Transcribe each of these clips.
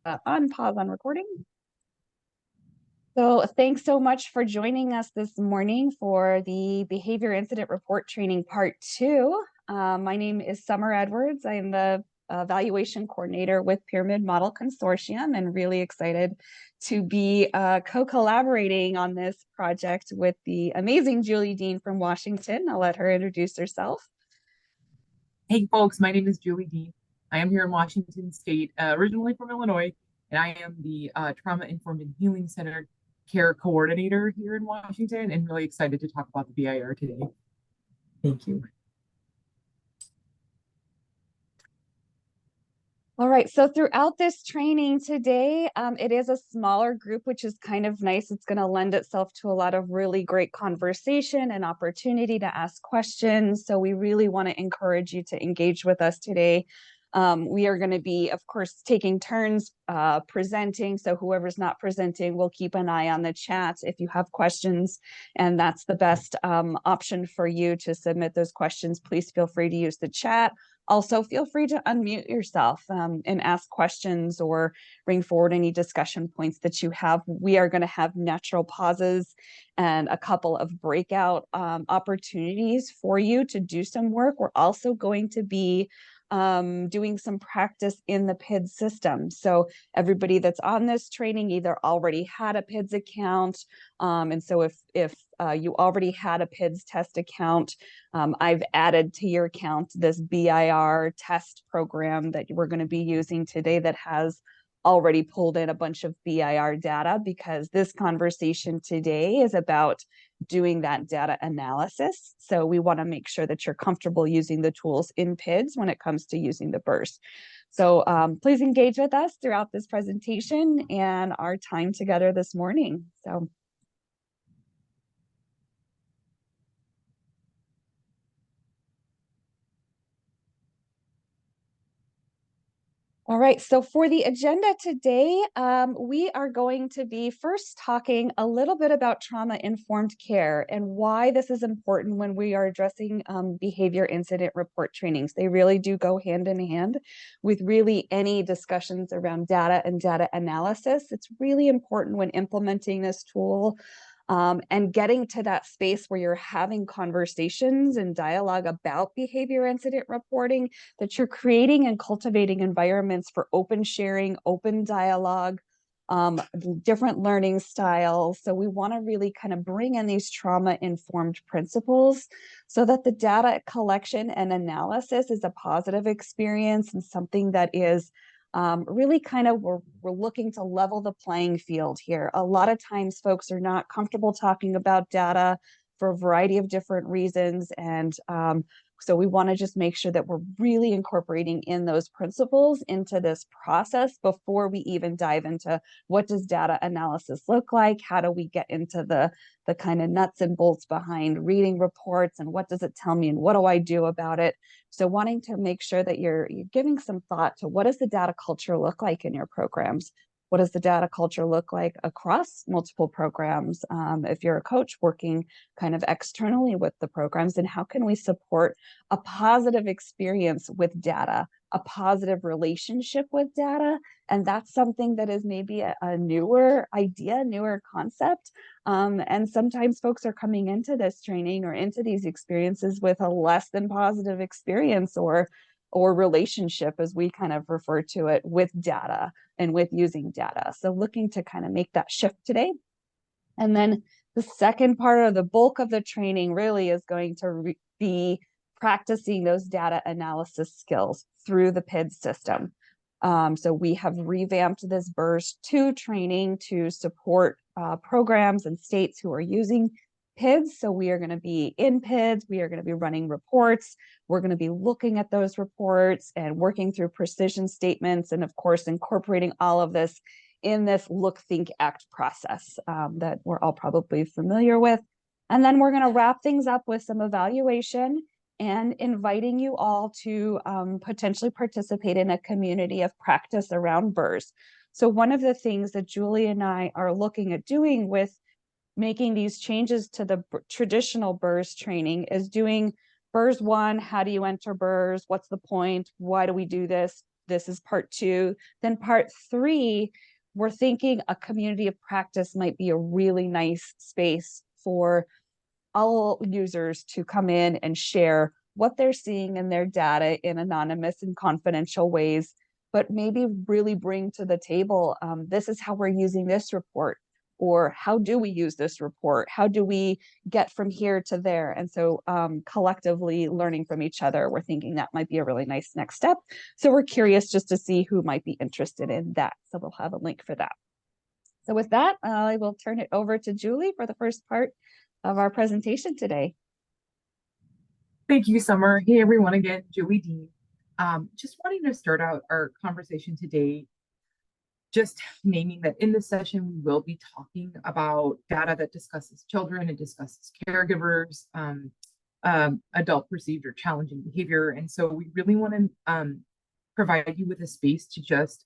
On pause on recording. So thanks so much for joining us this morning for the Behavior Incident Report Training Part 2. My name is Summer Edwards. I am the Evaluation Coordinator with Pyramid Model Consortium and really excited to be co-collaborating on this project with the amazing Julie Dean from Washington. I'll let her introduce herself. Hey folks, my name is Julie Dean. I am here in Washington State, originally from Illinois, and I am the Trauma Informed and Healing Center Care Coordinator here in Washington, and really excited to talk about the BIR today. Thank you. All right, so throughout this training today, it is a smaller group, which is kind of nice. It's going to lend itself to a lot of really great conversation and opportunity to ask questions. So we really want to encourage you to engage with us today. We are going to be, of course, taking turns presenting. So whoever's not presenting, we'll keep an eye on the chat if you have questions. And that's the best option for you to submit those questions. Please feel free to use the chat. Also, feel free to unmute yourself and ask questions or bring forward any discussion points that you have. We are going to have natural pauses and a couple of breakout opportunities for you to do some work. We're also going to be doing some practice in the PIDS system. So everybody that's on this training either already had a PIDS account. And so if you already had a PIDS test account, I've added to your account this BIR test program that we're going to be using today that has already pulled in a bunch of BIR data, because this conversation today is about doing that data analysis. So we want to make sure that you're comfortable using the tools in PIDS when it comes to using the BIRS. So please engage with us throughout this presentation and our time together this morning. So. All right, so for the agenda today, we are going to be first talking a little bit about trauma-informed care and why this is important when we are addressing behavior incident report trainings. They really do go hand in hand with really any discussions around data and data analysis. It's really important when implementing this tool and getting to that space where you're having conversations and dialogue about behavior incident reporting, that you're creating and cultivating environments for open sharing, open dialogue, different learning styles. So we want to really kind of bring in these trauma-informed principles so that the data collection and analysis is a positive experience and something that is really kind of we're looking to level the playing field here. A lot of times folks are not comfortable talking about data for a variety of different reasons. And so we want to just make sure that we're really incorporating in those principles into this process before we even dive into what does data analysis look like? How do we get into the kind of nuts and bolts behind reading reports and what does it tell me and what do I do about it? So wanting to make sure that you're giving some thought to what does the data culture look like in your programs? What does the data culture look like across multiple programs? If you're a coach working kind of externally with the programs, and how can we support a positive experience with data, a positive relationship with data? And that's something that is maybe a newer idea, newer concept. And sometimes folks are coming into this training or into these experiences with a less than positive experience or relationship, as we kind of refer to it, with data and with using data. So looking to kind of make that shift today. And then the second part of the bulk of the training really is going to be practicing those data analysis skills through the PIDS system. So we have revamped this BIRS 2 training to support programs and states who are using PIDS. So we are going to be in PIDS, we are going to be running reports, we're going to be looking at those reports and working through precision statements, and of course incorporating all of this in this look, think, act process that we're all probably familiar with. And then we're going to wrap things up with some evaluation and inviting you all to potentially participate in a community of practice around BIRS. So one of the things that Julie and I are looking at doing with making these changes to the traditional BIRS training is doing BIRS 1, how do you enter BIRS? What's the point? Why do we do this? this is part 2. Then part 3, we're thinking a community of practice might be a really nice space for all users to come in and share what they're seeing in their data in anonymous and confidential ways, but maybe really bring to the table, this is how we're using this report, or how do we use this report? How do we get from here to there? And so collectively learning from each other, we're thinking that might be a really nice next step. So we're curious just to see who might be interested in that. So we'll have a link for that. So with that, I will turn it over to Julie for the first part of our presentation today. Thank you, Summer. Hey, everyone, again, Julie Dean. Just wanting to start out our conversation today, just naming that in this session, we will be talking about data that discusses children and discusses caregivers, adult perceived or challenging behavior. And so we really want to provide you with a space to just,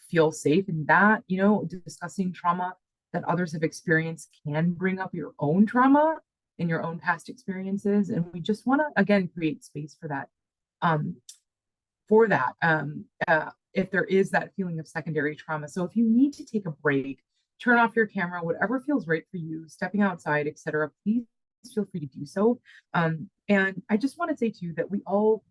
feel safe, and that, discussing trauma that others have experienced can bring up your own trauma and your own past experiences. And we just want to, again, create space for that. If there is that feeling of secondary trauma. So if you need to take a break, turn off your camera, whatever feels right for you, stepping outside, etc., please feel free to do so. And I just want to say to you that we all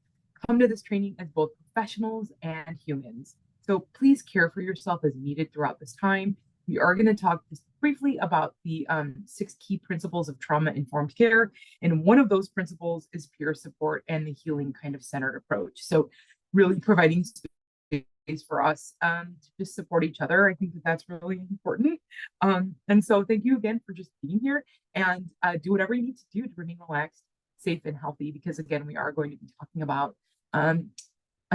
come to this training as both professionals and humans. So please care for yourself as needed throughout this time. We are going to talk just briefly about the 6 key principles of trauma-informed care. And one of those principles is peer support and the healing kind of centered approach. So really providing space for us to just support each other. I think that that's really important. And so thank you again for just being here, and do whatever you need to do to remain relaxed, safe, and healthy, because again, we are going to be talking about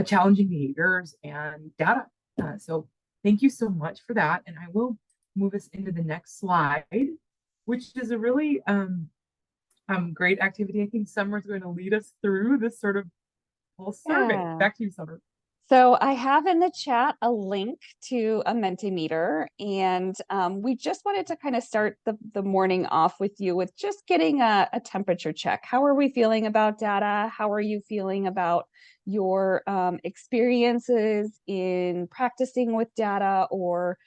challenging behaviors and data. So thank you so much for that. And I will move us into the next slide, which is a really great activity. I think Summer's going to lead us through this sort of whole survey. Yeah. Back to you, Summer. So I have in the chat a link to a Mentimeter, and we just wanted to kind of start the morning off with you with just getting a temperature check. How are we feeling about data? How are you feeling about your experiences in practicing with data, or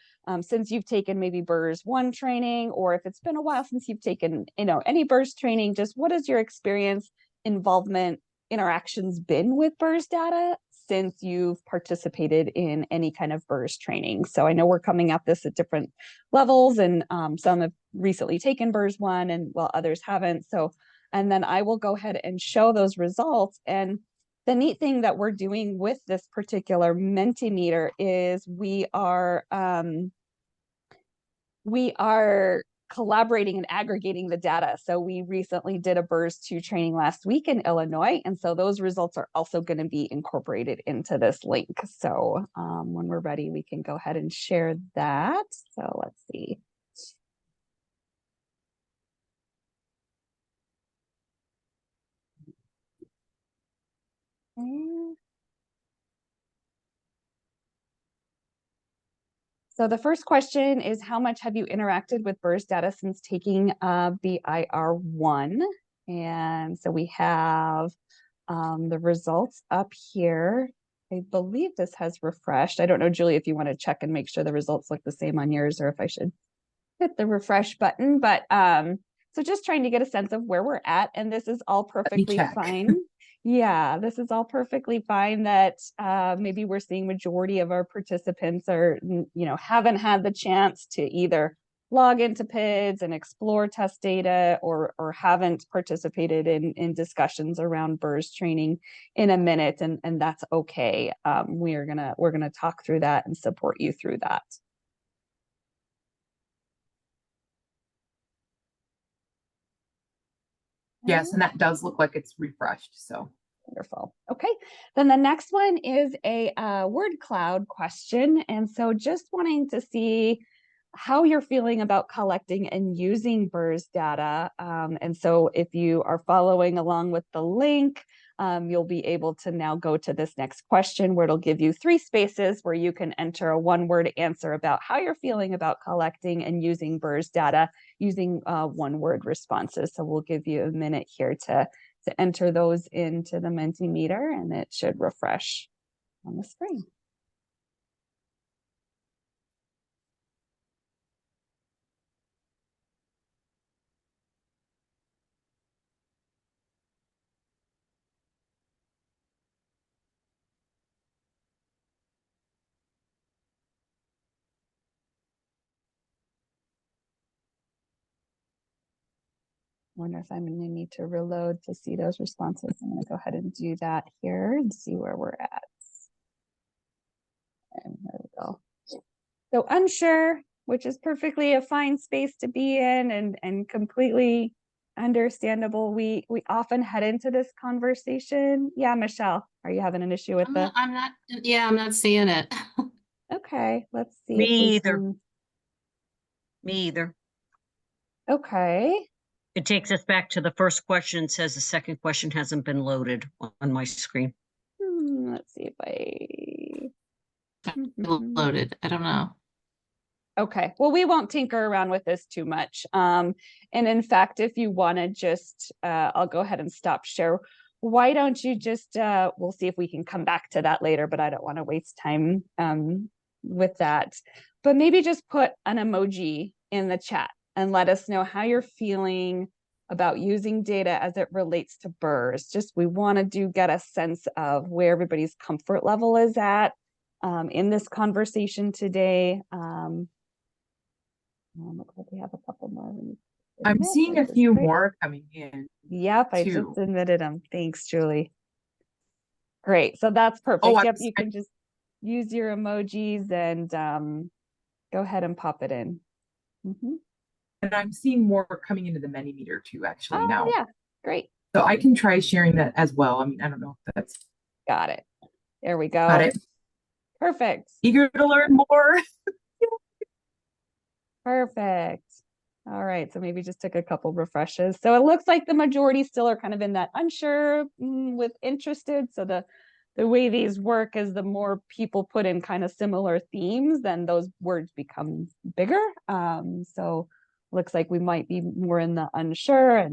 since you've taken maybe BIRS 1 training, or if it's been a while since you've taken, any BIRS training, just what is your experience, involvement, interactions been with BIRS data since you've participated in any kind of BIRS training? So I know we're coming at this at different levels, and some have recently taken BIRS 1 and while others haven't. So, and then I will go ahead and show those results. And the neat thing that we're doing with this particular Mentimeter is we are collaborating and aggregating the data. So we recently did a BIRS 2 training last week in Illinois. And so those results are also going to be incorporated into this link. So when we're ready, we can go ahead and share that. So let's see. So the first question is, how much have you interacted with BIRS data since taking BIR 1? And so we have the results up here. I believe this has refreshed. I don't know, Julie, if you want to check and make sure the results look the same on yours, or if I should hit the refresh button. But so just trying to get a sense of where we're at, and this is all perfectly fine. Yeah, this is all perfectly fine. That maybe we're seeing majority of our participants are, haven't had the chance to either log into PIDS and explore test data, or haven't participated in discussions around BIRS training in a minute, and that's okay. We're gonna talk through that and support you through that. Yes, and that does look like it's refreshed. So wonderful. Okay, then the next one is a word cloud question. And so just wanting to see how you're feeling about collecting and using BIRS data. And so if you are following along with the link, you'll be able to now go to this next question, where it'll give you 3 spaces where you can enter a 1-word answer about how you're feeling about collecting and using BIRS data using 1-word responses. So we'll give you a minute here to enter those into the Mentimeter, and it should refresh. on the screen. I wonder if I'm going to need to reload to see those responses. I'm going to go ahead and do that here and see where we're at. And there we go. So unsure, which is perfectly a fine space to be in and completely understandable. We often head into this conversation. Yeah, Michelle, are you having an issue with I'm not seeing it. Okay, let's see Me if we either. can. Me either. Okay. It takes us back to the first question, says the second question hasn't been loaded on my screen. Let's see if I. Loaded. I don't know. Okay, well, we won't tinker around with this too much. And in fact, if you want to just, I'll go ahead and stop share. Why don't you just, we'll see if we can come back to that later, but I don't want to waste time with that. But maybe just put an emoji in the chat and let us know how you're feeling about using data as it relates to BIRs. Just we want to get a sense of where everybody's comfort level is at in this conversation today. Looks like we have a couple more. I'm seeing a few more coming in. Yep, I just admitted them. Thanks, Julie. Great, so that's perfect. Oh, yep, you can just use your emojis and go ahead and pop it in. And I'm seeing more coming into the Mentimeter too, actually, now. Yeah, great. So I can try sharing that as well. I mean, I don't know if that's... Got it. There we go. Got it. Perfect. Eager to learn more. Perfect. All right, so maybe just take a couple refreshes. So it looks like the majority still are kind of in that unsure with interested. So the way these work is the more people put in kind of similar themes, then those words become bigger. So looks like we might be more in the unsure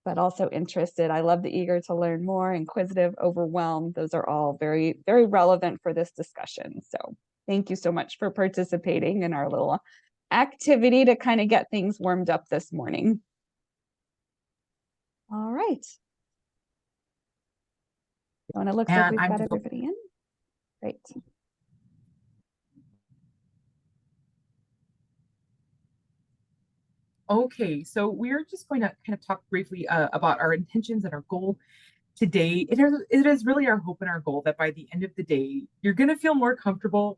but also interested. I love the eager to learn more, inquisitive, overwhelmed. Those are all very, very relevant for this discussion. So thank you so much for participating in our little activity to kind of get things warmed up this morning. All right. And it looks like we've got everybody in. Great. Okay, so we're just going to kind of talk briefly about our intentions and our goal today. It is really our hope and our goal that by the end of the day, you're going to feel more comfortable,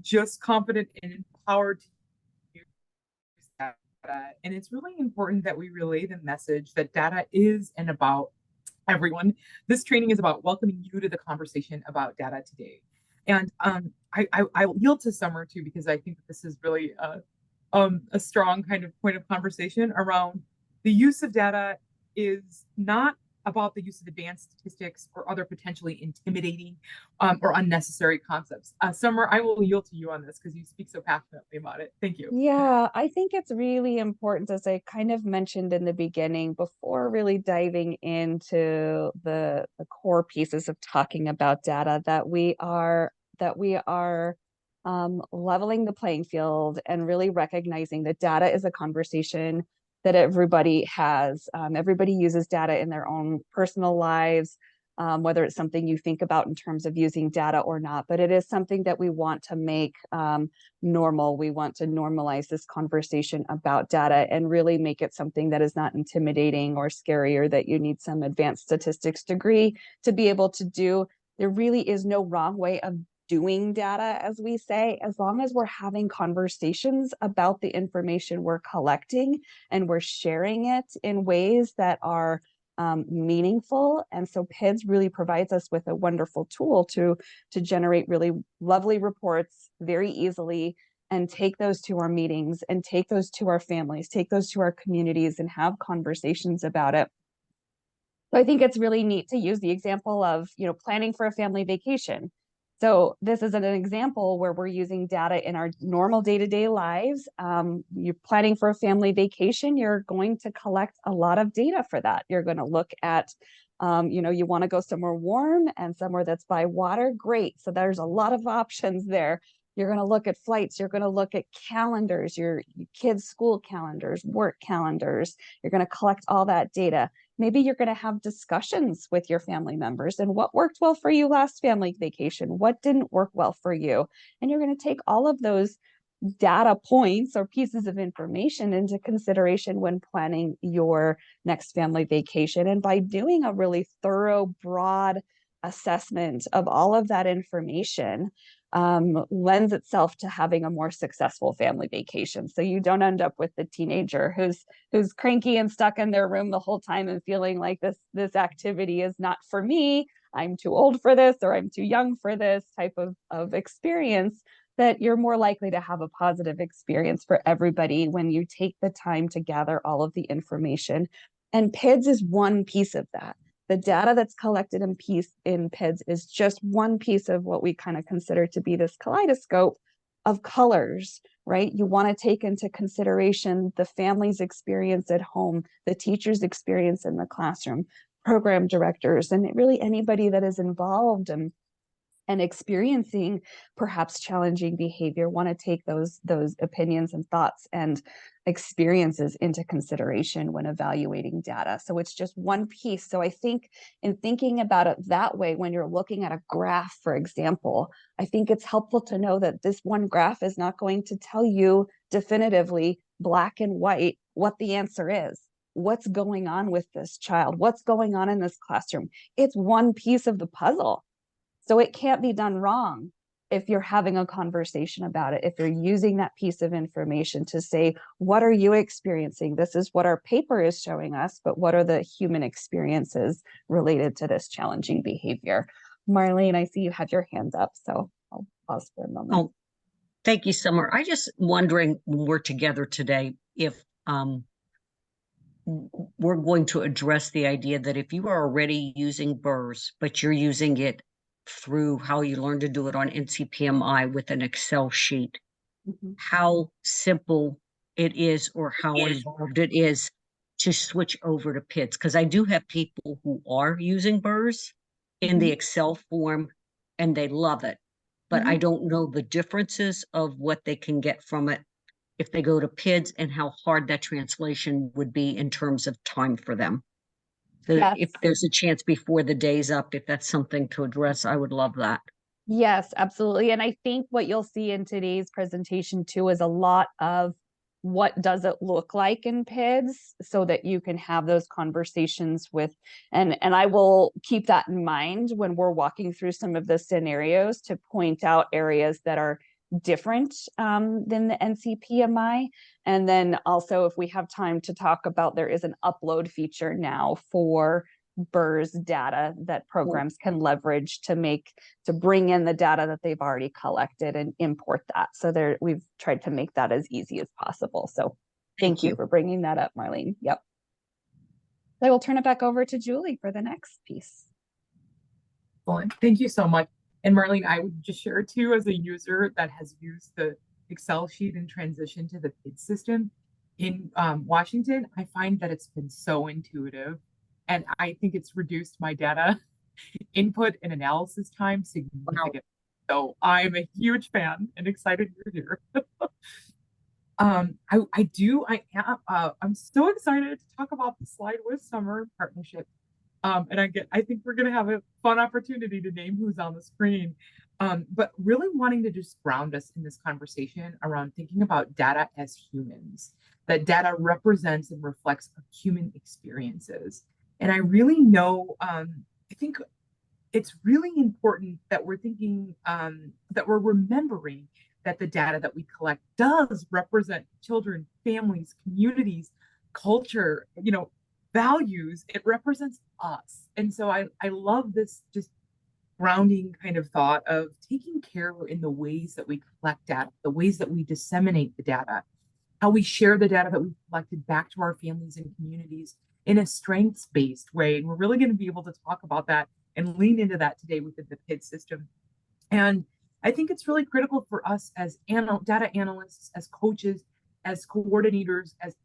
just confident and empowered to use data. And it's really important that we relay the message that data is and about everyone. This training is about welcoming you to the conversation about data today. And I'll yield to Summer too, because I think this is really a strong kind of point of conversation around the use of data is not about the use of advanced statistics or other potentially intimidating or unnecessary concepts. Summer, I will yield to you on this because you speak so passionately about it. Thank you. Yeah, I think it's really important, as I kind of mentioned in the beginning, before really diving into the core pieces of talking about data, that we are leveling the playing field and really recognizing that data is a conversation that everybody has. Everybody uses data in their own personal lives, whether it's something you think about in terms of using data or not, but it is something that we want to make normal. We want to normalize this conversation about data and really make it something that is not intimidating or scary or that you need some advanced statistics degree to be able to do. There really is no wrong way of doing data, as we say, as long as we're having conversations about the information we're collecting and we're sharing it in ways that are meaningful. And so PIDS really provides us with a wonderful tool to generate really lovely reports very easily and take those to our meetings and take those to our families, take those to our communities and have conversations about it. So I think it's really neat to use the example of, planning for a family vacation. So this is an example where we're using data in our normal day-to-day lives. You're planning for a family vacation, you're going to collect a lot of data for that. You're going to look at You want to go somewhere warm and somewhere that's by water, great. So there's a lot of options there. You're going to look at flights, you're going to look at calendars, your kids' school calendars, work calendars. You're going to collect all that data. Maybe you're going to have discussions with your family members and what worked well for you last family vacation, what didn't work well for you. And you're going to take all of those data points or pieces of information into consideration when planning your next family vacation. And by doing a really thorough, broad assessment of all of that information, lends itself to having a more successful family vacation. So you don't end up with the teenager who's cranky and stuck in their room the whole time and feeling like this activity is not for me. I'm too old for this, or I'm too young for this type of experience. That you're more likely to have a positive experience for everybody when you take the time to gather all of the information. And PIDS is one piece of that. The data that's collected in PIDS is just one piece of what we kind of consider to be this kaleidoscope of colors, right? You want to take into consideration the family's experience at home, the teacher's experience in the classroom, program directors, and really anybody that is involved and experiencing perhaps challenging behavior want to take those opinions and thoughts and experiences into consideration when evaluating data. So it's just one piece. So I think in thinking about it that way, when you're looking at a graph, for example, I think it's helpful to know that this one graph is not going to tell you definitively black and white what the answer is. What's going on with this child? What's going on in this classroom? It's one piece of the puzzle. So it can't be done wrong if you're having a conversation about it, if you're using that piece of information to say, what are you experiencing? This is what our paper is showing us, but what are the human experiences related to this challenging behavior? Marlene, I see you have your hand up, so I'll pause for a moment. Oh, thank you, Summer. I just wondering when we're together today, if we're going to address the idea that if you are already using BIRS, but you're using it through how you learn to do it on NCPMI with an Excel sheet, how simple it is or how involved it is to switch over to PIDS. Because I do have people who are using BIRS in the Excel form and they love it, but I don't know the differences of what they can get from it if they go to PIDS and how hard that translation would be in terms of time for them. So Yes. if there's a chance before the day's up, if that's something to address, I would love that. Yes, absolutely. And I think what you'll see in today's presentation too is a lot of what does it look like in PIDS so that you can have those conversations with, and I will keep that in mind when we're walking through some of the scenarios to point out areas that are different than the NCPMI. And then also if we have time to talk about, there is an upload feature now for BIRS data that programs can leverage to bring in the data that they've already collected and import that. So we've tried to make that as easy as possible. So thank you for bringing that up, Marlene. Yep. I will turn it back over to Julie for the next piece. Excellent. Thank you so much. And Marlene, I would just share too, as a user that has used the Excel sheet and transition to the PID system in Washington, I find that it's been so intuitive. And I think it's reduced my data input and analysis time significantly. So I'm a huge fan and excited you're here. I'm so excited to talk about the Slide with Summer partnership. And I think we're gonna have a fun opportunity to name who's on the screen. But really wanting to just ground us in this conversation around thinking about data as humans, that data represents and reflects human experiences. And I really know, I think it's really important that we're thinking, that we're remembering that the data that we collect does represent children, families, communities, culture, values. It represents us. And so I love this just grounding kind of thought of taking care in the ways that we collect data, the ways that we disseminate the data, how we share the data that we've collected back to our families and communities in a strengths-based way. And we're really going to be able to talk about that and lean into that today within the PID system. And I think it's really critical for us as data analysts, as coaches, as coordinators, as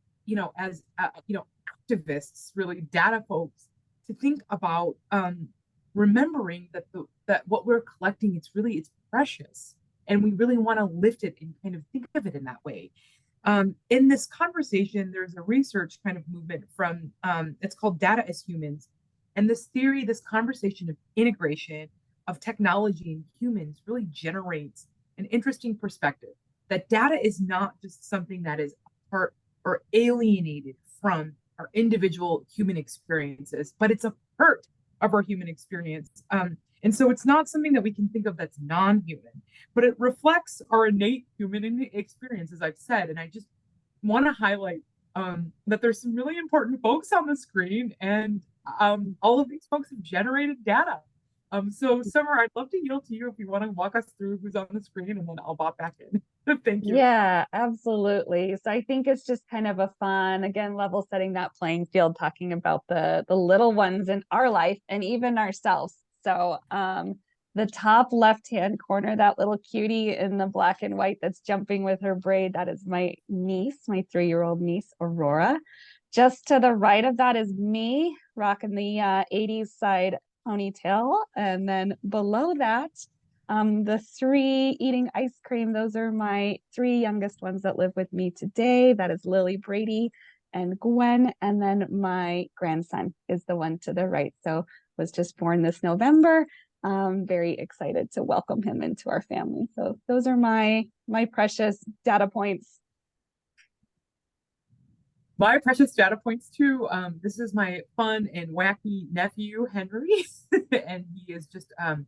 activists, really data folks, to think about remembering that that what we're collecting, it's precious, and we really want to lift it and kind of think of it in that way. In this conversation, there's a research kind of movement from it's called Data as Humans, and this theory, this conversation of integration of technology and humans really generates an interesting perspective that data is not just something that is apart or alienated from our individual human experiences, but it's a part of our human experience. And so it's not something that we can think of that's non-human, but it reflects our innate human experience, as I've said. And I just want to highlight that there's some really important folks on the screen, and all of these folks have generated data. So Summer, I'd love to yield to you if you want to walk us through who's on the screen, and then I'll bop back in. Thank you. Yeah, absolutely. So I think it's just kind of a fun, again, level setting that playing field, talking about the little ones in our life and even ourselves. So the top left-hand corner, that little cutie in the black and white that's jumping with her braid, that is my niece, my 3-year-old niece, Aurora. Just to the right of that is me rocking the 80s side ponytail. And then below that, the 3 eating ice cream, those are my 3 youngest ones that live with me today. That is Lily, Brady, and Gwen. And then my grandson is the one to the right. So was just born this November. Very excited to welcome him into our family. So those are my precious data points. My precious data points too. This is my fun and wacky nephew, Henry, and he is just an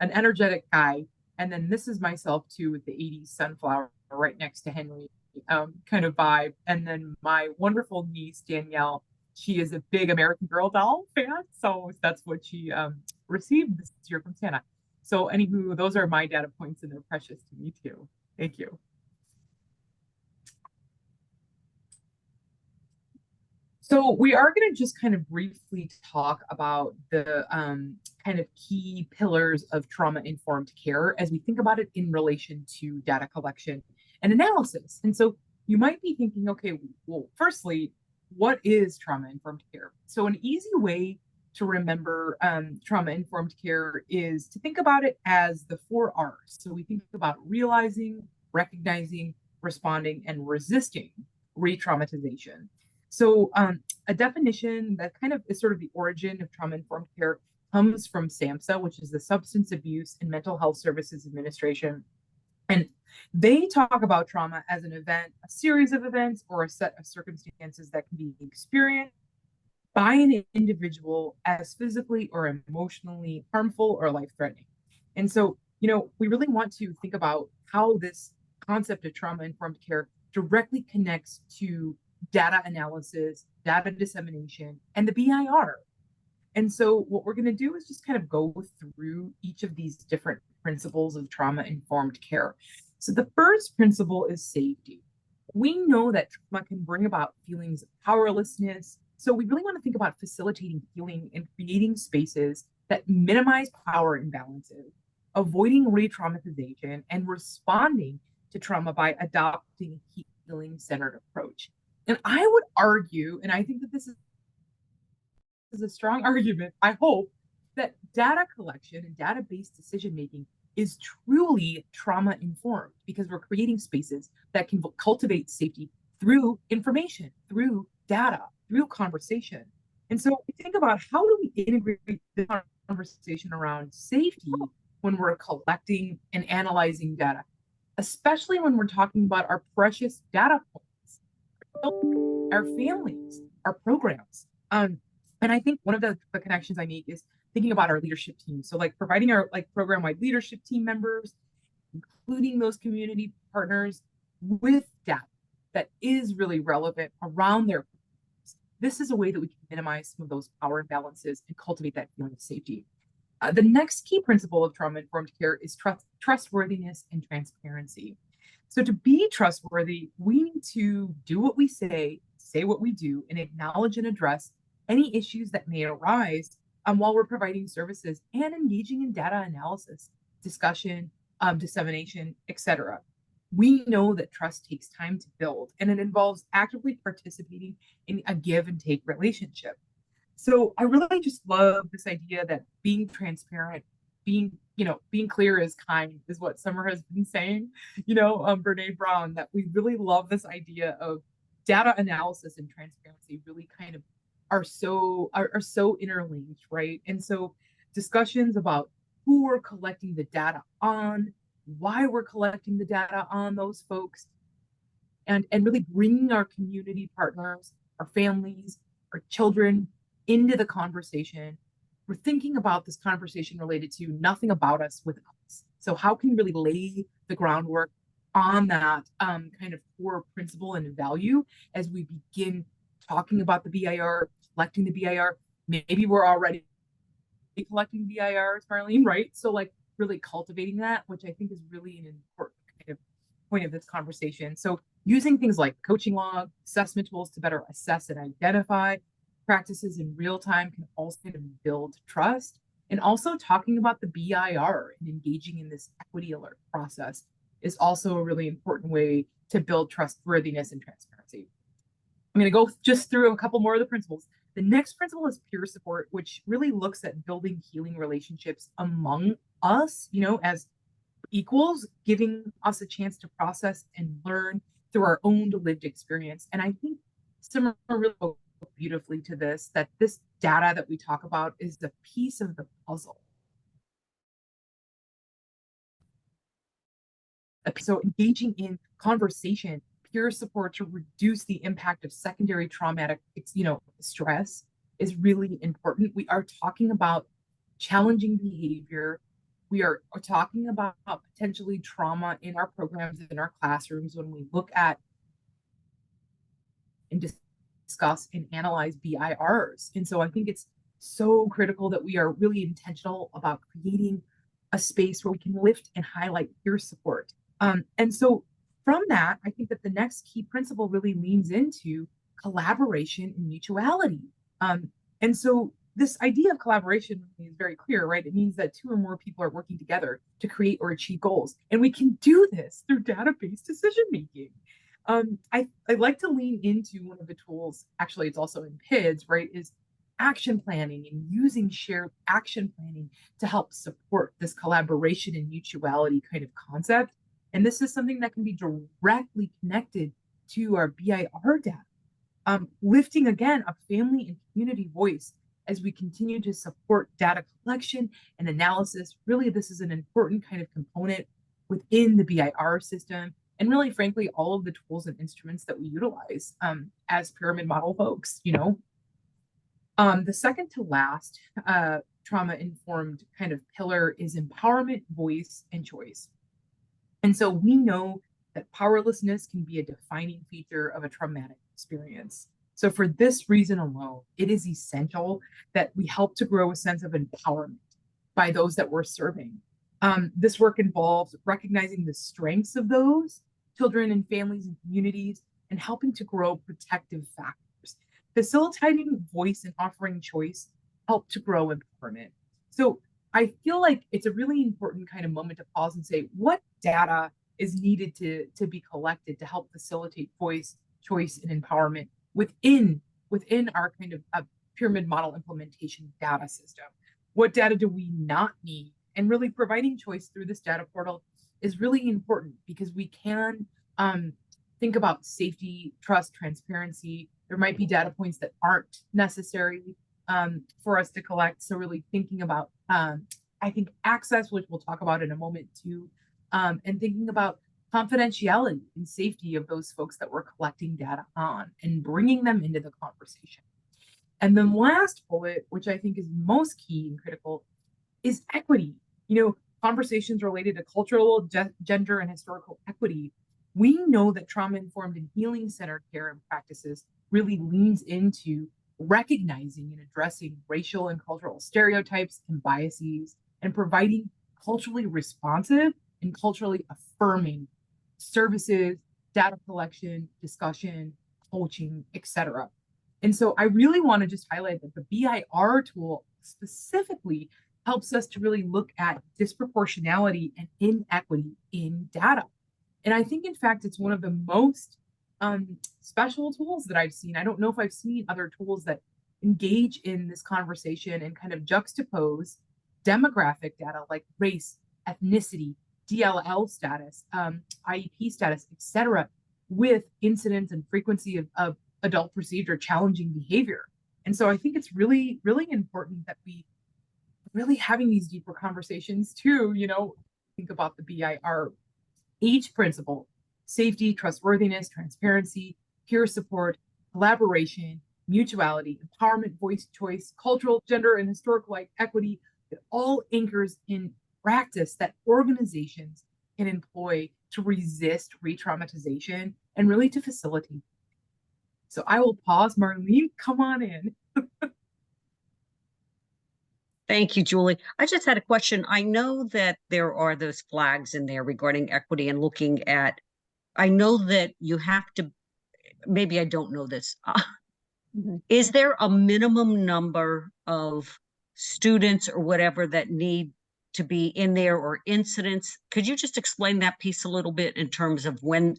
energetic guy. And then this is myself too, with the 80s sunflower right next to Henry, kind of vibe. And then my wonderful niece, Danielle, she is a big American Girl doll fan. So that's what she received this year from Santa. So anywho, those are my data points, and they're precious to me too. Thank you. So we are going to just kind of briefly talk about the kind of key pillars of trauma-informed care as we think about it in relation to data collection and analysis. And so you might be thinking, okay, well, firstly, what is trauma-informed care? So an easy way to remember trauma-informed care is to think about it as the 4 R's. So we think about realizing, recognizing, responding, and resisting re-traumatization. So a definition that kind of is sort of the origin of trauma-informed care comes from SAMHSA, which is the Substance Abuse and Mental Health Services Administration. And they talk about trauma as an event, a series of events, or a set of circumstances that can be experienced by an individual as physically or emotionally harmful or life-threatening. And so, we really want to think about how this concept of trauma-informed care directly connects to data analysis, data dissemination, and the BIR. And so what we're going to do is just kind of go through each of these different principles of trauma-informed care. So the first principle is safety. We know that trauma can bring about feelings of powerlessness. So we really want to think about facilitating healing and creating spaces that minimize power imbalances, avoiding re-traumatization, and responding to trauma by adopting a healing-centered approach. And I would argue, and I think that this is a strong argument, I hope, that data collection and data-based decision-making is truly trauma-informed, because we're creating spaces that can cultivate safety through information, through data, through conversation. And so we think about, how do we integrate the conversation around safety when we're collecting and analyzing data, especially when we're talking about our precious data points, our families, our programs. And I think one of the connections I make is thinking about our leadership team. So like providing our program-wide leadership team members, including those community partners, with data that is really relevant around their programs. This is a way that we can minimize some of those power imbalances and cultivate that feeling of safety. The next key principle of trauma-informed care is trustworthiness and transparency. So to be trustworthy, we need to do what we say what we do, and acknowledge and address any issues that may arise while we're providing services and engaging in data analysis, discussion, dissemination, etc. We know that trust takes time to build, and it involves actively participating in a give and take relationship. So I really just love this idea that being transparent, being clear is kind is what Summer has been saying, Brene Brown, that we really love this idea of data analysis and transparency really kind of are so interlinked, right? And so discussions about who we're collecting the data on, why we're collecting the data on those folks, and really bringing our community partners, our families, our children into the conversation. We're thinking about this conversation related to nothing about us with us. So how can we really lay the groundwork on that kind of core principle and value as we begin talking about the BIR, collecting the BIR? Maybe we're already collecting BIRs, Marlene, right? So like really cultivating that, which I think is really an important kind of point of this conversation. So using things like coaching log, assessment tools to better assess and identify practices in real time can also kind of build trust. And also talking about the BIR and engaging in this equity alert process is also a really important way to build trustworthiness and transparency. I'm going to go just through a couple more of the principles. The next principle is peer support, which really looks at building healing relationships among us, as equals, giving us a chance to process and learn through our own lived experience. And I think Summer really spoke beautifully to this, that this data that we talk about is the piece of the puzzle. So engaging in conversation, peer support to reduce the impact of secondary traumatic, stress is really important. We are talking about challenging behavior. We are talking about potentially trauma in our programs, in our classrooms, when we look at and discuss and analyze BIRs. And so I think it's so critical that we are really intentional about creating a space where we can lift and highlight peer support. And so from that, I think that the next key principle really leans into collaboration and mutuality. And so this idea of collaboration is very clear, right? It means that two or more people are working together to create or achieve goals. And we can do this through data-based decision making. I like to lean into one of the tools, actually, it's also in PIDS, right? Is action planning and using shared action planning to help support this collaboration and mutuality kind of concept. And this is something that can be directly connected to our BIR data. Lifting again a family and community voice as we continue to support data collection and analysis. Really, this is an important kind of component within the BIR system, and really, frankly, all of the tools and instruments that we utilize as pyramid model folks. The second to last trauma-informed kind of pillar is empowerment, voice, and choice. And so we know that powerlessness can be a defining feature of a traumatic experience. So for this reason alone, it is essential that we help to grow a sense of empowerment by those that we're serving. This work involves recognizing the strengths of those children and families and communities and helping to grow protective factors. Facilitating voice and offering choice help to grow empowerment. So I feel like it's a really important kind of moment to pause and say, what data is needed to be collected to help facilitate voice, choice, and empowerment within our kind of pyramid model implementation data system? What data do we not need? And really providing choice through this data portal is really important because we can think about safety, trust, transparency. There might be data points that aren't necessary for us to collect. So really thinking about, I think, access, which we'll talk about in a moment too, and thinking about confidentiality and safety of those folks that we're collecting data on and bringing them into the conversation. And then last bullet, which I think is most key and critical, is equity. Conversations related to cultural, gender, and historical equity. We know that trauma-informed and healing-centered care and practices really leans into recognizing and addressing racial and cultural stereotypes and biases and providing culturally responsive and culturally affirming services, data collection, discussion, coaching, etc. And so I really want to just highlight that the BIR tool specifically helps us to really look at disproportionality and inequity in data. And I think, in fact, it's one of the most special tools that I've seen. I don't know if I've seen other tools that engage in this conversation and kind of juxtapose demographic data like race, ethnicity, DLL status, IEP status, etc., with incidence and frequency of adult perceived or challenging behavior. And so I think it's really, really important that we really having these deeper conversations too, think about the BIR age principle: safety, trustworthiness, transparency, peer support, collaboration, mutuality, empowerment, voice, choice, cultural, gender, and historical equity. It all anchors in practice that organizations can employ to resist re-traumatization and really to facilitate. So I will pause. Marlene, come on in. Thank you, Julie. I just had a question. I know that there are those flags in there regarding equity and looking at, I know that you have to, maybe I don't know this. Is there a minimum number of students or whatever that need to be in there, or incidents? Could you just explain that piece a little bit in terms of when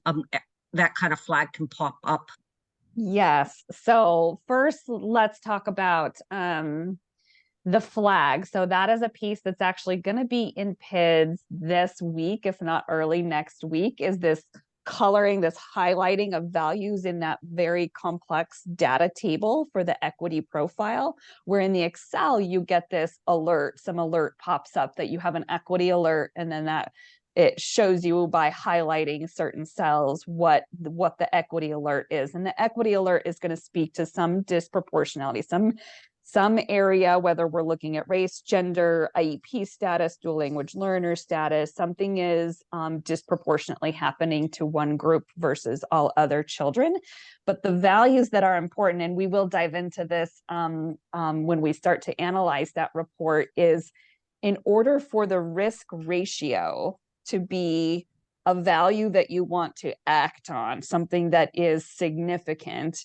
that kind of flag can pop up? Yes. So first, let's talk about the flag. So that is a piece that's actually going to be in PIDS this week, if not early next week, is this coloring, this highlighting of values in that very complex data table for the equity profile, where in the Excel, you get this alert, some alert pops up that you have an equity alert, and then that it shows you by highlighting certain cells what the equity alert is. And the equity alert is going to speak to some disproportionality, some area, whether we're looking at race, gender, IEP status, dual language learner status, something is disproportionately happening to one group versus all other children. But the values that are important, and we will dive into this when we start to analyze that report, is in order for the risk ratio to be a value that you want to act on, something that is significant,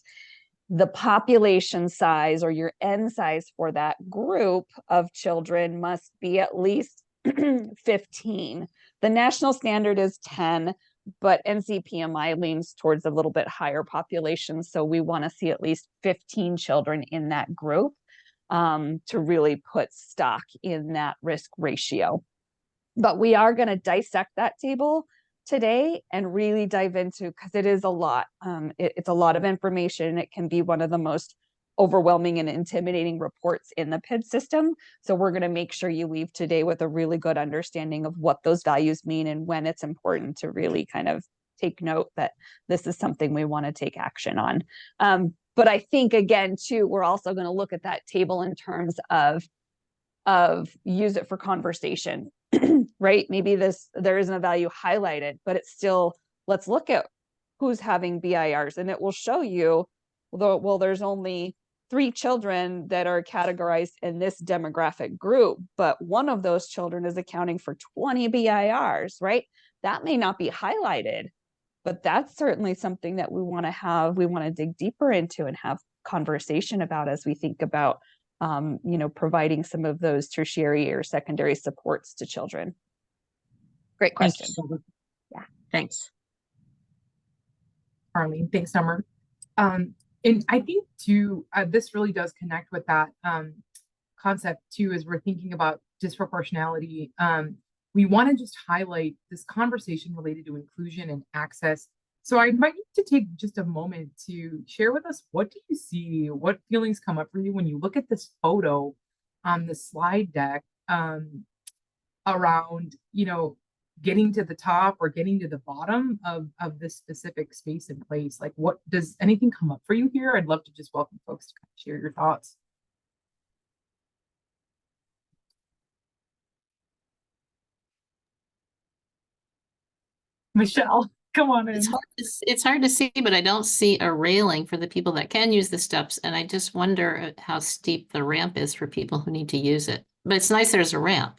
the population size or your N size for that group of children must be at least 15. The national standard is 10, but NCPMI leans towards a little bit higher population. So we want to see at least 15 children in that group to really put stock in that risk ratio. But we are going to dissect that table today and really dive into, because it is a lot. It's a lot of information. It can be one of the most overwhelming and intimidating reports in the PID system. So we're going to make sure you leave today with a really good understanding of what those values mean and when it's important to really kind of take note that this is something we want to take action on. But I think, again, too, we're also going to look at that table in terms of use it for conversation. Right? Maybe there isn't a value highlighted, but it's still, let's look at who's having BIRs, and it will show you, well, there's only 3 children that are categorized in this demographic group, but one of those children is accounting for 20 BIRs, right? That may not be highlighted, but that's certainly something that we want to dig deeper into and have conversation about as we think about providing some of those tertiary or secondary supports to children. Great question. Thank you. Yeah. Thanks. Arlene, thanks, Summer. And I think too, this really does connect with that concept too, as we're thinking about disproportionality. We want to just highlight this conversation related to inclusion and access. So I invite you to take just a moment to share with us, what do you see? What feelings come up for you when you look at this photo on the slide deck around, getting to the top or getting to the bottom of this specific space and place? Like, what does anything come up for you here? I'd love to just welcome folks to kind of share your thoughts. Michelle, come on in. It's hard to see, but I don't see a railing for the people that can use the steps. And I just wonder how steep the ramp is for people who need to use it. But it's nice there's a ramp.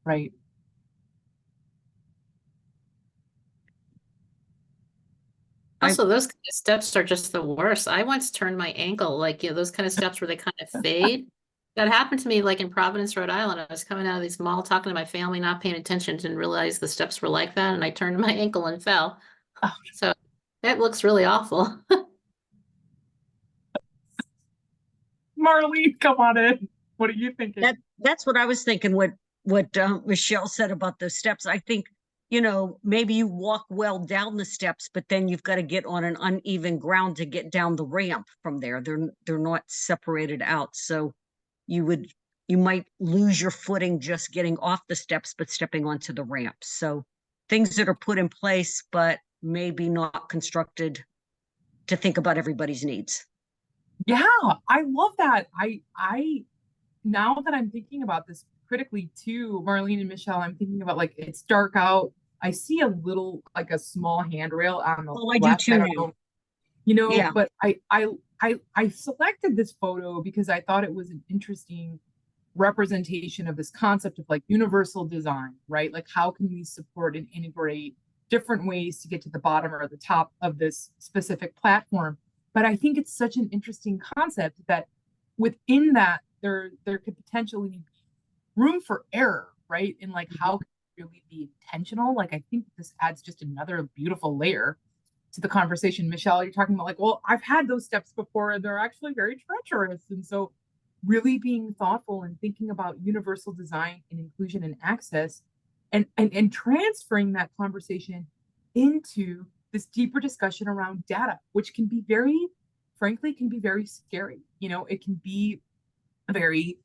Right. Also, those kind of steps are just the worst. I once turned my ankle, those kind of steps where they kind of fade. That happened to me like in Providence, Rhode Island. I was coming out of this mall talking to my family, not paying attention, didn't realize the steps were like that. And I turned my ankle and fell. Oh. So that looks really awful. Marlene, come on in. What are you thinking? That's what I was thinking. What Michelle said about those steps. I think, maybe you walk well down the steps, but then you've got to get on an uneven ground to get down the ramp from there. They're not separated out, so you might lose your footing just getting off the steps, but stepping onto the ramp. So things that are put in place, but maybe not constructed to think about everybody's needs. Yeah, I love that. I now that I'm thinking about this critically too, Marlene and Michelle, I'm thinking about like it's dark out. I see a little like a small handrail on the Oh, I do left. too I don't now. know, Yeah. but I selected this photo because I thought it was an interesting representation of this concept of like universal design, right? Like how can we support and integrate different ways to get to the bottom or the top of this specific platform? But I think it's such an interesting concept that within that there could potentially be room for error, right? And like how can we really be intentional? Like I think this adds just another beautiful layer to the conversation. Michelle, you're talking about like, well, I've had those steps before and they're actually very treacherous. And so really being thoughtful and thinking about universal design and inclusion and access and transferring that conversation into this deeper discussion around data, which can be very, frankly, can be very scary. It can be very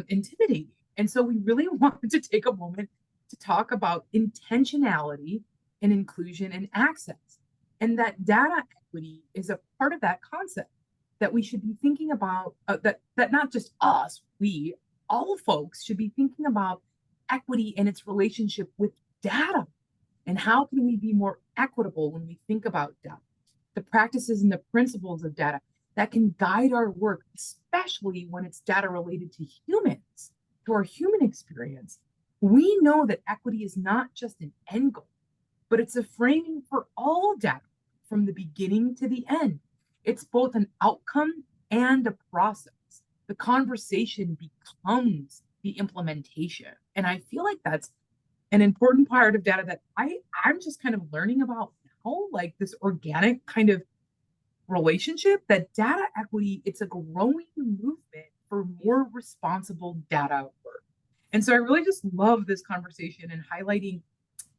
intimidating. And so we really wanted to take a moment to talk about intentionality and inclusion and access. And that data equity is a part of that concept that we should be thinking about, that not just us, all folks should be thinking about equity and its relationship with data. And how can we be more equitable when we think about data? The practices and the principles of data that can guide our work, especially when it's data related to humans, to our human experience. We know that equity is not just an end goal, but it's a framing for all data from the beginning to the end. It's both an outcome and a process. The conversation becomes the implementation. And I feel like that's an important part of data that I'm just kind of learning about now, like this organic kind of relationship that data equity, it's a growing movement for more responsible data work. And so I really just love this conversation and highlighting,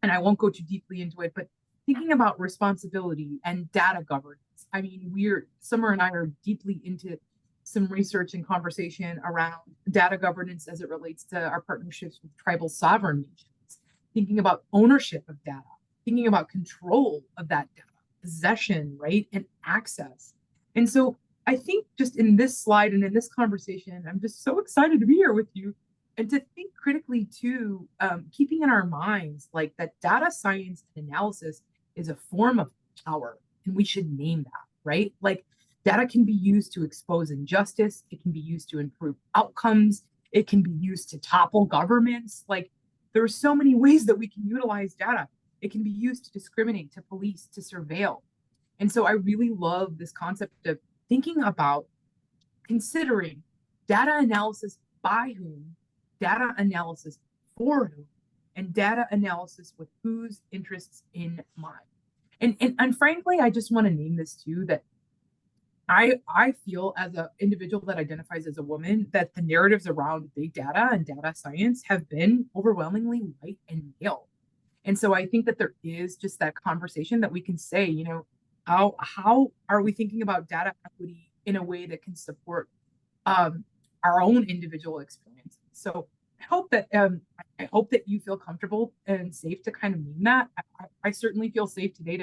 and I won't go too deeply into it, but thinking about responsibility and data governance. I mean, Summer and I are deeply into some research and conversation around data governance as it relates to our partnerships with tribal sovereign nations, thinking about ownership of data, thinking about control of that data, possession, right, and access. And so I think just in this slide and in this conversation, I'm just so excited to be here with you and to think critically too, keeping in our minds like that data science and analysis is a form of power, and we should name that, right? Like data can be used to expose injustice, it can be used to improve outcomes, it can be used to topple governments. Like there are so many ways that we can utilize data. It can be used to discriminate, to police, to surveil. And so I really love this concept of thinking about considering data analysis by whom, data analysis for whom, and data analysis with whose interests in mind. And frankly, I just want to name this too, that I feel as an individual that identifies as a woman that the narratives around big data and data science have been overwhelmingly white and male. And so I think that there is just that conversation that we can say, how are we thinking about data equity in a way that can support our own individual experiences? So I hope that you feel comfortable and safe to kind of mean that. I certainly feel safe today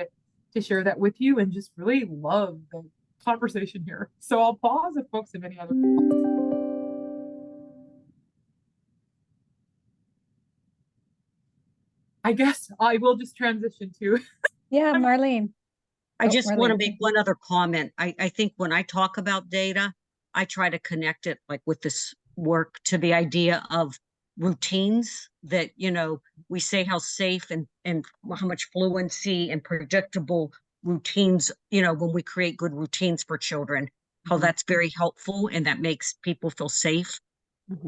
to share that with you and just really love the conversation here. So I'll pause if folks have any other thoughts. I guess I will just transition to. Yeah, Marlene. I just want to Marlene. make one other comment. I think when I talk about data, I try to connect it like with this work to the idea of routines that, we say how safe and how much fluency and predictable routines, when we create good routines for children, how that's very helpful and that makes people feel safe.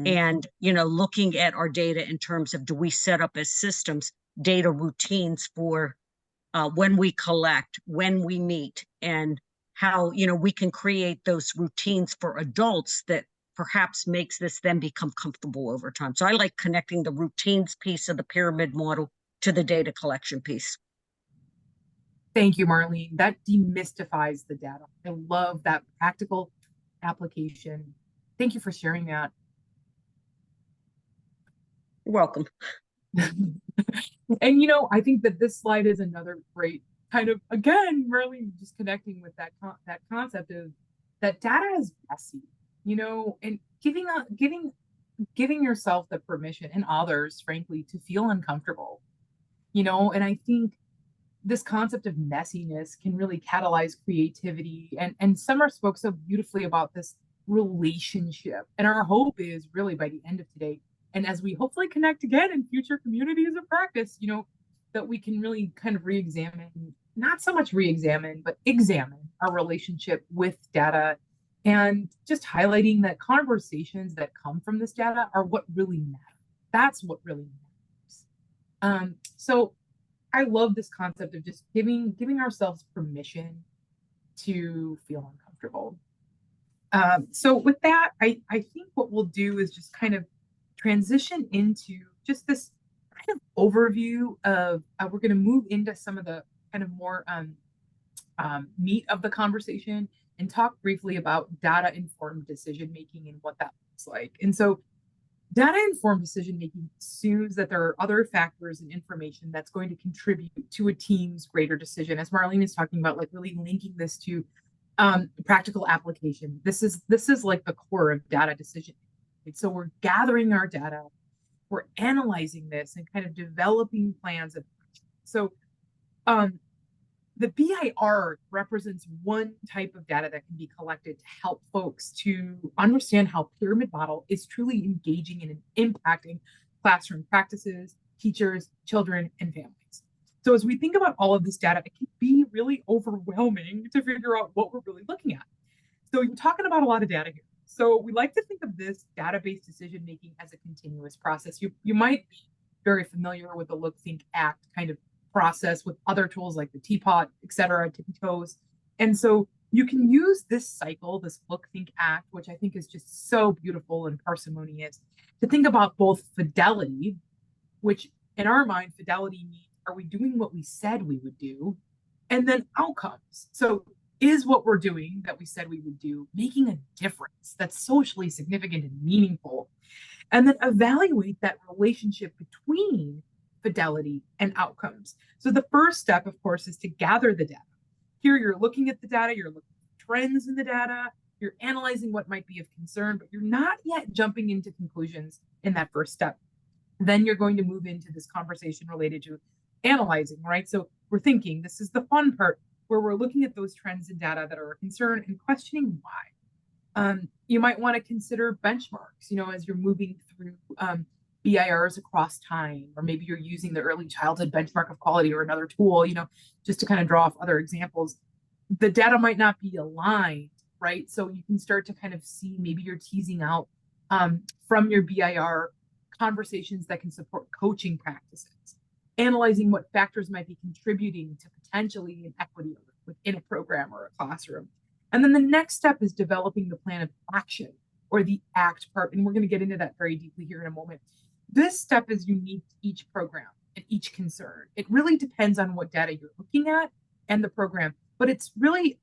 And, looking at our data in terms of do we set up as systems data routines for when we collect, when we meet, and how, we can create those routines for adults that perhaps makes this then become comfortable over time. So I like connecting the routines piece of the pyramid model to the data collection piece. Thank you, Marlene. That demystifies the data. I love that practical application. Thank you for sharing that. You're welcome. And I think that this slide is another great kind of, again, really just connecting with that concept of that data is messy, and giving yourself the permission, and others, frankly, to feel uncomfortable, and I think this concept of messiness can really catalyze creativity. And Summer spoke so beautifully about this relationship. And our hope is really by the end of today, and as we hopefully connect again in future communities of practice, that we can really kind of re-examine, not so much re-examine, but examine our relationship with data, and just highlighting that conversations that come from this data are what really matter. That's what really matters. So I love this concept of just giving ourselves permission to feel uncomfortable. So with that, I think what we'll do is just kind of transition into just this kind of overview of, we're going to move into some of the kind of more meat of the conversation, and talk briefly about data-informed decision-making and what that looks like. And so data-informed decision-making assumes that there are other factors and information that's going to contribute to a team's greater decision. As Marlene is talking about, like really linking this to practical application. This is like the core of data decision. So we're gathering our data, we're analyzing this, and kind of developing plans of. So the BIR represents one type of data that can be collected to help folks to understand how pyramid model is truly engaging and impacting classroom practices, teachers, children, and families. So as we think about all of this data, it can be really overwhelming to figure out what we're really looking at. So you're talking about a lot of data here. So we like to think of this database decision-making as a continuous process. You might be very familiar with the Look, Think, Act kind of process with other tools like the teapot, et cetera, tippy toes. And so you can use this cycle, this Look, Think, Act, which I think is just so beautiful and parsimonious, to think about both fidelity, which in our mind, fidelity means, are we doing what we said we would do? And then outcomes. So is what we're doing that we said we would do making a difference that's socially significant and meaningful? And then evaluate that relationship between fidelity and outcomes. So the first step, of course, is to gather the data. Here you're looking at the data, you're looking at trends in the data, you're analyzing what might be of concern, but you're not yet jumping into conclusions in that first step. Then you're going to move into this conversation related to analyzing, right? So we're thinking, this is the fun part, where we're looking at those trends in data that are a concern and questioning why. You might want to consider benchmarks, as you're moving through BIRs across time, or maybe you're using the early childhood benchmark of quality or another tool, just to kind of draw off other examples. The data might not be aligned, right? So you can start to kind of see, maybe you're teasing out from your BIR conversations that can support coaching practices, analyzing what factors might be contributing to potentially inequity within a program or a classroom. And then the next step is developing the plan of action, or the ACT part. And we're going to get into that very deeply here in a moment. This step is unique to each program and each concern. It really depends on what data you're looking at and the program, but it's really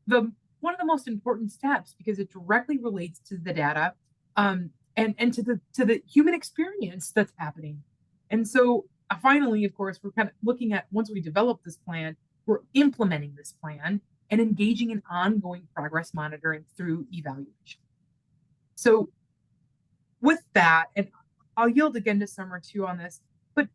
one of the most important steps because it directly relates to the data and to the human experience that's happening. And so finally, of course, we're kind of looking at, once we develop this plan, we're implementing this plan and engaging in ongoing progress monitoring through evaluation. So with that, and I'll yield again to Summer too on this, but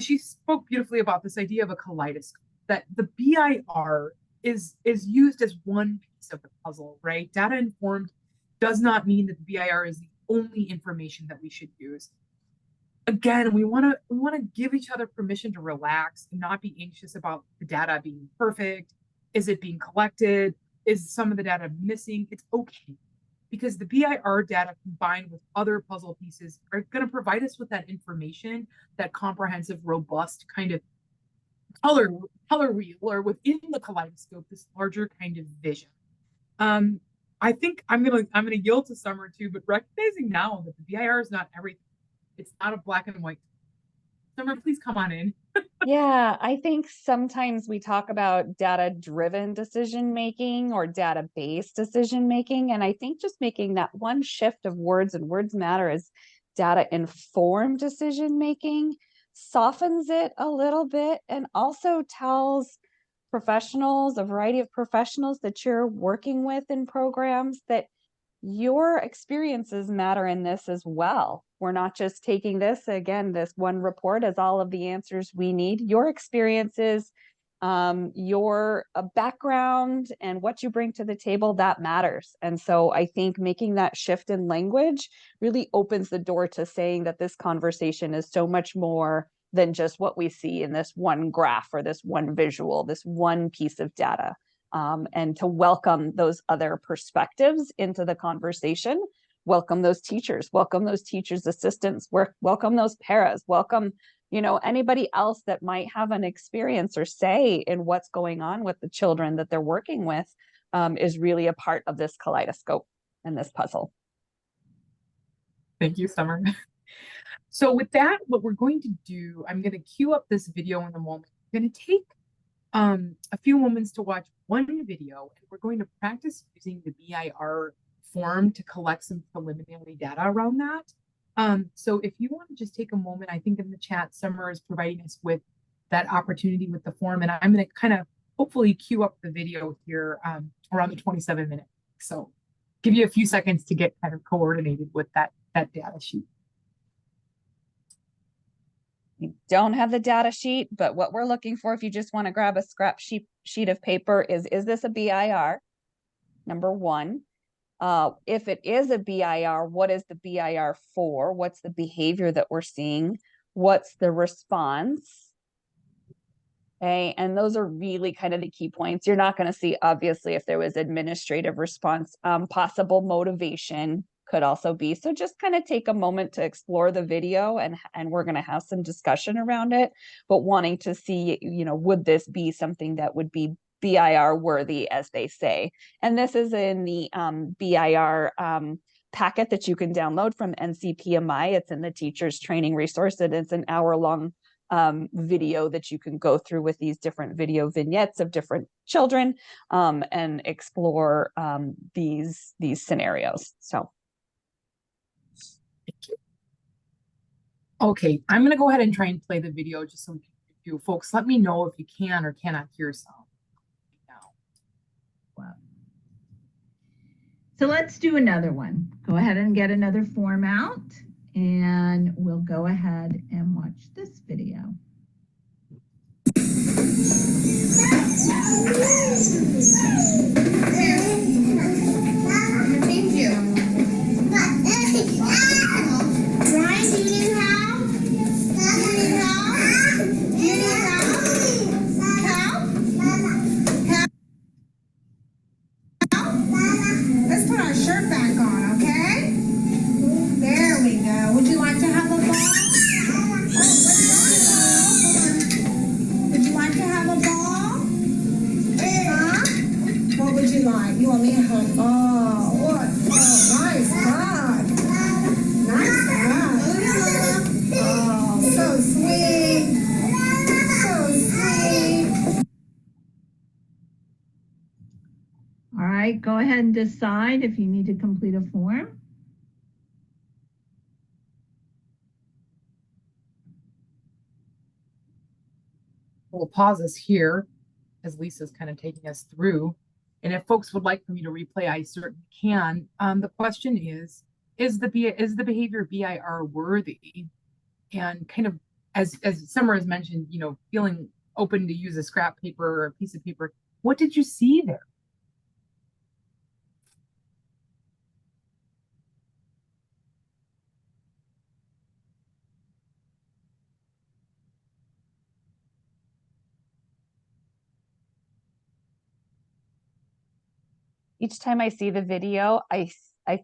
she spoke beautifully about this idea of a kaleidoscope, that the BIR is used as one piece of the puzzle, right? Data informed does not mean that the BIR is the only information that we should use. Again, we want to give each other permission to relax and not be anxious about the data being perfect. Is it being collected? Is some of the data missing? It's okay, because the BIR data combined with other puzzle pieces are going to provide us with that information, that comprehensive, robust kind of color wheel, or within the kaleidoscope, this larger kind of vision. I think I'm gonna yield to Summer too, but recognizing now that the BIR is not everything. It's not a black and white. Summer, please come on in. Yeah, I think sometimes we talk about data-driven decision making or data-based decision making. And I think just making that one shift of words and words matter as data-informed decision making softens it a little bit and also tells professionals, a variety of professionals that you're working with in programs, that your experiences matter in this as well. We're not just taking this, again, this one report as all of the answers we need. Your experiences, your background, and what you bring to the table, that matters. And so I think making that shift in language really opens the door to saying that this conversation is so much more than just what we see in this one graph or this one visual, this one piece of data. And to welcome those other perspectives into the conversation, welcome those teachers assistants, welcome those paras, welcome, anybody else that might have an experience or say in what's going on with the children that they're working with, is really a part of this kaleidoscope and this puzzle. Thank you, Summer. So with that, what we're going to do, I'm going to queue up this video in a moment. I'm going to take a few moments to watch one video, and we're going to practice using the BIR form to collect some preliminary data around that. So if you want to just take a moment, I think in the chat, Summer is providing us with that opportunity with the form, and I'm going to kind of hopefully queue up the video here around the 27-minute. So give you a few seconds to get kind of coordinated with that data sheet. You don't have the data sheet, but what we're looking for, if you just want to grab a scrap sheet of paper, is this a BIR? Number one. If it is a BIR, what is the BIR for? What's the behavior that we're seeing? What's the response? Okay, and those are really kind of the key points. You're not going to see, obviously, if there was administrative response, possible motivation could also be. So just kind of take a moment to explore the video, and we're going to have some discussion around it, but wanting to see, would this be something that would be BIR worthy, as they say. And this is in the BIR packet that you can download from NCPMI. It's in the teacher's training resource, and it's an hour-long video that you can go through with these different video vignettes of different children, and explore these scenarios. So. Okay, I'm going to go ahead and try and play the video just so you folks let me know if you can or cannot hear sound now. Wow. So let's do another one. Go ahead and get another form out, and we'll go ahead and watch this video. Thank you. Ryan, do you need help? Do you need help? Do you need help? Let's put our shirt back on, okay? There we go. Would you like to have a ball? Would you like to have a ball? Huh? What would you like? You want me to have? Oh, what? Oh, nice hug. Nice hug. Oh, so sweet. So sweet. All right, go ahead and decide if you need to complete a form. We'll pause this here as Lisa's kind of taking us through. And if folks would like for me to replay, I certainly can. The question is the behavior BIR worthy? And kind of as Summer has mentioned, feeling open to use a scrap paper or a piece of paper. What did you see there? Each time I see the video, I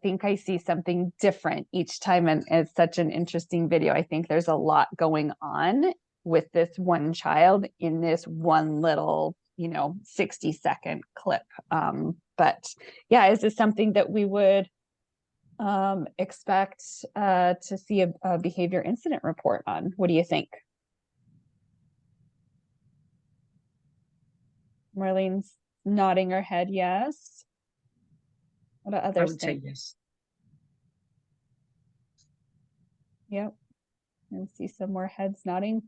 think I see something different each time, and it's such an interesting video. I think there's a lot going on with this one child in this one little 60-second clip. But yeah, is this something that we would expect to see a behavior incident report on? What do you think? Marlene's nodding her head yes. What do I others would say think? yes. Yep. And see some more heads nodding.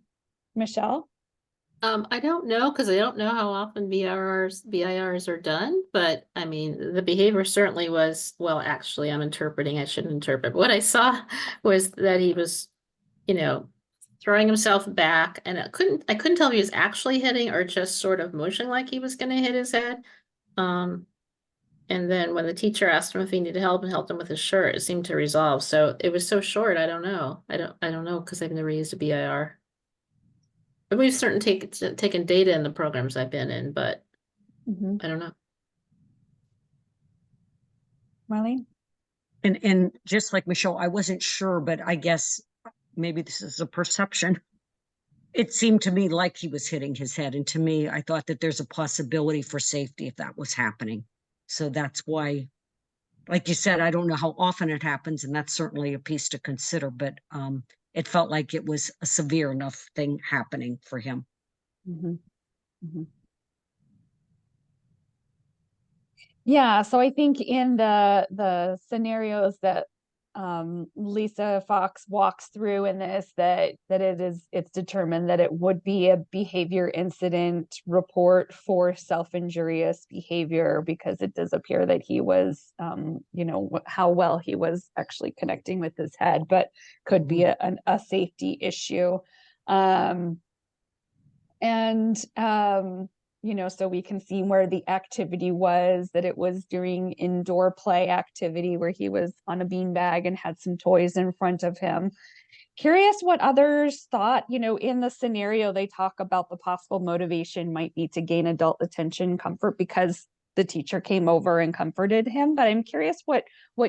Michelle? I don't know, because I don't know how often BIRs are done, but I mean, the behavior certainly was, well, actually, I'm interpreting, I shouldn't interpret. What I saw was that he was, throwing himself back, and I couldn't tell if he was actually hitting or just sort of motioning like he was going to hit his head. And then when the teacher asked him if he needed help and helped him with his shirt, it seemed to resolve. So it was so short, I don't know. I don't know, because I've never used a BIR. But we've certainly taken data in the programs I've been in, but I don't know. Marlene? And just like Michelle, I wasn't sure, but I guess maybe this is a perception. It seemed to me like he was hitting his head. And to me, I thought that there's a possibility for safety if that was happening. So that's why, like you said, I don't know how often it happens, and that's certainly a piece to consider, but it felt like it was a severe enough thing happening for him. Yeah, so I think in the scenarios that Lisa Fox walks through in this, that it's determined that it would be a behavior incident report for self-injurious behavior, because it does appear that he was how well he was actually connecting with his head, but could be a safety issue. So we can see where the activity was, that it was during indoor play activity where he was on a beanbag and had some toys in front of him. Curious what others thought. In the scenario, they talk about the possible motivation might be to gain adult attention, comfort, because the teacher came over and comforted him. But I'm curious what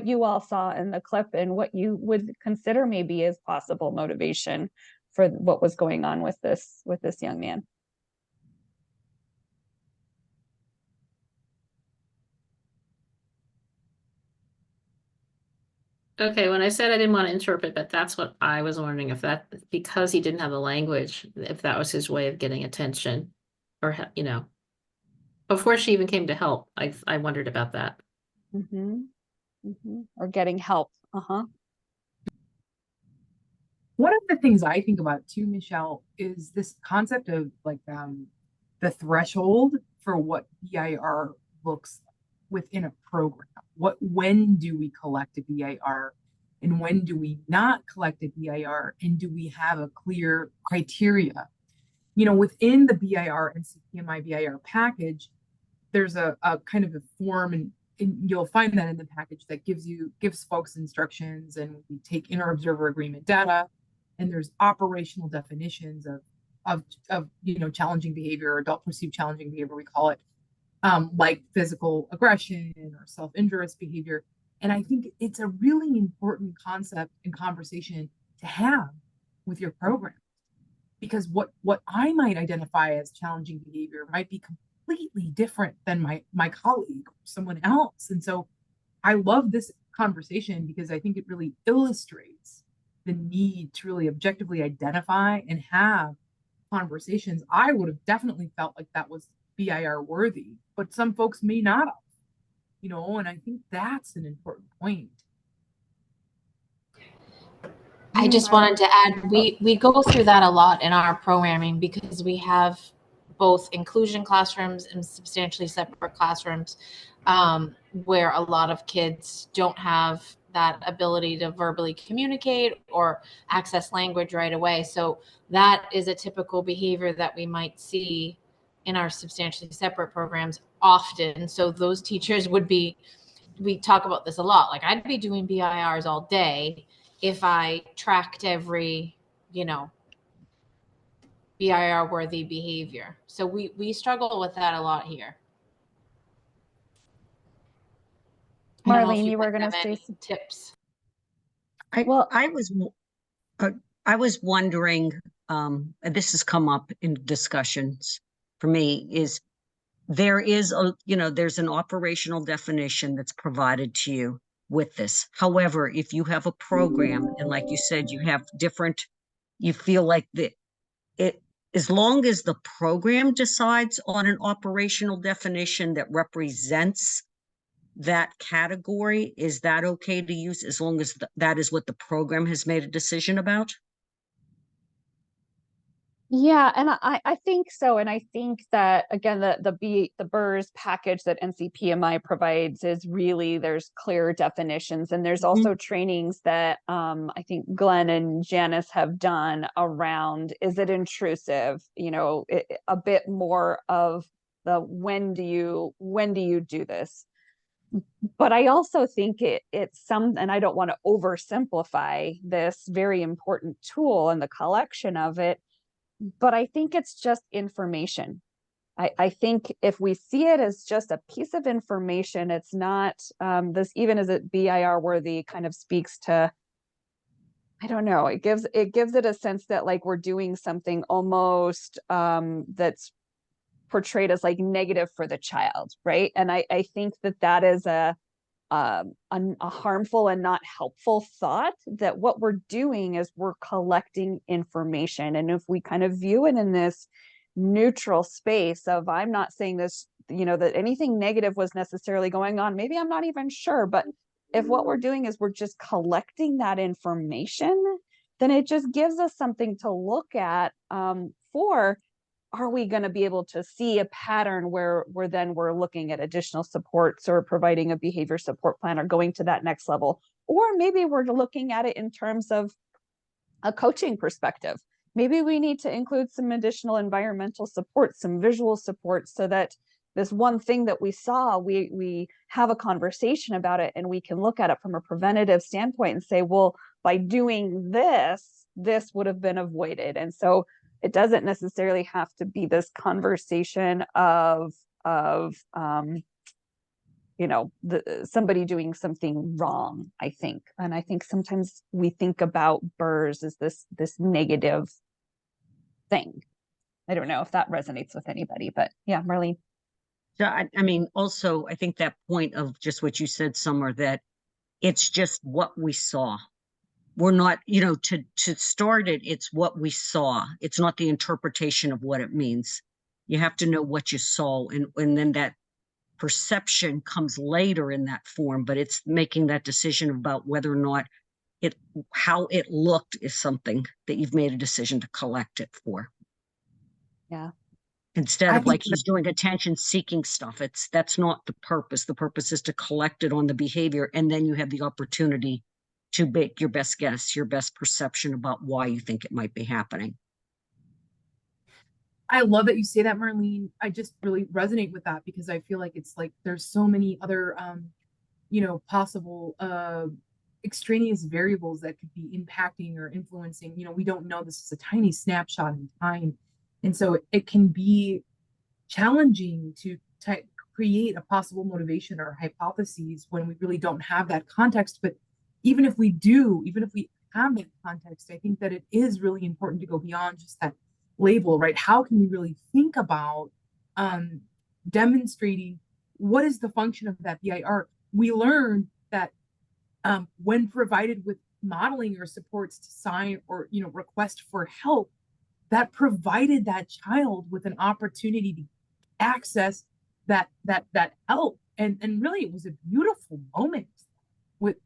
you all saw in the clip and what you would consider maybe as possible motivation for what was going on with this young man. Okay, when I said I didn't want to interpret, but that's what I was wondering, if that, because he didn't have the language, if that was his way of getting attention, or, before she even came to help, I wondered about that. Or getting help. One of the things I think about too, Michelle, is this concept of like the threshold for what BIR looks like within a program. When do we collect a BIR, and when do we not collect a BIR, and do we have a clear criteria? Within the BIR and CPMI BIR package, there's a kind of a form, and you'll find that in the package, that gives folks instructions, and we take inter-observer agreement data, and there's operational definitions of challenging behavior, or adult perceived challenging behavior, we call it, like physical aggression or self-injurious behavior. And I think it's a really important concept and conversation to have with your program, because what I might identify as challenging behavior might be completely different than my colleague or someone else. And so I love this conversation, because I think it really illustrates the need to really objectively identify and have conversations. I would have definitely felt like that was BIR worthy, but some folks may not have, and I think that's an important point. I just wanted to add, we go through that a lot in our programming, because we have both inclusion classrooms and substantially separate classrooms, where a lot of kids don't have that ability to verbally communicate or access language right away. So that is a typical behavior that we might see in our substantially separate programs often. So those teachers we talk about this a lot. Like, I'd be doing BIRs all day if I tracked every, BIR worthy behavior. So we struggle with that a lot here. Marlene, you were going to say some tips. I was wondering, and this has come up in discussions for me, is there is there's an operational definition that's provided to you with this. However, if you have a program, and like you said, you have different, you feel like it, as long as the program decides on an operational definition that represents that category, is that okay to use as long as that is what the program has made a decision about? Yeah, and I think so. And I think that again, the BIRS package that NCPMI provides is really, there's clear definitions, and there's also trainings that I think Glenn and Janice have done around, is it intrusive? A bit more of the when do you do this? But I also think it's some, and I don't want to oversimplify this very important tool and the collection of it, but I think it's just information. I think if we see it as just a piece of information, it's not this, even as it BIR worthy, kind of speaks to, I don't know, it gives it a sense that like we're doing something almost that's portrayed as like negative for the child, right? And I think that is a harmful and not helpful thought, that what we're doing is we're collecting information. And if we kind of view it in this neutral space of, I'm not saying this, that anything negative was necessarily going on, maybe I'm not even sure, but if what we're doing is we're just collecting that information, then it just gives us something to look at for, are we going to be able to see a pattern where we're looking at additional supports or providing a behavior support plan or going to that next level? Or maybe we're looking at it in terms of a coaching perspective. Maybe we need to include some additional environmental support, some visual support, so that this one thing that we saw, we have a conversation about it, and we can look at it from a preventative standpoint and say, well, by doing this would have been avoided. And so it doesn't necessarily have to be this conversation of somebody doing something wrong, I think. And I think sometimes we think about BIRS as this negative thing. I don't know if that resonates with anybody, but yeah, Marlene. So I mean, also, I think that point of just what you said, Summer, that it's just what we saw. We're not, to start it, it's what we saw. It's not the interpretation of what it means. You have to know what you saw, and then that perception comes later in that form, but it's making that decision about whether or not how it looked is something that you've made a decision to collect it for. Yeah. Instead of like he's doing attention seeking stuff. That's not the purpose. The purpose is to collect it on the behavior, and then you have the opportunity to make your best guess, your best perception about why you think it might be happening. I love that you say that, Marlene. I just really resonate with that, because I feel like it's like there's so many other possible extraneous variables that could be impacting or influencing. We don't know. This is a tiny snapshot in time, and so it can be challenging to create a possible motivation or hypotheses when we really don't have that context. But even if we have that context, I think that it is really important to go beyond just that label, right? How can we really think about demonstrating what is the function of that BIR? We learned that when provided with modeling or supports to sign or request for help, that provided that child with an opportunity to access that help, and really it was a beautiful moment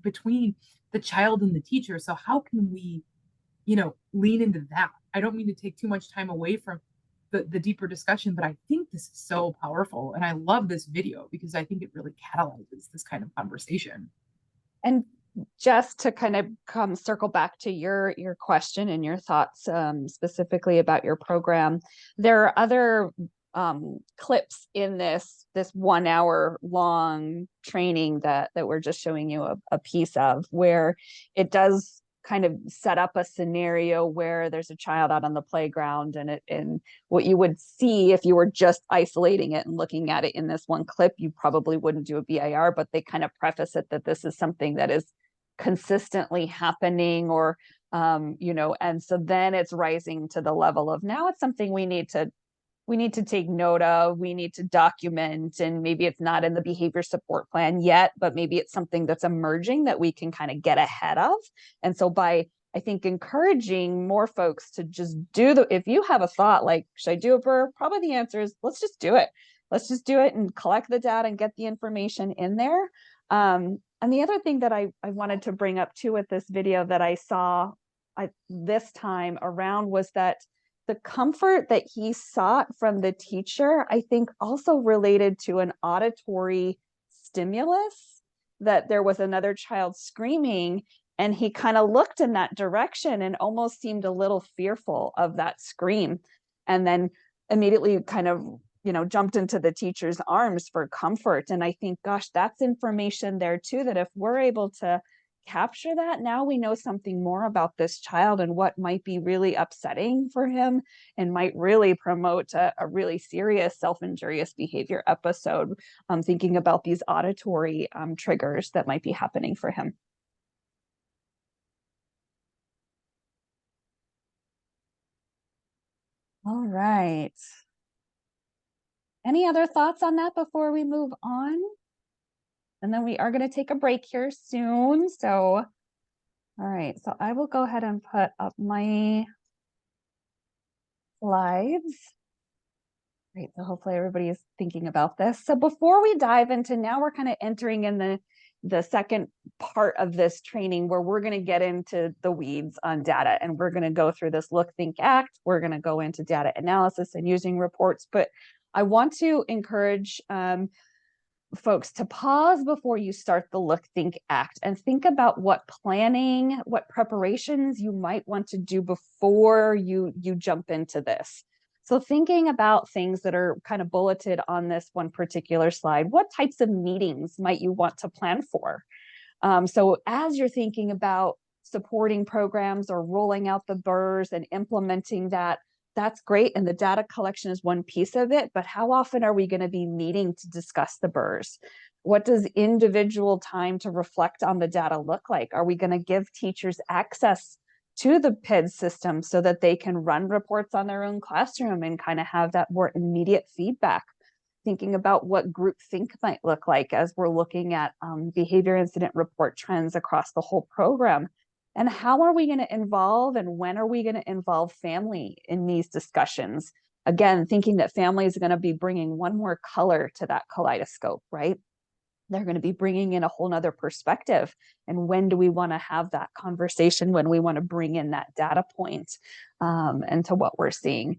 between the child and the teacher. So how can we lean into that? I don't mean to take too much time away from the deeper discussion, but I think this is so powerful, and I love this video because I think it really catalyzes this kind of conversation. And just to kind of circle back to your question and your thoughts specifically about your program, there are other clips in this 1 hour long training that we're just showing you a piece of, where it does kind of set up a scenario where there's a child out on the playground, and what you would see if you were just isolating it and looking at it in this one clip, you probably wouldn't do a BIR, but they kind of preface it that this is something that is consistently happening, or and so then it's rising to the level of, now it's something we need to we need to take note of, we need to document, and maybe it's not in the behavior support plan yet, but maybe it's something that's emerging that we can kind of get ahead of. And so by, I think, encouraging more folks to just do if you have a thought like, should I do a BIR? Probably the answer is, let's just do it. Let's just do it and collect the data and get the information in there. And the other thing that I wanted to bring up too with this video that I saw this time around was that the comfort that he sought from the teacher, I think also related to an auditory stimulus, that there was another child screaming and he kind of looked in that direction and almost seemed a little fearful of that scream. And then immediately kind of, jumped into the teacher's arms for comfort. And I think, gosh, that's information there too, that if we're able to capture that, now we know something more about this child and what might be really upsetting for him and might really promote a really serious self-injurious behavior episode. Thinking about these auditory triggers that might be happening for him. All right. Any other thoughts on that before we move on? And then we are going to take a break here soon. So, all right. So I will go ahead and put up my slides. Great. So hopefully everybody is thinking about this. So before we dive into, now we're kind of entering in the second part of this training where we're going to get into the weeds on data, and we're going to go through this look, think, act. We're going to go into data analysis and using reports, but I want to encourage folks to pause before you start the look, think, act, and think about what planning, what preparations you might want to do before you jump into this. So thinking about things that are kind of bulleted on this one particular slide, what types of meetings might you want to plan for? So as you're thinking about supporting programs or rolling out the BIRs and implementing that, that's great. And the data collection is one piece of it, but how often are we going to be meeting to discuss the BIRs? What does individual time to reflect on the data look like? Are we going to give teachers access to the PID system so that they can run reports on their own classroom and kind of have that more immediate feedback? Thinking about what group think might look like as we're looking at behavior incident report trends across the whole program. And how are we going to involve and when are we going to involve family in these discussions? Again, thinking that family is going to be bringing one more color to that kaleidoscope, right? They're going to be bringing in a whole nother perspective. And when do we want to have that conversation, when we want to bring in that data point into what we're seeing?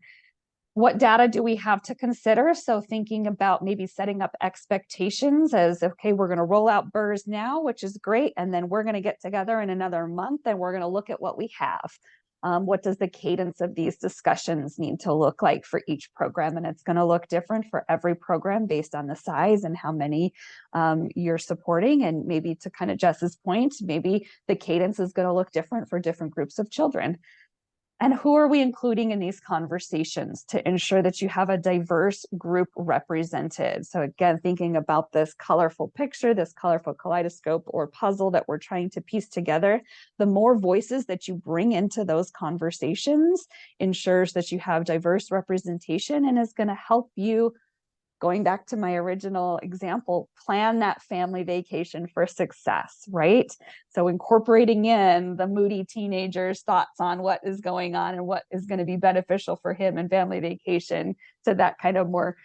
What data do we have to consider? So thinking about maybe setting up expectations as, okay, we're going to roll out BIRs now, which is great. And then we're going to get together in another month and we're going to look at what we have. What does the cadence of these discussions need to look like for each program? And it's going to look different for every program based on the size and how many you're supporting. And maybe to kind of Jess's point, maybe the cadence is going to look different for different groups of children. And who are we including in these conversations to ensure that you have a diverse group represented? So again, thinking about this colorful picture, this colorful kaleidoscope or puzzle that we're trying to piece together, the more voices that you bring into those conversations ensures that you have diverse representation and is going to help you, going back to my original example, plan that family vacation for success, right? So incorporating in the moody teenager's thoughts on what is going on and what is going to be beneficial for him and family vacation to that kind of more,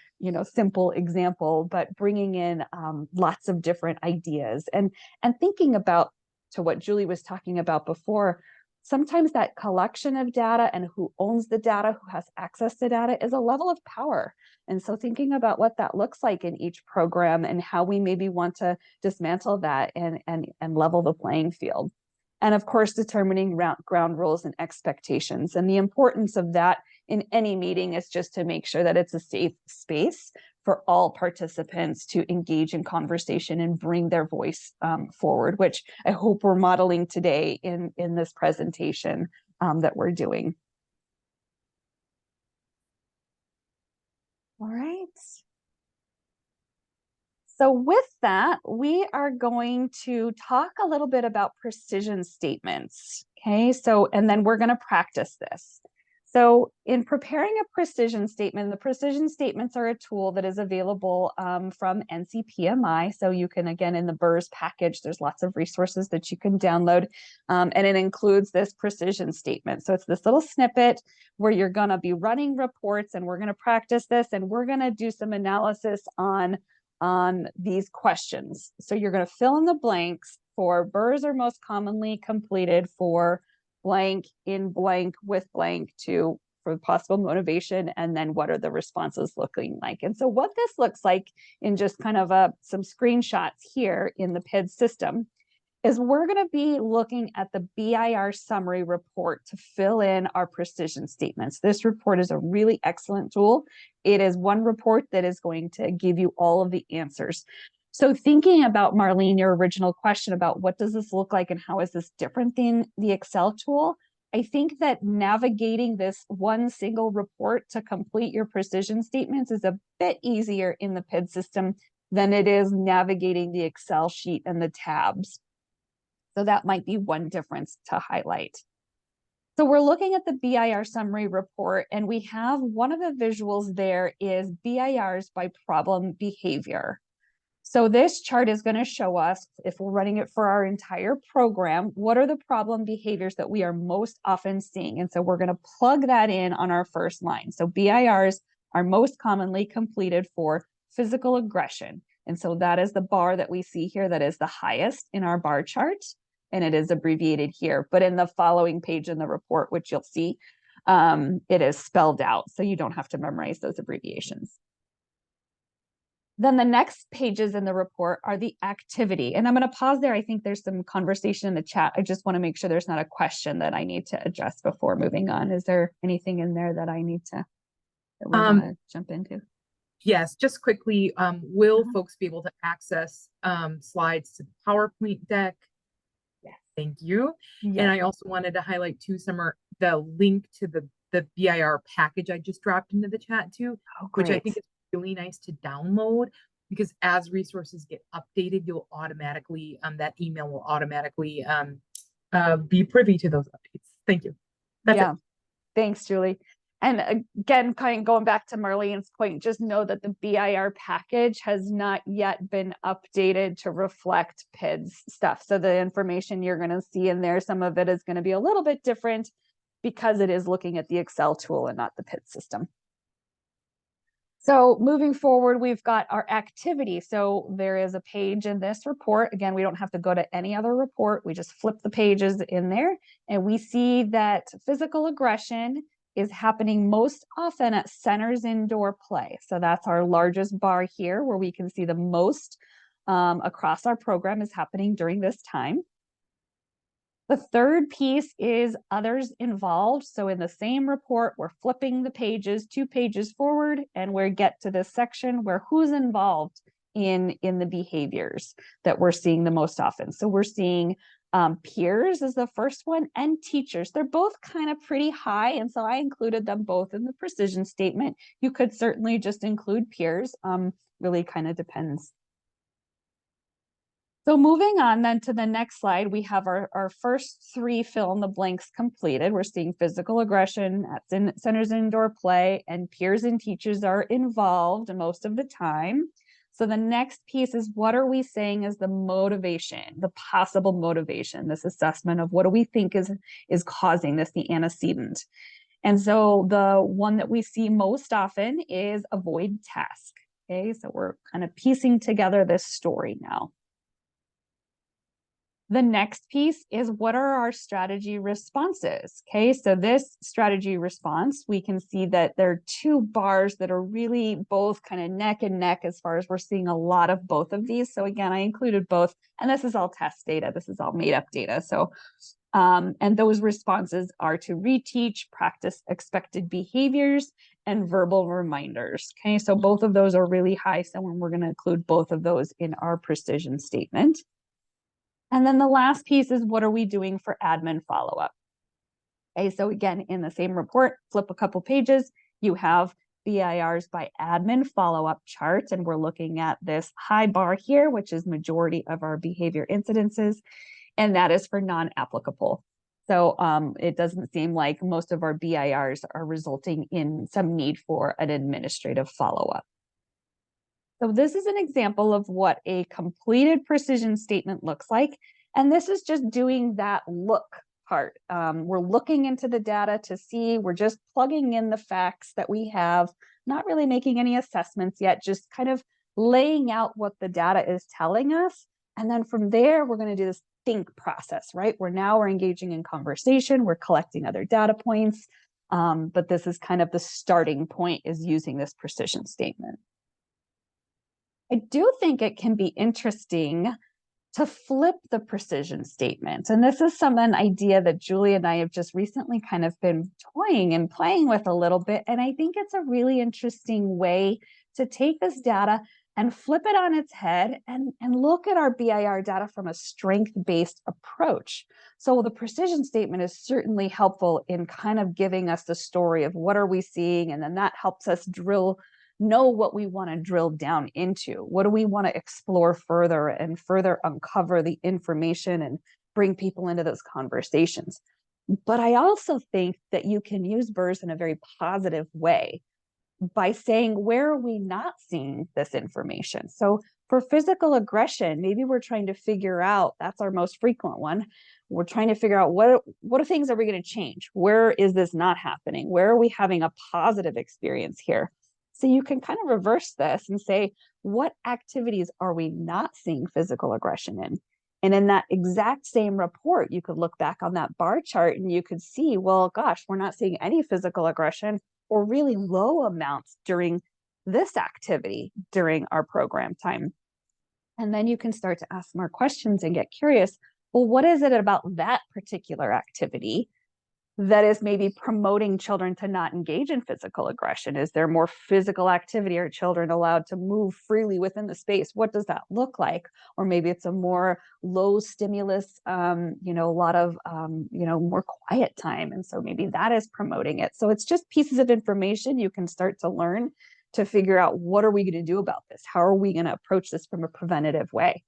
simple example, but bringing in lots of different ideas and thinking about, to what Julie was talking about before, sometimes that collection of data and who owns the data, who has access to data is a level of power. And so thinking about what that looks like in each program and how we maybe want to dismantle that and level the playing field. And of course, determining ground rules and expectations. And the importance of that in any meeting is just to make sure that it's a safe space for all participants to engage in conversation and bring their voice forward, which I hope we're modeling today in this presentation that we're doing. All right. So with that, we are going to talk a little bit about precision statements. Okay, so, and then we're going to practice this. So in preparing a precision statement, the precision statements are a tool that is available from NCPMI. So you can, again, in the BIRS package, there's lots of resources that you can download, and it includes this precision statement. So it's this little snippet where you're going to be running reports, and we're going to practice this, and we're going to do some analysis on these questions. So you're going to fill in the blanks for BIRS are most commonly completed for blank in blank with blank to for possible motivation, and then what are the responses looking like. And so what this looks like in just kind of some screenshots here in the PID system is we're going to be looking at the BIR summary report to fill in our precision statements. This report is a really excellent tool. It is one report that is going to give you all of the answers. So thinking about, Marlene, your original question about what does this look like and how is this different than the Excel tool, I think that navigating this one single report to complete your precision statements is a bit easier in the PID system than it is navigating the Excel sheet and the tabs. So that might be one difference to highlight. So we're looking at the BIR summary report, and we have one of the visuals there is BIRs by problem behavior. So this chart is going to show us, if we're running it for our entire program, what are the problem behaviors that we are most often seeing? And so we're going to plug that in on our first line. So BIRs are most commonly completed for physical aggression. And so that is the bar that we see here that is the highest in our bar chart, and it is abbreviated here. But in the following page in the report, which you'll see, it is spelled out, so you don't have to memorize those abbreviations. Then the next pages in the report are the activity. And I'm going to pause there. I think there's some conversation in the chat. I just want to make sure there's not a question that I need to address before moving on. Is there anything in there that I need to, that we want to jump into? Yes, just quickly, will folks be able to access slides to the PowerPoint deck? Yes. Thank you. Yes. And I also wanted to highlight too, Summer, the link to the BIR package I just dropped into the chat too, which I think is really nice to download, because as resources get updated, you'll automatically, that email will automatically be privy to those updates. Thank you. That's it. Thanks, Julie. And again, kind of going back to Marlene's point, just know that the BIR package has not yet been updated to reflect PID's stuff. So the information you're going to see in there, some of it is going to be a little bit different because it is looking at the Excel tool and not the PID system. So moving forward, we've got our activity. So there is a page in this report. Again, we don't have to go to any other report. We just flip the pages in there, and we see that physical aggression is happening most often at centers indoor play. So that's our largest bar here, where we can see the most across our program is happening during this time. The third piece is others involved. So in the same report, we're flipping the pages 2 pages forward, and we get to this section where who's involved in the behaviors that we're seeing the most often. So we're seeing peers is the first one, and teachers. They're both kind of pretty high, and so I included them both in the precision statement. You could certainly just include peers, really kind of depends. So moving on then to the next slide, we have our first 3 fill in the blanks completed. We're seeing physical aggression at centers indoor play, and peers and teachers are involved most of the time. So the next piece is, what are we saying is the motivation, the possible motivation, this assessment of what do we think is causing this, the antecedent. And so the one that we see most often is avoid task. Okay, so we're kind of piecing together this story now. The next piece is, what are our strategy responses? Okay, so this strategy response, we can see that there are 2 bars that are really both kind of neck and neck as far as we're seeing a lot of both of these. So again, I included both, and this is all test data. This is all made up data. So, and those responses are to reteach, practice expected behaviors, and verbal reminders. Okay, so both of those are really high. So we're going to include both of those in our precision statement. And then the last piece is, what are we doing for admin follow-up? Okay, so again, in the same report, flip a couple pages, you have BIRs by admin follow-up chart, and we're looking at this high bar here, which is majority of our behavior incidences, and that is for non-applicable. So it doesn't seem like most of our BIRs are resulting in some need for an administrative follow-up. So this is an example of what a completed precision statement looks like. And this is just doing that look part. We're looking into the data to see, we're just plugging in the facts that we have, not really making any assessments yet, just kind of laying out what the data is telling us. And then from there, we're going to do this think process, right? We're engaging in conversation, we're collecting other data points. But this is kind of the starting point, is using this precision statement. I do think it can be interesting to flip the precision statement. And this is an idea that Julie and I have just recently kind of been toying and playing with a little bit. And I think it's a really interesting way to take this data and flip it on its head and look at our BIR data from a strength-based approach. So the precision statement is certainly helpful in kind of giving us the story of what are we seeing, and then that helps us know what we want to drill down into. What do we want to explore further and further uncover the information and bring people into those conversations. But I also think that you can use BIRs in a very positive way by saying, where are we not seeing this information? So for physical aggression, maybe we're trying to figure out, that's our most frequent one. We're trying to figure out what things are we going to change? Where is this not happening? Where are we having a positive experience here? So you can kind of reverse this and say, what activities are we not seeing physical aggression in? And in that exact same report, you could look back on that bar chart and you could see, well, gosh, we're not seeing any physical aggression or really low amounts during this activity during our program time. And then you can start to ask more questions and get curious. Well, what is it about that particular activity that is maybe promoting children to not engage in physical aggression? Is there more physical activity? Are children allowed to move freely within the space? What does that look like? Or maybe it's a more low stimulus, a lot of, more quiet time. And so maybe that is promoting it. So it's just pieces of information you can start to learn to figure out, what are we going to do about this? How are we going to approach this from a preventative way?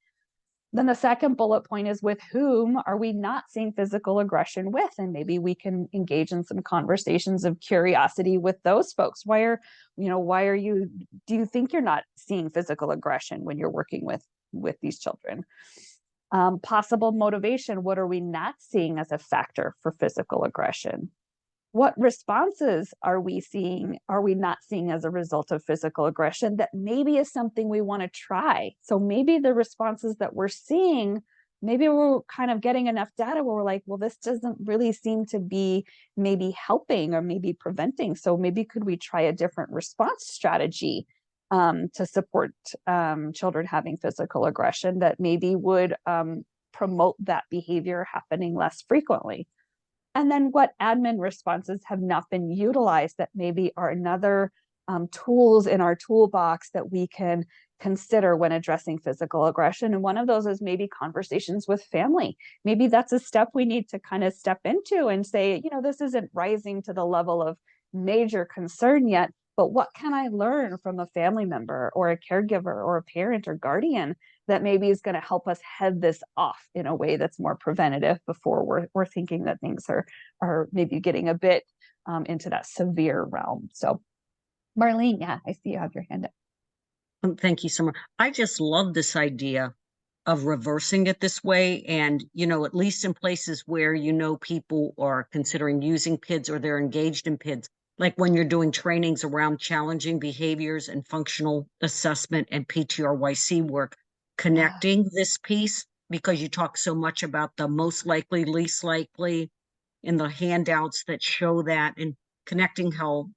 Then the second bullet point is, with whom are we not seeing physical aggression with? And maybe we can engage in some conversations of curiosity with those folks. Do you think you're not seeing physical aggression when you're working with these children? Possible motivation. What are we not seeing as a factor for physical aggression? What responses are we not seeing as a result of physical aggression that maybe is something we want to try? So maybe the responses that we're seeing, maybe we're kind of getting enough data where we're like, well, this doesn't really seem to be maybe helping or maybe preventing. So maybe could we try a different response strategy to support children having physical aggression that maybe would promote that behavior happening less frequently? And then what admin responses have not been utilized that maybe are another tools in our toolbox that we can consider when addressing physical aggression. And one of those is maybe conversations with family. Maybe that's a step we need to kind of step into and say, this isn't rising to the level of major concern yet, but what can I learn from a family member or a caregiver or a parent or guardian that maybe is going to help us head this off in a way that's more preventative before we're thinking that things are maybe getting a bit into that severe realm. So Marlene, yeah, I see you have your hand up. Thank you so much. I just love this idea of reversing it this way. And, at least in places where, people are considering using PIDs or they're engaged in PIDs, like when you're doing trainings around challenging behaviors and functional assessment and PTRYC work, connecting this piece, because you talk so much about the most likely, least likely in the handouts that show that, and connecting how,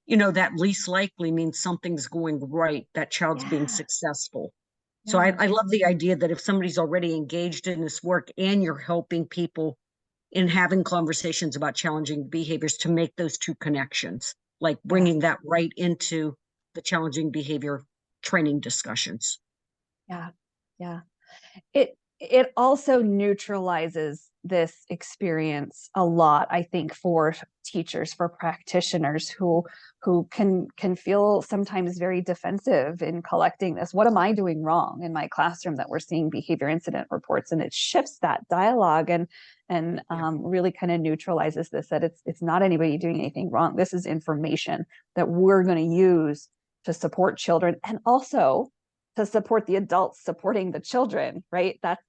that least likely means something's going right, that child's being successful. So I love the idea that if somebody's already engaged in this work and you're helping people in having conversations about challenging behaviors, to make those two connections, like bringing that right into the challenging behavior training discussions. Yeah. It also neutralizes this experience a lot, I think, for teachers, for practitioners who can feel sometimes very defensive in collecting this. What am I doing wrong in my classroom that we're seeing behavior incident reports? And it shifts that dialogue and really kind of neutralizes this, that it's not anybody doing anything wrong. This is information that we're going to use to support children, and also to support the adults supporting the children, right? That's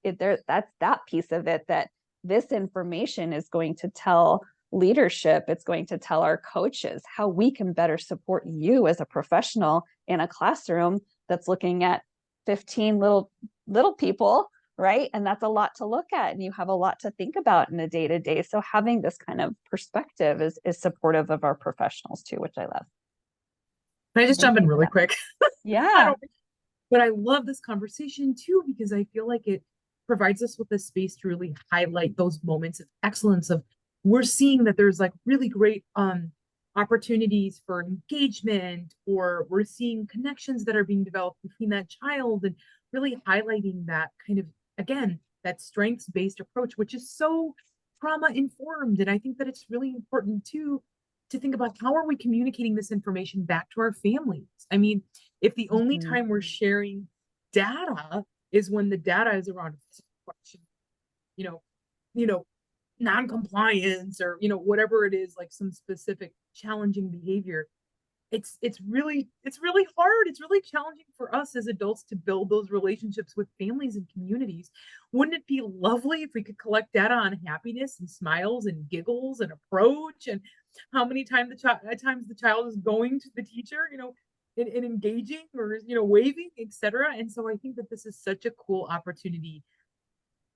that piece of it, that this information is going to tell leadership, it's going to tell our coaches how we can better support you as a professional in a classroom that's looking at 15 little people, right? And that's a lot to look at, and you have a lot to think about in a day-to-day. So having this kind of perspective is supportive of our professionals too, which I love. Can I just jump in really quick? Yeah. But I love this conversation too, because I feel like it provides us with a space to really highlight those moments of excellence. Of we're seeing that there's like really great opportunities for engagement, or we're seeing connections that are being developed between that child, and really highlighting that kind of, again, that strengths-based approach, which is so trauma informed. And I think that it's really important too to think about, how are we communicating this information back to our families? I mean, if the only time we're sharing data is when the data is around question, non-compliance, or, whatever it is, like some specific challenging behavior, it's really hard. It's really challenging for us as adults to build those relationships with families and communities. Wouldn't it be lovely if we could collect data on happiness and smiles and giggles and approach, and how many times the child is going to the teacher, and engaging, or waving, etc. And so I think that this is such a cool opportunity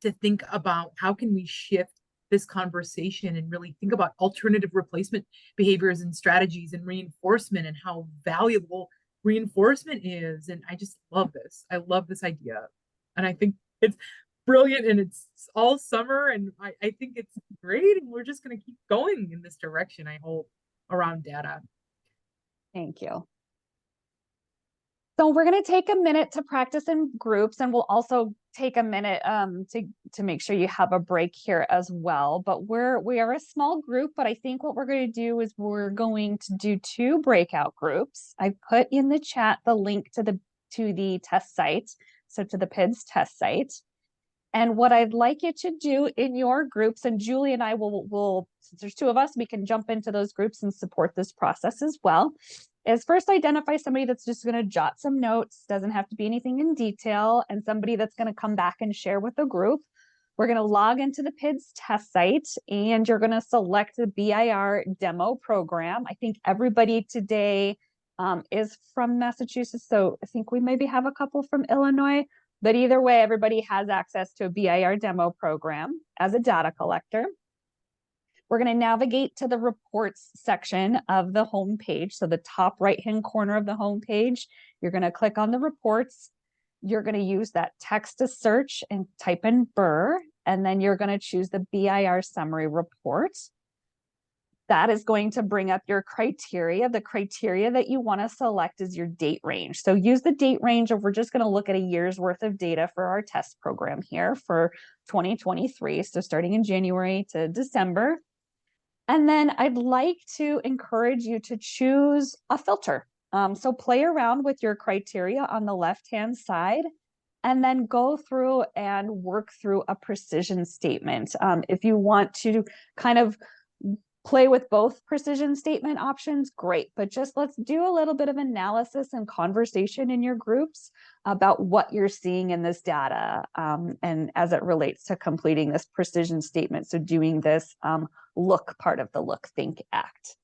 to think about, how can we shift this conversation and really think about alternative replacement behaviors and strategies and reinforcement, and how valuable reinforcement is. And I just love this. I love this idea. And I think it's brilliant, and it's all summer, and I think it's great. And we're just going to keep going in this direction, I hope, around data. Thank you. So we're going to take a minute to practice in groups, and we'll also take a minute to make sure you have a break here as well. But we are a small group, but I think what we're going to do is we're going to do 2 breakout groups. I put in the chat the link to the test site, so to the PIDS test site. And what I'd like you to do in your groups, and Julie and I will, since there's 2 of us, we can jump into those groups and support this process as well, is first identify somebody that's just going to jot some notes, doesn't have to be anything in detail, and somebody that's going to come back and share with the group. We're going to log into the PIDS test site, and you're going to select the BIR demo program. I think everybody today is from Massachusetts, so I think we maybe have a couple from Illinois. But either way, everybody has access to a BIR demo program as a data collector. We're going to navigate to the reports section of the home page. So the top right-hand corner of the home page, you're going to click on the reports. You're going to use that text to search and type in BIR, and then you're going to choose the BIR summary report. That is going to bring up your criteria. The criteria that you want to select is your date range. So use the date range, we're just going to look at a year's worth of data for our test program here for 2023. So starting in January to December. And then I'd like to encourage you to choose a filter. So play around with your criteria on the left-hand side, and then go through and work through a precision statement. If you want to kind of play with both precision statement options, great, but just let's do a little bit of analysis and conversation in your groups about what you're seeing in this data, and as it relates to completing this precision statement. So doing this look part of the look, think, act.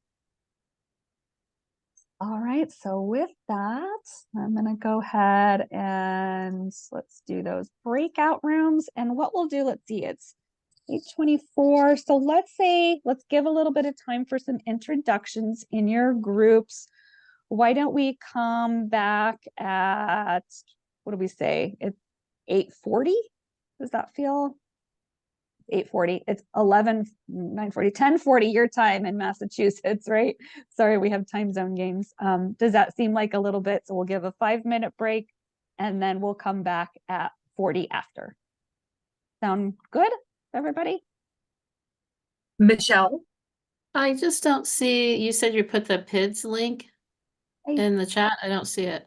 All right, so with that, I'm gonna go ahead and let's do those breakout rooms. And what we'll do, let's see, it's 8:24. So let's give a little bit of time for some introductions in your groups. Why don't we come back at, what do we say? It's 8:40. Does that feel? 8:40. It's 9:40, 10:40 your time in Massachusetts, right? Sorry, we have time zone games. Does that seem like a little bit? So we'll give a 5-minute break, and then we'll come back at 40 after. Sound good, everybody? Michelle? I just don't see, you said you put the PIDS link in the chat. I don't see it.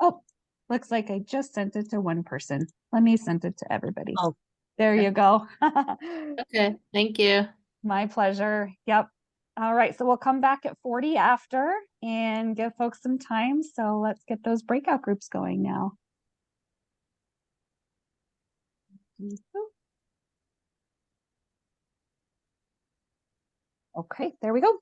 Oh, looks like I just sent it to one person. Let me send it to everybody. Oh, There okay. you go. Okay, thank you. My pleasure. Yep. All right, so we'll come back at 40 after and give folks some time. So let's get those breakout groups going now. Okay, there we go.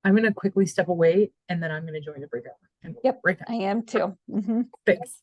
I'm going to quickly step away and then I'm going to join the breakout. And we'll Yep, break out. I am too. Thanks.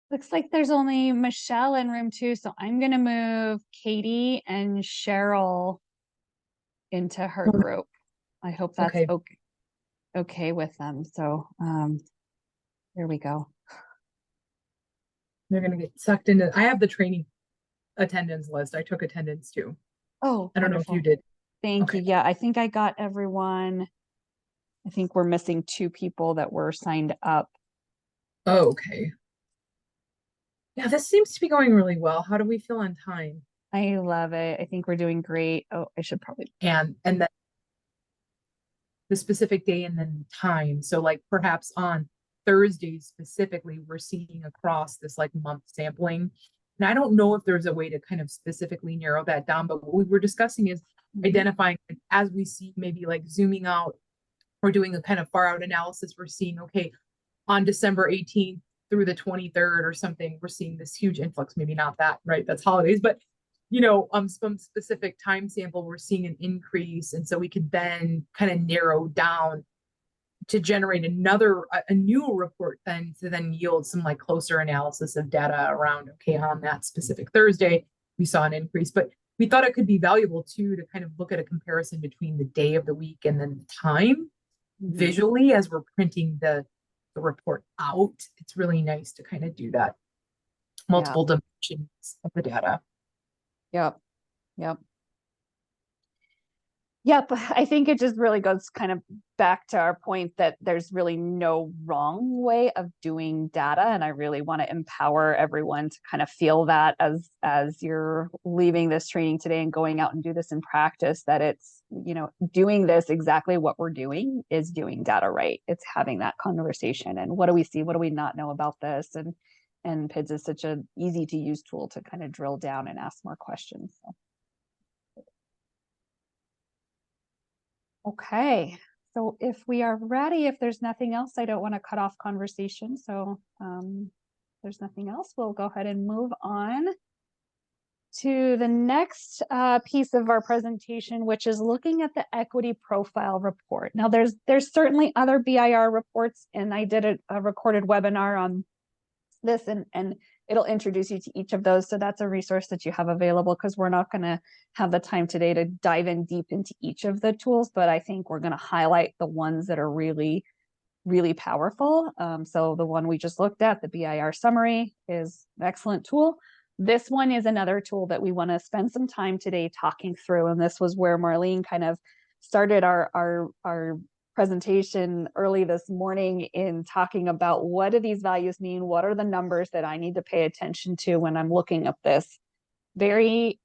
Looks like there's only Michelle in room 2, so I'm going to move Katie and Cheryl into her group. I hope that's Okay. okay with them. So here we go. They're going to get sucked into, I have the training attendance list. I took attendance too. Oh, I don't know if wonderful. you did. Thank you. Yeah, I think I got everyone. I think we're missing 2 people that were signed up. Oh, okay. Yeah, this seems to be going really well. How do we feel on time? I love it. I think we're doing great. Oh, I should probably. And then the specific day and then time. So like perhaps on Thursdays specifically, we're seeing across this like month sampling. And I don't know if there's a way to kind of specifically narrow that down, but what we were discussing is identifying as we see maybe like zooming out or doing a kind of far out analysis, we're seeing, okay, on December 18th through the 23rd or something, we're seeing this huge influx, maybe not that, right? That's holidays, but some specific time sample, we're seeing an increase. And so we could then kind of narrow down to generate a new report then to then yield some like closer analysis of data around, okay, on that specific Thursday, we saw an increase, but we thought it could be valuable too, to kind of look at a comparison between the day of the week and then the time visually as we're printing the report out. It's really nice to kind of do that multiple dimensions of the data. Yep. Yep, I think it just really goes kind of back to our point that there's really no wrong way of doing data. And I really want to empower everyone to kind of feel that as you're leaving this training today and going out and do this in practice, that it's, doing this exactly what we're doing is doing data right. It's having that conversation and what do we see? What do we not know about this? And PIDS is such an easy to use tool to kind of drill down and ask more questions. So. Okay, so if we are ready, if there's nothing else, I don't want to cut off conversation. So if there's nothing else, we'll go ahead and move on to the next piece of our presentation, which is looking at the equity profile report. Now, there's certainly other BIR reports, and I did a recorded webinar on this, and it'll introduce you to each of those. So that's a resource that you have available, because we're not going to have the time today to dive in deep into each of the tools, but I think we're going to highlight the ones that are really, really powerful. So the one we just looked at, the BIR summary, is an excellent tool. This one is another tool that we want to spend some time today talking through. And this was where Marlene kind of started our presentation early this morning in talking about what do these values mean? What are the numbers that I need to pay attention to when I'm looking at this very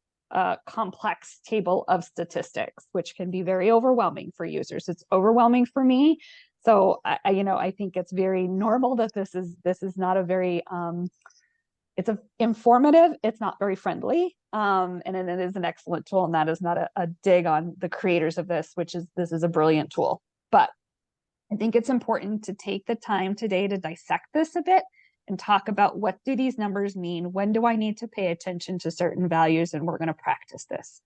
complex table of statistics, which can be very overwhelming for users. It's overwhelming for me. So I think it's very normal that this is not a very it's informative, it's not very friendly, and it is an excellent tool, and that is not a dig on the creators of this, this is a brilliant tool. But I think it's important to take the time today to dissect this a bit and talk about what do these numbers mean? When do I need to pay attention to certain values? And we're going to practice this.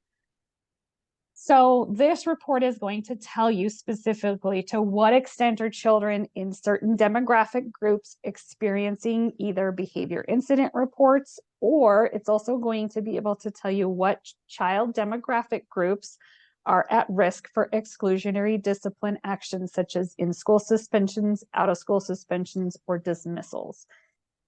So this report is going to tell you specifically to what extent are children in certain demographic groups experiencing either behavior incident reports, or it's also going to be able to tell you what child demographic groups are at risk for exclusionary discipline actions, such as in-school suspensions, out-of-school suspensions, or dismissals.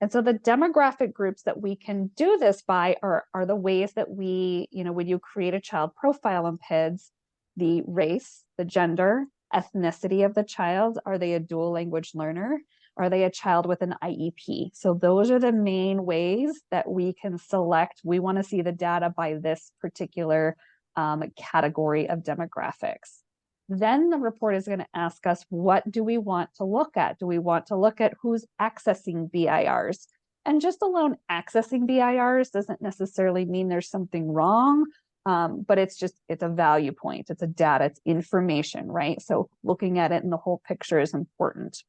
And so the demographic groups that we can do this by are the ways that we, when you create a child profile on PIDS, the race, the gender, ethnicity of the child. Are they a dual language learner? Are they a child with an IEP? So those are the main ways that we can select. We want to see the data by this particular category of demographics. Then the report is going to ask us, what do we want to look at? Do we want to look at who's accessing BIRs? And just alone accessing BIRs doesn't necessarily mean there's something wrong, but it's a value point. It's a data, it's information, right? So looking at it in the whole picture is important.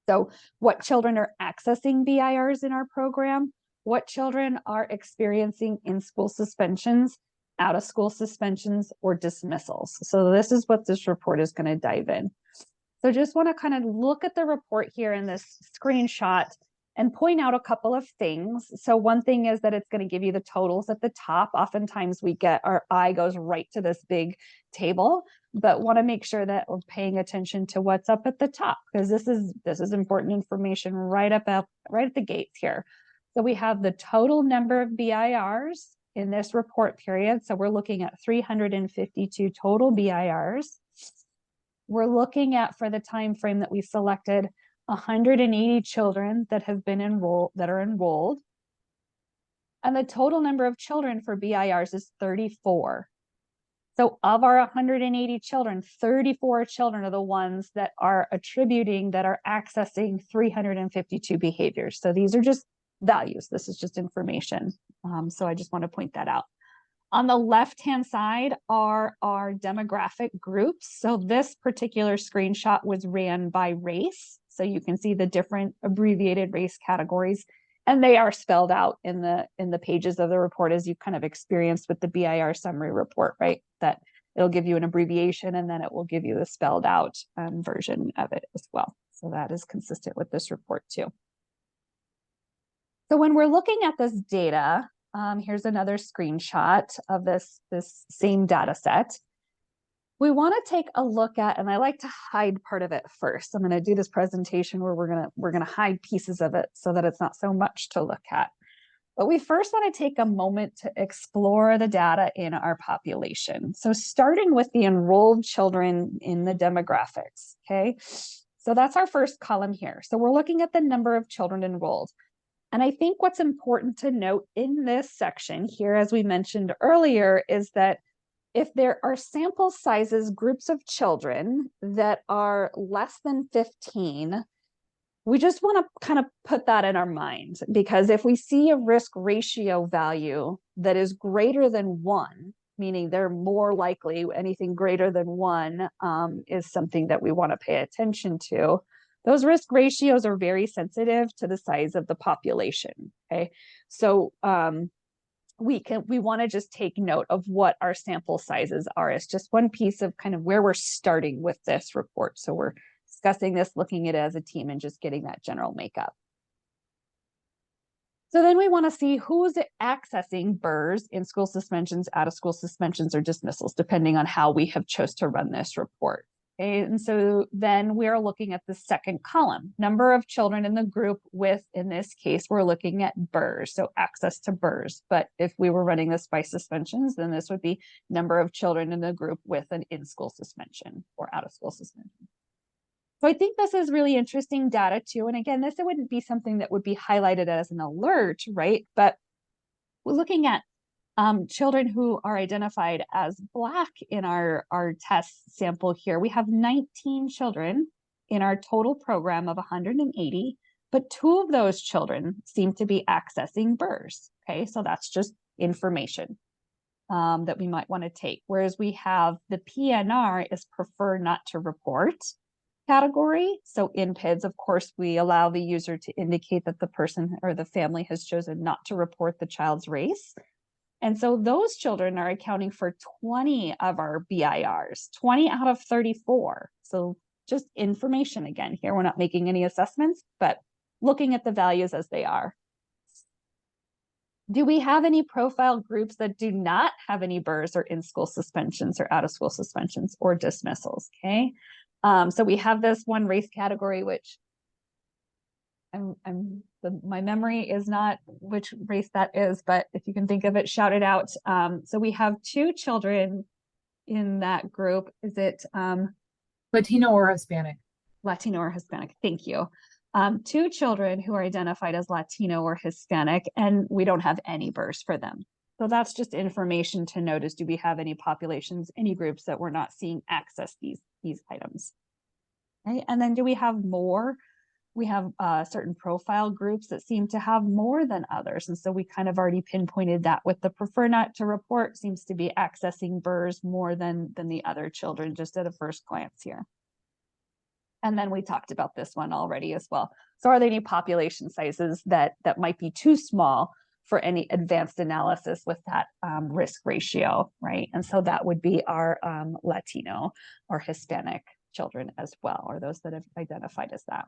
So what children are accessing BIRs in our program? What children are experiencing in-school suspensions, out-of-school suspensions, or dismissals? So this is what this report is going to dive in. So just want to kind of look at the report here in this screenshot and point out a couple of things. So one thing is that it's going to give you the totals at the top. Oftentimes our eye goes right to this big table, but want to make sure that we're paying attention to what's up at the top, because this is important information right at the gates here. So we have the total number of BIRs in this report period. So we're looking at 352 total BIRs. We're looking at, for the time frame that we selected, 180 children that are enrolled. And the total number of children for BIRs is 34. So of our 180 children, 34 children are the ones that are accessing 352 behaviors. So these are just values. This is just information. So I just want to point that out. On the left-hand side are our demographic groups. So this particular screenshot was ran by race. So you can see the different abbreviated race categories, and they are spelled out in the pages of the report, as you kind of experienced with the BIR summary report, right? That it'll give you an abbreviation and then it will give you the spelled out version of it as well. So that is consistent with this report too. So when we're looking at this data, here's another screenshot of this same data set. We want to take a look at, and I like to hide part of it first. I'm going to do this presentation where we're going to hide pieces of it so that it's not so much to look at. But we first want to take a moment to explore the data in our population. So starting with the enrolled children in the demographics, okay? So that's our first column here. So we're looking at the number of children enrolled. And I think what's important to note in this section here, as we mentioned earlier, is that if there are sample sizes, groups of children that are less than 15, we just want to kind of put that in our mind, because if we see a risk ratio value that is greater than 1, meaning they're more likely, anything greater than 1 is something that we want to pay attention to. Those risk ratios are very sensitive to the size of the population, okay? So we want to just take note of what our sample sizes are. It's just one piece of kind of where we're starting with this report. So we're discussing this, looking at it as a team, and just getting that general makeup. So then we want to see who's accessing BIRs, in school suspensions, out of school suspensions, or dismissals, depending on how we have chose to run this report. Okay, and so then we're looking at the second column, number of children in the group with, in this case, we're looking at BIRs, so access to BIRs. But if we were running this by suspensions, then this would be number of children in the group with an in-school suspension or out-of-school suspension. So I think this is really interesting data too. And again, this wouldn't be something that would be highlighted as an alert, right? But we're looking at children who are identified as Black in our test sample here. We have 19 children in our total program of 180, but 2 of those children seem to be accessing BIRs. Okay, so that's just information that we might want to take. Whereas we have the PNR is prefer not to report category. So in PIDs, of course, we allow the user to indicate that the person or the family has chosen not to report the child's race. And so those children are accounting for 20 of our BIRs, 20 out of 34. So just information again here. We're not making any assessments, but looking at the values as they are. Do we have any profile groups that do not have any BIRs or in-school suspensions or out-of-school suspensions or dismissals? Okay. So we have this one race category, which my memory is not which race that is, but if you can think of it, shout it out. So we have 2 children in that group. Is it Latino or Hispanic? Latino or Hispanic? Thank you. 2 children who are identified as Latino or Hispanic, and we don't have any BIRs for them. So that's just information to notice. Do we have any populations, any groups that we're not seeing access these items? Okay. And then do we have more? We have certain profile groups that seem to have more than others. And so we kind of already pinpointed that with the prefer not to report seems to be accessing BIRs more than the other children, just at a first glance here. And then we talked about this one already as well. So are there any population sizes that might be too small for any advanced analysis with that risk ratio, right? And so that would be our Latino or Hispanic children as well, or those that have identified as that.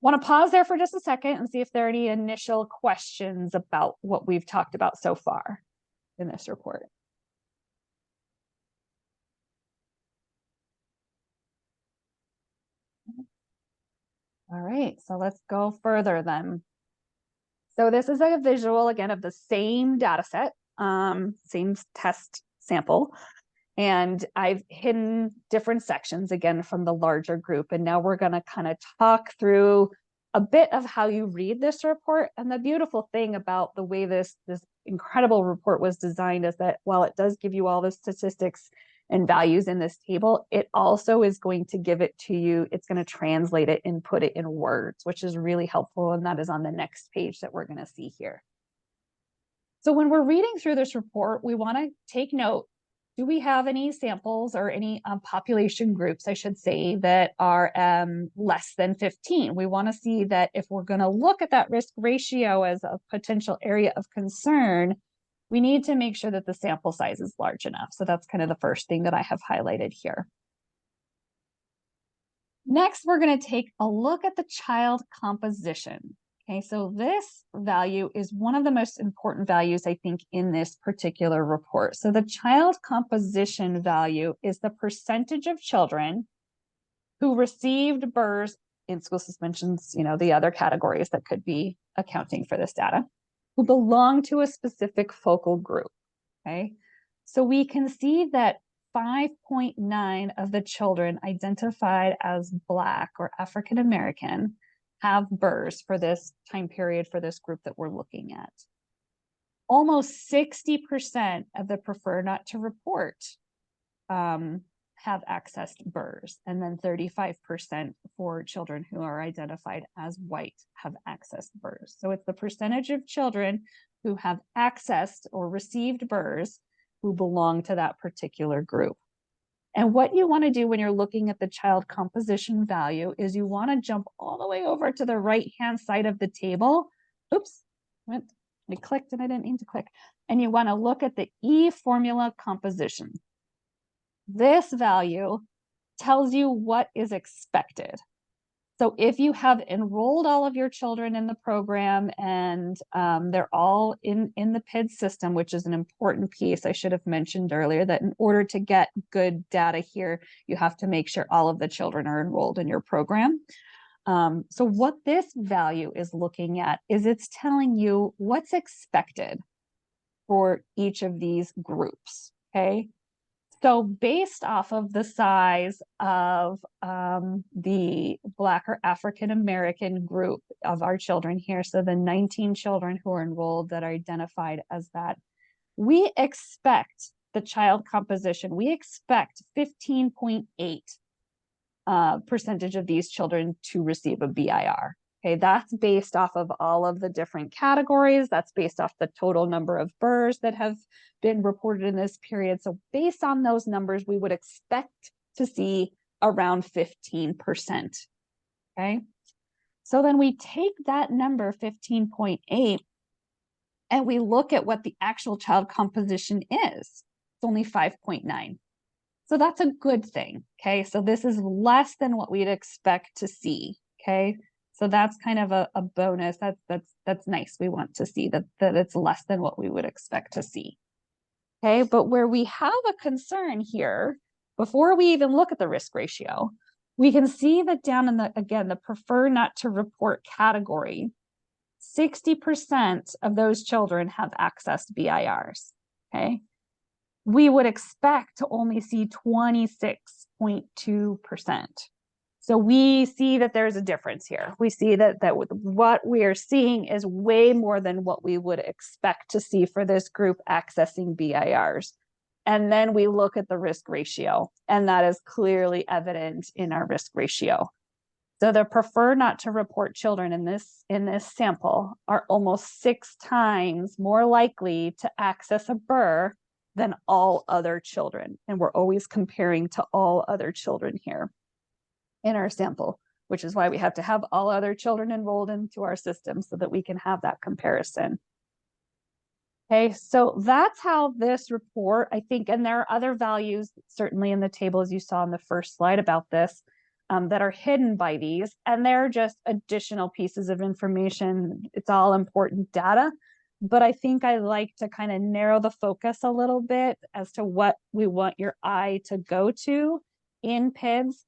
Want to pause there for just a second and see if there are any initial questions about what we've talked about so far in this report. All right, so let's go further then. So this is a visual, again, of the same data set, same test sample. And I've hidden different sections, again, from the larger group. And now we're going to kind of talk through a bit of how you read this report. And the beautiful thing about the way this incredible report was designed is that while it does give you all the statistics and values in this table, it also is going to give it to you. It's going to translate it and put it in words, which is really helpful. And that is on the next page that we're going to see here. So when we're reading through this report, we want to take note. Do we have any samples or any population groups, I should say, that are less than 15? We want to see that if we're going to look at that risk ratio as a potential area of concern, we need to make sure that the sample size is large enough. So that's kind of the first thing that I have highlighted here. Next, we're going to take a look at the child composition. Okay, so this value is one of the most important values, I think, in this particular report. So the child composition value is the percentage of children who received BIRs, in-school suspensions, the other categories that could be accounting for this data, who belong to a specific focal group. Okay, so we can see that 5.9 of the children identified as Black or African American have BIRs for this time period for this group that we're looking at. Almost 60% of the prefer not to report have accessed BIRs, and then 35% for children who are identified as white have accessed BIRs. So it's the percentage of children who have accessed or received BIRs who belong to that particular group. And what you want to do when you're looking at the child composition value is you want to jump all the way over to the right-hand side of the table. Oops, I clicked and I didn't mean to click. And you want to look at the E formula composition. This value tells you what is expected. So if you have enrolled all of your children in the program and they're all in the PIDS system, which is an important piece I should have mentioned earlier, that in order to get good data here, you have to make sure all of the children are enrolled in your program. So what this value is looking at is it's telling you what's expected for each of these groups, okay? So based off of the size of the Black or African American group of our children here, so the 19 children who are enrolled that are identified as that, we expect the child composition, we expect 15.8 percentage of these children to receive a BIR. Okay, that's based off of all of the different categories. That's based off the total number of BIRs that have been reported in this period. So based on those numbers, we would expect to see around 15%. Okay, so then we take that number 15.8 and we look at what the actual child composition is. It's only 5.9. So that's a good thing, okay? So this is less than what we'd expect to see, okay? So that's kind of a bonus. That's nice. We want to see that it's less than what we would expect to see, okay? But where we have a concern here, before we even look at the risk ratio, we can see that down in the prefer not to report category, 60% of those children have accessed BIRs, okay? We would expect to only see 26.2%. So we see that there's a difference here. We see that what we are seeing is way more than what we would expect to see for this group accessing BIRs. And then we look at the risk ratio, and that is clearly evident in our risk ratio. So the prefer not to report children in this sample are almost 6 times more likely to access a BIR than all other children. And we're always comparing to all other children here in our sample, which is why we have to have all other children enrolled into our system so that we can have that comparison. Okay, so that's how this report, I think, and there are other values certainly in the table, as you saw in the first slide about this, that are hidden by these, and they're just additional pieces of information. It's all important data, but I think I like to kind of narrow the focus a little bit as to what we want your eye to go to in PIDS.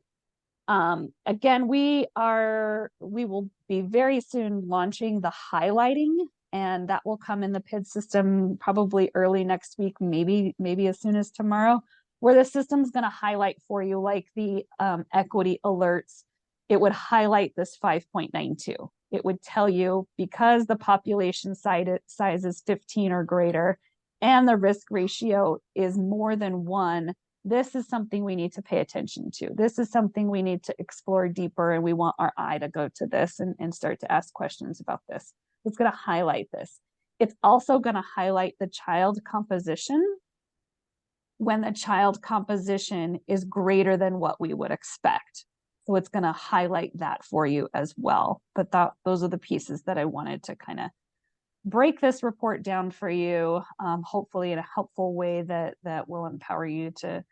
Again, we will be very soon launching the highlighting, and that will come in the PIDS system probably early next week, maybe as soon as tomorrow, where the system's going to highlight for you, like the equity alerts. It would highlight this 5.92. It would tell you, because the population size is 15 or greater and the risk ratio is more than 1, this is something we need to pay attention to. This is something we need to explore deeper, and we want our eye to go to this and start to ask questions about this. It's going to highlight this. It's also going to highlight the child composition when the child composition is greater than what we would expect. So it's going to highlight that for you as well. But those are the pieces that I wanted to kind of break this report down for you, hopefully in a helpful way that will empower you to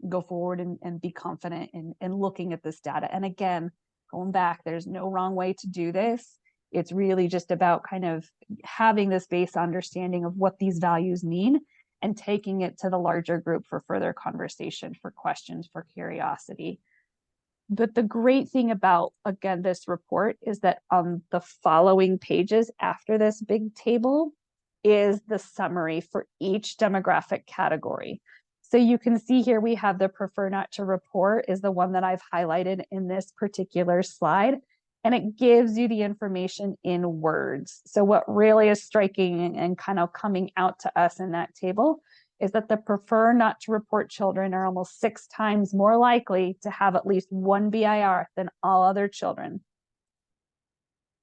go forward and be confident in looking at this data. And again, going back, there's no wrong way to do this. It's really just about kind of having this base understanding of what these values mean and taking it to the larger group for further conversation, for questions, for curiosity. But the great thing about, again, this report is that on the following pages after this big table is the summary for each demographic category. So you can see here we have the prefer not to report is the one that I've highlighted in this particular slide, and it gives you the information in words. So what really is striking and kind of coming out to us in that table is that the prefer not to report children are almost 6 times more likely to have at least 1 BIR than all other children.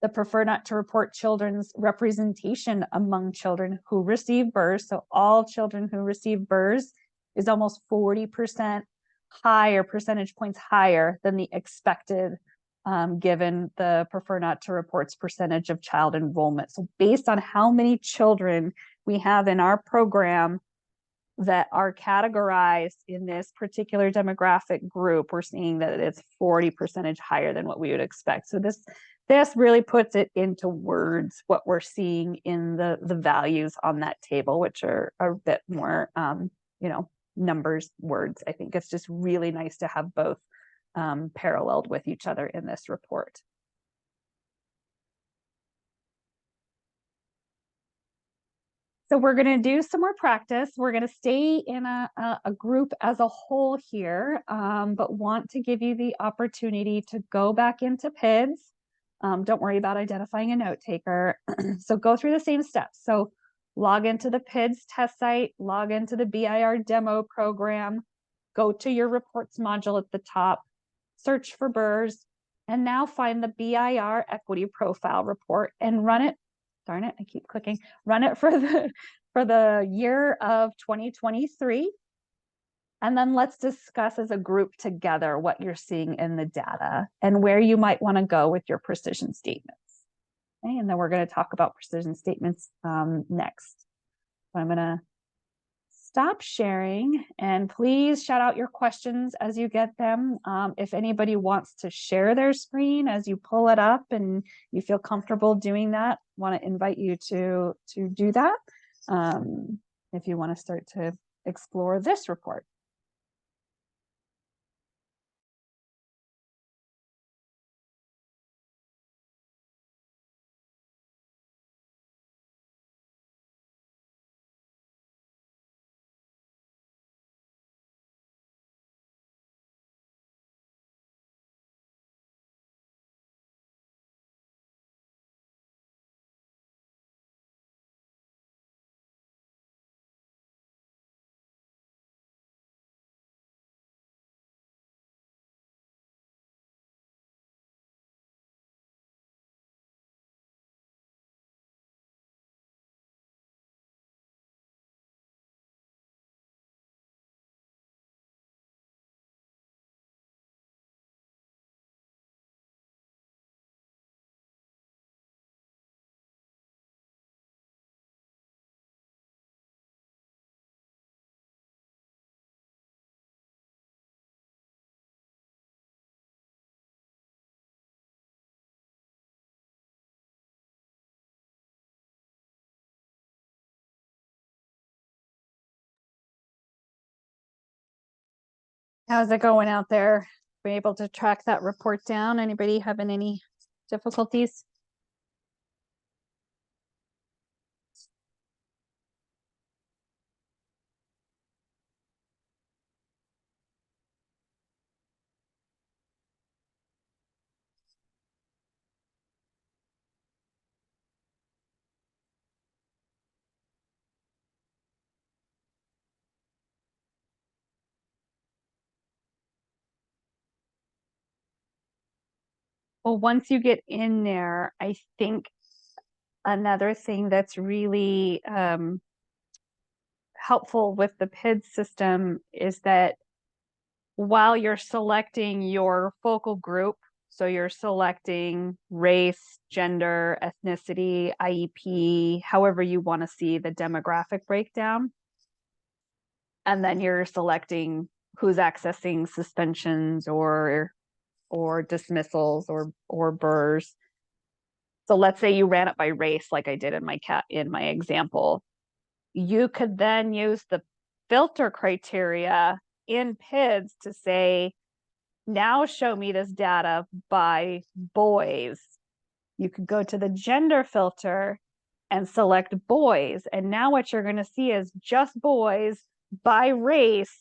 The prefer not to report children's representation among children who receive BIRs, so all children who receive BIRs, is almost 40% higher, percentage points higher than the expected, given the prefer not to report's percentage of child enrollment. So based on how many children we have in our program that are categorized in this particular demographic group, we're seeing that it's 40% higher than what we would expect. So this really puts it into words, what we're seeing in the values on that table, which are a bit more, you know, numbers, words. I think it's just really nice to have both paralleled with each other in this report. So we're going to do some more practice. We're going to stay in a group as a whole here, but want to give you the opportunity to go back into PIDS. Don't worry about identifying a note taker. So go through the same steps. So log into the PIDS test site, log into the BIR demo program, go to your reports module at the top, search for BIRs, and now find the BIR equity profile report and run it. Darn it, I keep clicking. Run it for the year of 2023. And then let's discuss as a group together what you're seeing in the data and where you might want to go with your precision statements. Okay, and then we're going to talk about precision statements next. So I'm going to stop sharing, and please shout out your questions as you get them. If anybody wants to share their screen as you pull it up and you feel comfortable doing that, want to invite you to do that. If you want to start to explore this report. How's it going out there? Be able to track that report down? Anybody having any difficulties? Well, once you get in there, I think another thing that's really helpful with the PID system is that while you're selecting your focal group, so you're selecting race, gender, ethnicity, IEP, however you want to see the demographic breakdown, and then you're selecting who's accessing suspensions or dismissals or BIRs. So let's say you ran it by race, like I did in my example. You could then use the filter criteria in PIDS to say, now show me this data by boys. You could go to the gender filter and select boys. And now what you're going to see is just boys by race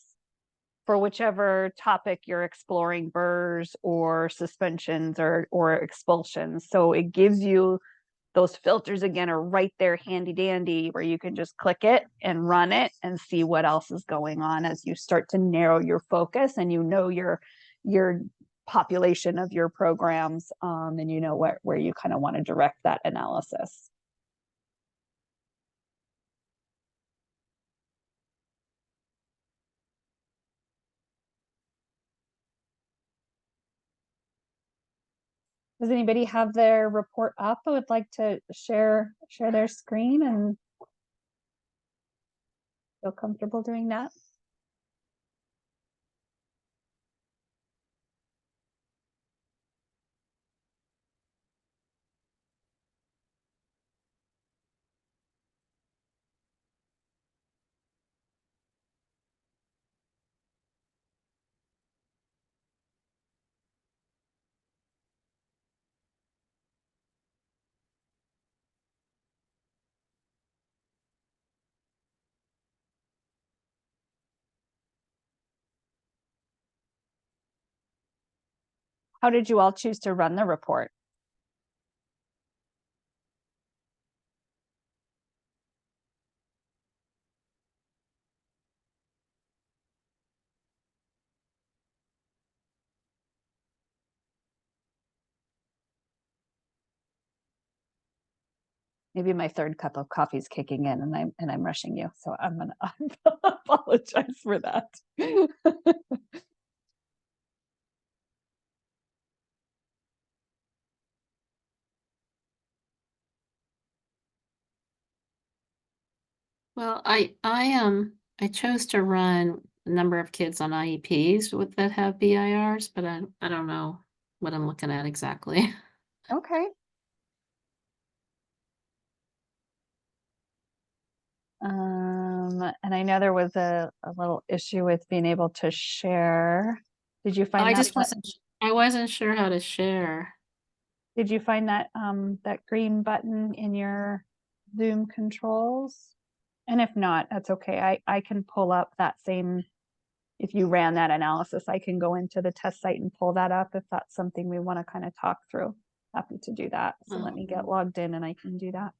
for whichever topic you're exploring, BIRs or suspensions or expulsions. So it gives you those filters again are right there handy dandy where you can just click it and run it and see what else is going on as you start to narrow your focus and you know your population of your programs and you know where you kind of want to direct that analysis. Does anybody have their report up? I would like to share their screen and Feel comfortable doing that? How did you all choose to run the report? Maybe my third cup of coffee is kicking in and I'm rushing you. So I'm gonna apologize for that. Well, I chose to run a number of kids on IEPs with that have BIRs, but I don't know what I'm looking at exactly. Okay. And I know there was a little issue with being able to share. Did you find that? I wasn't sure how to share. Did you find that that green button in your Zoom controls? And if not, that's okay. I can pull up that same, if you ran that analysis, I can go into the test site and pull that up if that's something we want to kind of talk through. Happy to do that. So let me get logged in and I can do that.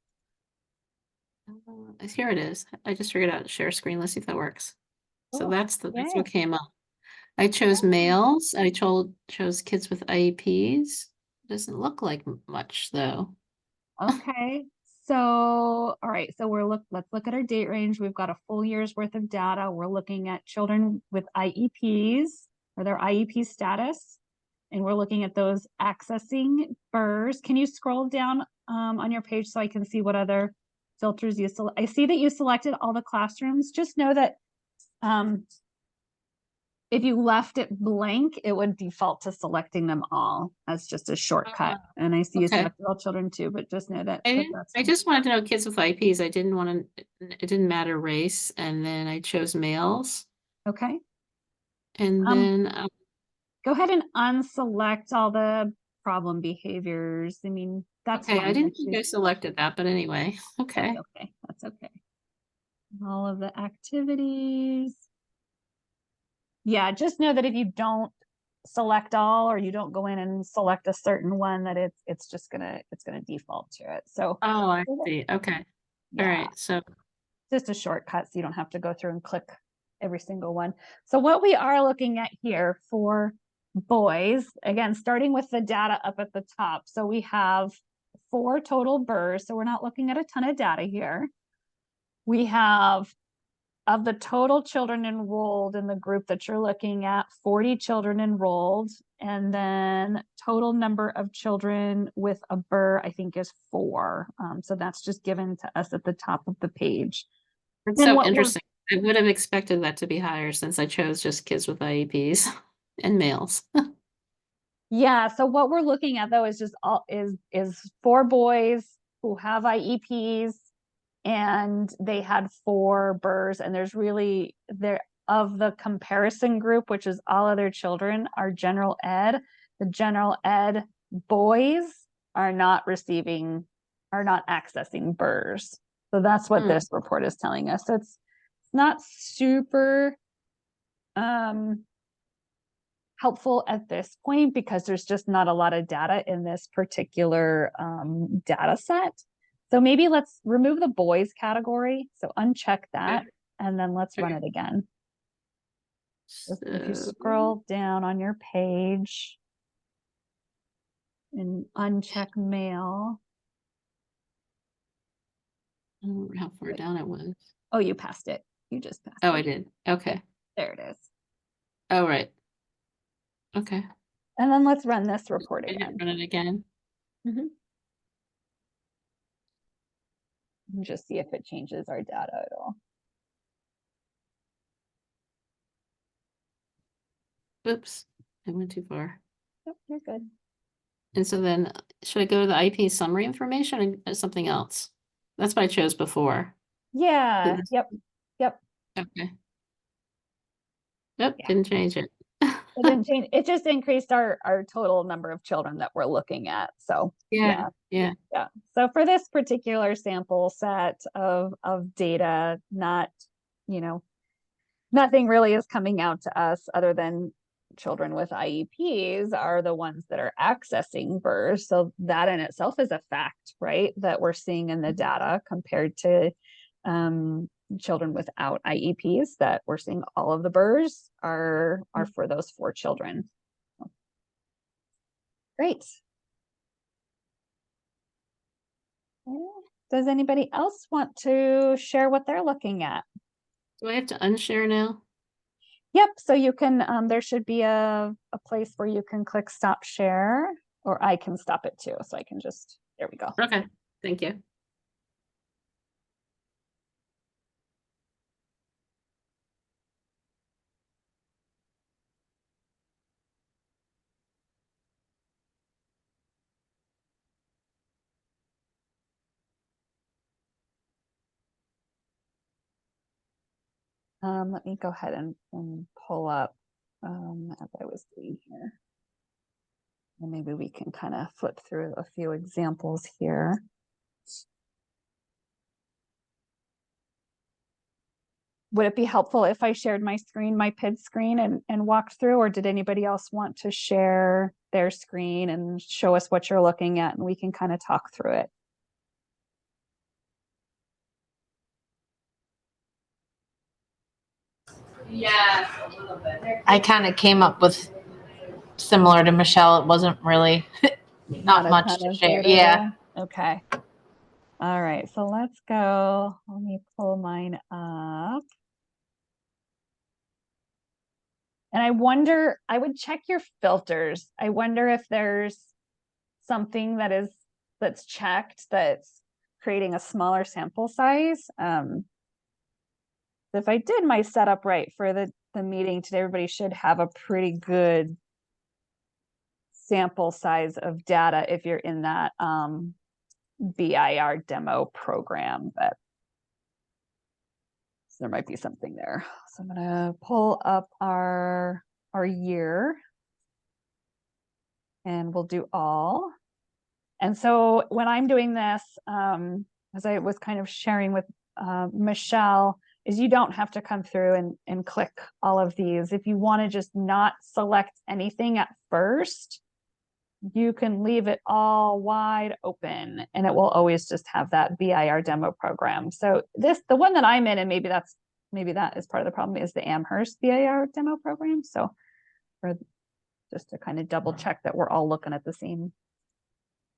Here it is. I just figured out share screen. Let's see if that works. So Cool. that's Yay. what came up. I chose males. I chose kids with IEPs. Doesn't look like much though. Okay. So, all right. So let's look at our date range. We've got a full year's worth of data. We're looking at children with IEPs or their IEP status. And we're looking at those accessing BIRs. Can you scroll down on your page so I can see what other filters you select? I see that you selected all the classrooms. Just know that if you left it blank, it would default to selecting them all as just a shortcut. And I see you Okay. selected all children too, but just know that. I just wanted to know kids with IEPs. I didn't want to, it didn't matter race. And then I chose males. Okay. And then Go ahead and unselect all the problem behaviors. I mean, that's okay, fine. I didn't think I selected that, but anyway, okay. That's okay. That's okay. All of the activities. Yeah, just know that if you don't select all or you don't go in and select a certain one, that it's just gonna default to it. So Oh, I see. Okay. All yeah, right. So just a shortcut so you don't have to go through and click every single one. So what we are looking at here for boys, again, starting with the data up at the top. So we have 4 total BIRs. So we're not looking at a ton of data here. We have, of the total children enrolled in the group that you're looking at, 40 children enrolled. And then total number of children with a BIR, I think, is 4. So that's just given to us at the top of the page. it's so interesting. I would have expected that to be higher since I chose just kids with IEPs and males. Yeah, so what we're looking at though is just all is 4 boys who have IEPs and they had 4 BIRs, and there's really there of the comparison group, which is all other children, are general ed. The general ed boys are not accessing BIRs. So that's what this report is telling us. So it's not super helpful at this point because there's just not a lot of data in this particular data set. So maybe let's remove the boys category. So uncheck that and then let's run it again. So if you scroll down on your page and uncheck male. I don't remember how far down it was. Oh, you passed it. You just passed it. Oh, I did. Okay. There it is. Oh, right. Okay. And then let's run this report again. Run it again. And just see if it changes our data at all. Oops, I went too far. Yep, you're good. And so then should I go to the IP summary information or something else? That's what I chose before. Yeah, Didn't- yep, yep. Okay. Nope, Yeah. didn't change it. It didn't change. It just increased our total number of children that we're looking at. So Yeah, yeah. yeah. So for this particular sample set of data, not, you know, nothing really is coming out to us other than children with IEPs are the ones that are accessing BIRs. So that in itself is a fact, right? That we're seeing in the data compared to children without IEPs, that we're seeing all of the BIRs are for those 4 children. Great. Does anybody else want to share what they're looking at? Do I have to unshare now? Yep, so you can, there should be a place where you can click stop share, or I can stop it too. So I can just, there we go. Okay, thank you. Let me go ahead and pull up as I was doing here. And maybe we can kind of flip through a few examples here. Would it be helpful if I shared my screen, my PID screen, and walked through, or did anybody else want to share their screen and show us what you're looking at and we can kind of talk through it? Yeah, a little bit. I kind of came up with similar to Michelle. It wasn't really not a much ton to of share. data Yeah. there. Okay. All right, so let's go. Let me pull mine up. And I wonder, I would check your filters. I wonder if there's something that's checked that's creating a smaller sample size. If I did my setup right for the meeting today, everybody should have a pretty good sample size of data if you're in that BIR demo program, but so there might be something there. So I'm gonna pull up our year and we'll do all. And so when I'm doing this, as I was kind of sharing with Michelle, is you don't have to come through and click all of these. If you want to just not select anything at first, you can leave it all wide open and it will always just have that BIR demo program. So the one that I'm in, and maybe that is part of the problem, is the Amherst BIR demo program. So for just to kind of double check that we're all looking at the same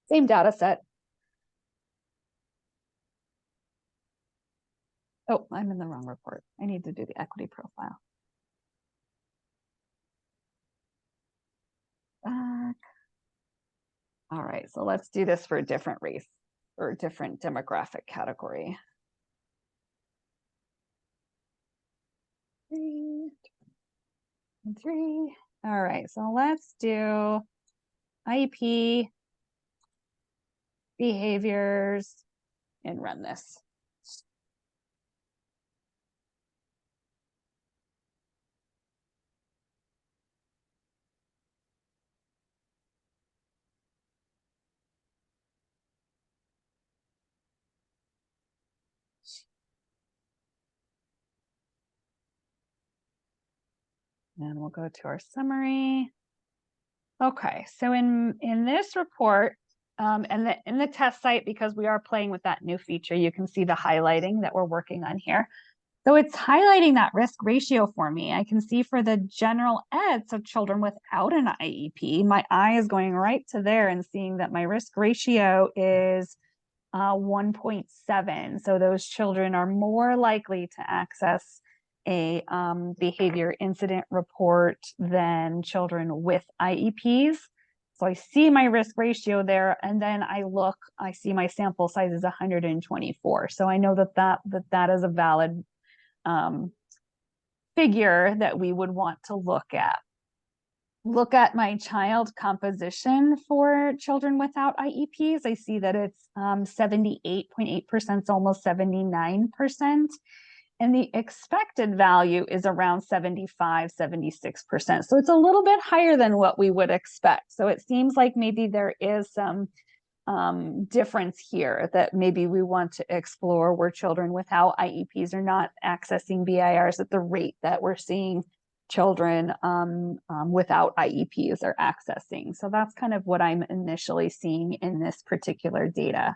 data set. Oh, I'm in the wrong report. I need to do the equity profile. Back. All right, so let's do this for a different race or a different demographic category. 3 and 3. All right, so let's do IEP behaviors and run this. And we'll go to our summary. Okay, so in this report, and in the test site, because we are playing with that new feature, you can see the highlighting that we're working on here. So it's highlighting that risk ratio for me. I can see for the general ed, so children without an IEP, my eye is going right to there and seeing that my risk ratio is 1.7. So those children are more likely to access a behavior incident report than children with IEPs. So I see my risk ratio there, and then I see my sample size is 124. So I know that is a valid figure that we would want to look at. look at my child composition for children without IEPs, I see that it's 78.8%, almost 79%. And the expected value is around 75, 76%. So it's a little bit higher than what we would expect. So it seems like maybe there is some difference here that maybe we want to explore, where children without IEPs are not accessing BIRs at the rate that we're seeing children without IEPs are accessing. So that's kind of what I'm initially seeing in this particular data.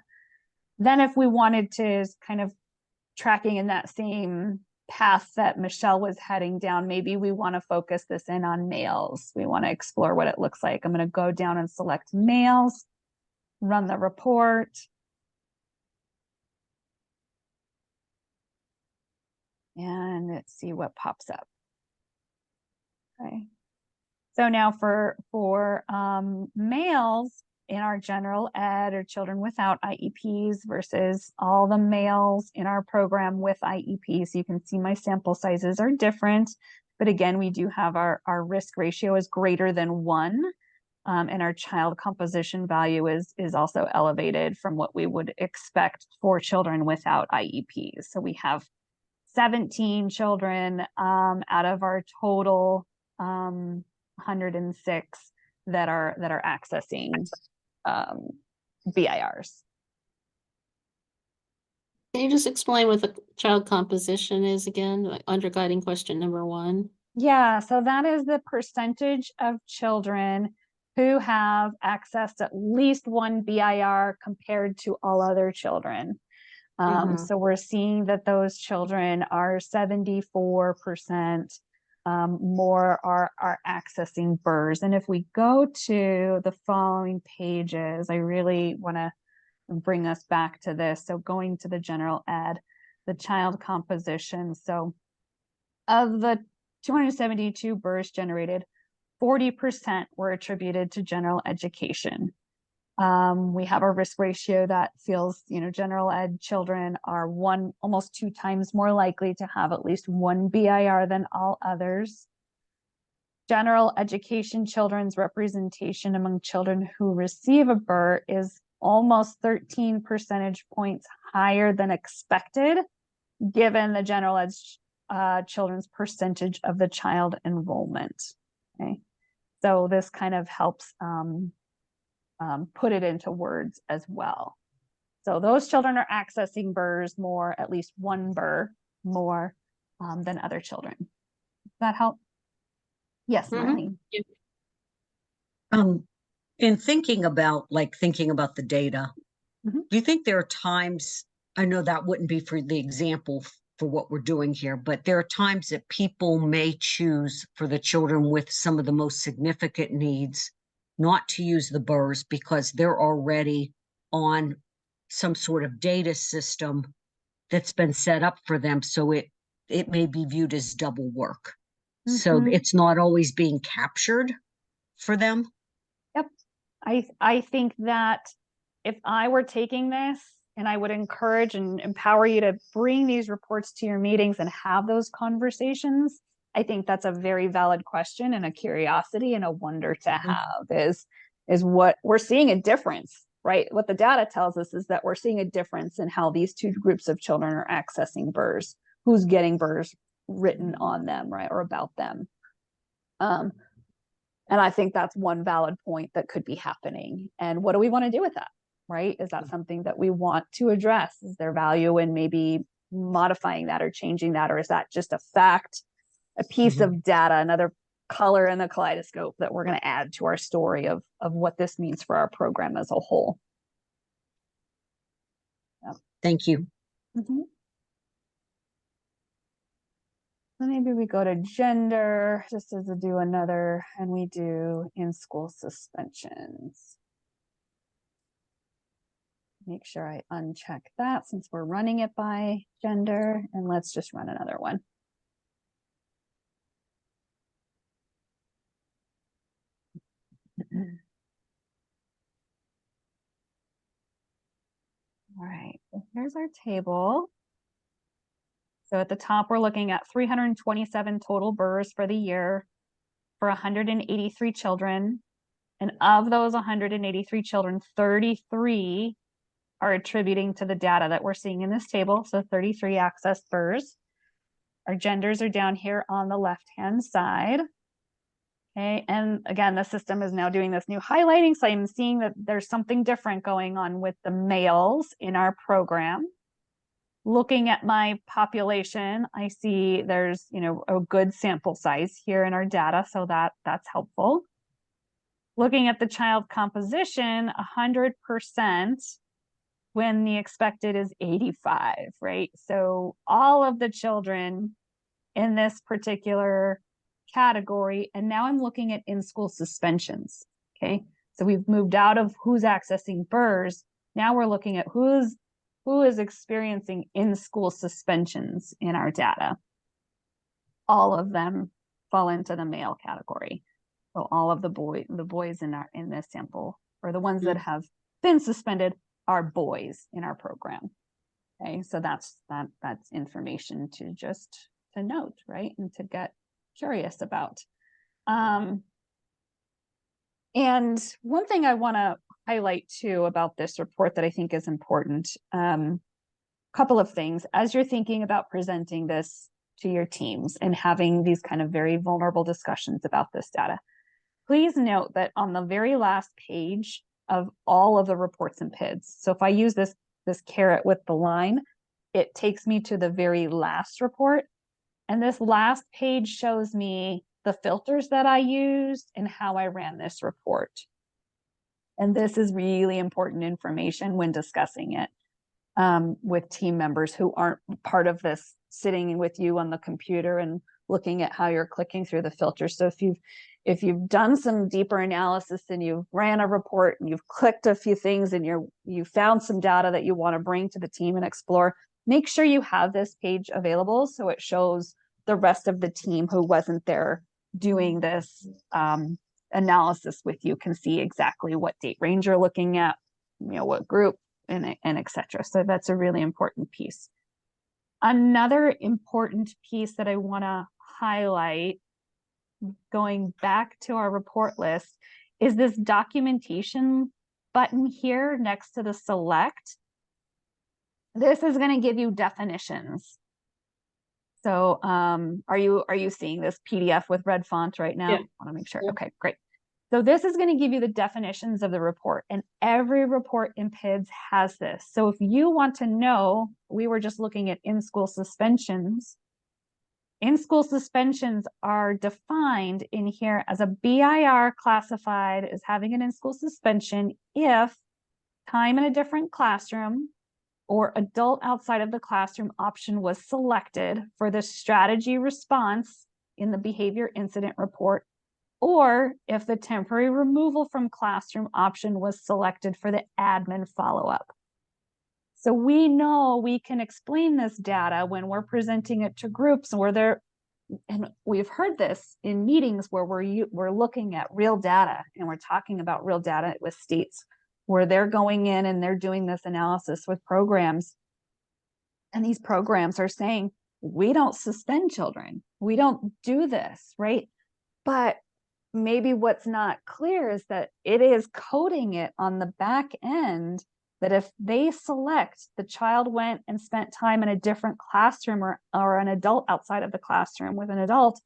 Then if we wanted to kind of tracking in that same path that Michelle was heading down, maybe we want to focus this in on males. We want to explore what it looks like. I'm going to go down and select males, run the report. And let's see what pops up. Okay. So now for males in our general ed or children without IEPs versus all the males in our program with IEPs, you can see my sample sizes are different. But again, we do have our risk ratio is greater than 1. And our child composition value is also elevated from what we would expect for children without IEPs. So we have 17 children out of our total 106 that are accessing BIRs. Can you just explain what the child composition is again, like under guiding question number 1? Yeah, so that is the percentage of children who have accessed at least one BIR compared to all other children. So we're seeing that those children are 74% more are accessing BIRs. And if we go to the following pages, I really want to bring us back to this. So going to the general ed, the child composition. So of the 272 BIRs generated, 40% were attributed to general education. We have a risk ratio that feels, general ed children are almost 2 times more likely to have at least one BIR than all others. General education children's representation among children who receive a BIR is almost 13 percentage points higher than expected, given the general ed children's percentage of the child enrollment. Okay, so this kind of helps put it into words as well. So those children are accessing BIRs more, at least one BIR more than other children. Does that help? Yes, Marlene. In thinking about the data, do you think there are times, I know that wouldn't be for the example for what we're doing here, but there are times that people may choose for the children with some of the most significant needs not to use the BIRs because they're already on some sort of data system that's been set up for them. So it may be viewed as double work. So it's not always being captured for them. Yep. I think that if I were taking this, and I would encourage and empower you to bring these reports to your meetings and have those conversations, I think that's a very valid question and a curiosity and a wonder to have is what we're seeing a difference, right? What the data tells us is that we're seeing a difference in how these two groups of children are accessing BIRs, who's getting BIRs written on them, right, or about them. And I think that's one valid point that could be happening. And what do we want to do with that, right? Is that something that we want to address? Is there value in maybe modifying that or changing that? Or is that just a fact, a piece of data, another color in the kaleidoscope that we're going to add to our story of what this means for our program as a whole? Thank you. So maybe we go to gender just as to do another, and we do in-school suspensions. Make sure I uncheck that since we're running it by gender, and let's just run another one. All right, so here's our table. So at the top, we're looking at 327 total BIRs for the year. for 183 children. And of those 183 children, 33 are attributing to the data that we're seeing in this table. So 33 accessed BIRs. Our genders are down here on the left-hand side. Okay, and again, the system is now doing this new highlighting. So I'm seeing that there's something different going on with the males in our program. Looking at my population, I see there's, a good sample size here in our data. So that's helpful. Looking at the child composition, 100% when the expected is 85, right? So all of the children in this particular category, and now I'm looking at in-school suspensions, okay? So we've moved out of who's accessing BIRs. Now we're looking at who is experiencing in-school suspensions in our data. All of them fall into the male category. So all of the boys in this sample, or the ones that have been suspended, are boys in our program. Okay, so that's information to note, right, and to get curious about. And one thing I want to highlight too about this report that I think is important, couple of things as you're thinking about presenting this to your teams and having these kind of very vulnerable discussions about this data. Please note that on the very last page of all of the reports and PIDs, so if I use this caret with the line, it takes me to the very last report. And this last page shows me the filters that I used and how I ran this report. And this is really important information when discussing it with team members who aren't part of this, sitting with you on the computer and looking at how you're clicking through the filters. So if you've done some deeper analysis and you've ran a report and you've clicked a few things and you found some data that you want to bring to the team and explore, make sure you have this page available so it shows the rest of the team who wasn't there doing this analysis with you can see exactly what date range you're looking at, what group, and et cetera. So that's a really important piece. Another important piece that I want to highlight, going back to our report list, is this documentation button here next to the select. This is going to give you definitions. So are you seeing this PDF with red font right now? Yeah. I want to make sure. Okay, great. So this is going to give you the definitions of the report, and every report in PIDS has this. So if you want to know, we were just looking at in-school suspensions. In-school suspensions are defined in here as a BIR classified as having an in-school suspension if time in a different classroom or adult outside of the classroom option was selected for the strategy response in the behavior incident report, or if the temporary removal from classroom option was selected for the admin follow-up. So we know we can explain this data when we're presenting it to groups where they're, and we've heard this in meetings where we're looking at real data and we're talking about real data with states where they're going in and they're doing this analysis with programs. And these programs are saying, we don't suspend children. We don't do this, right? But maybe what's not clear is that it is coding it on the back end that if they select the child went and spent time in a different classroom or an adult outside of the classroom with an adult,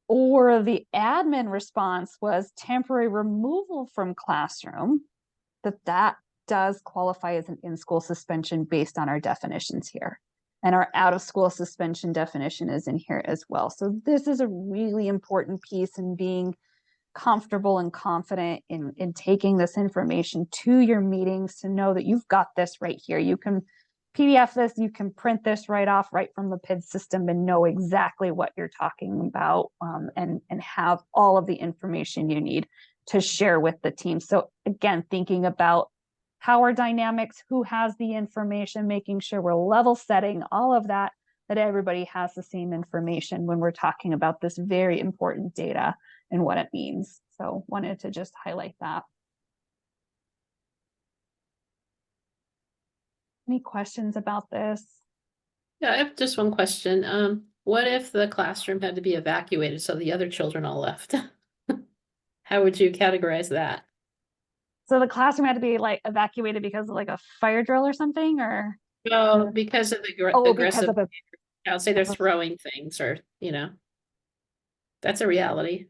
or the admin response was temporary removal from classroom, that does qualify as an in-school suspension based on our definitions here. And our out-of-school suspension definition is in here as well. So this is a really important piece in being comfortable and confident in taking this information to your meetings to know that you've got this right here. You can PDF this, you can print this right off right from the PID system and know exactly what you're talking about and have all of the information you need to share with the team. So again, thinking about power dynamics, who has the information, making sure we're level setting, all of that, that everybody has the same information when we're talking about this very important data and what it means. So wanted to just highlight that. Any questions about this? Yeah, I have just one question. What if the classroom had to be evacuated so the other children all left? How would you categorize that? So the classroom had to be like evacuated because of like a fire drill or something, or No, because of the oh, because aggressive, of a I would say they're throwing things or, that's a reality.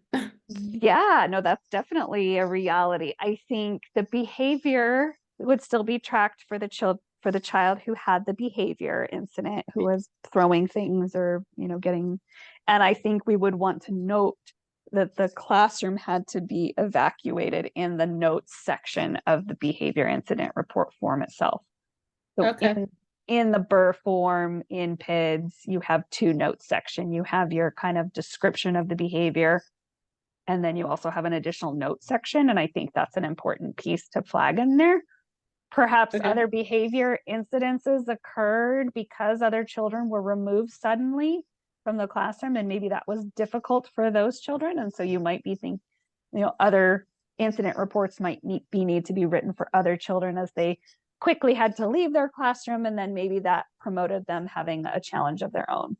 yeah, no, that's definitely a reality. I think the behavior would still be tracked for the child who had the behavior incident, who was throwing things or, getting, and I think we would want to note that the classroom had to be evacuated in the notes section of the behavior incident report form itself. So Okay. in the BIR form, in PIDS, you have two notes section. You have your kind of description of the behavior, and then you also have an additional note section. And I think that's an important piece to flag in there. Perhaps Okay. other behavior incidences occurred because other children were removed suddenly from the classroom, and maybe that was difficult for those children. And so you might be thinking, other incident reports might need to be written for other children as they quickly had to leave their classroom, and then maybe that promoted them having a challenge of their own.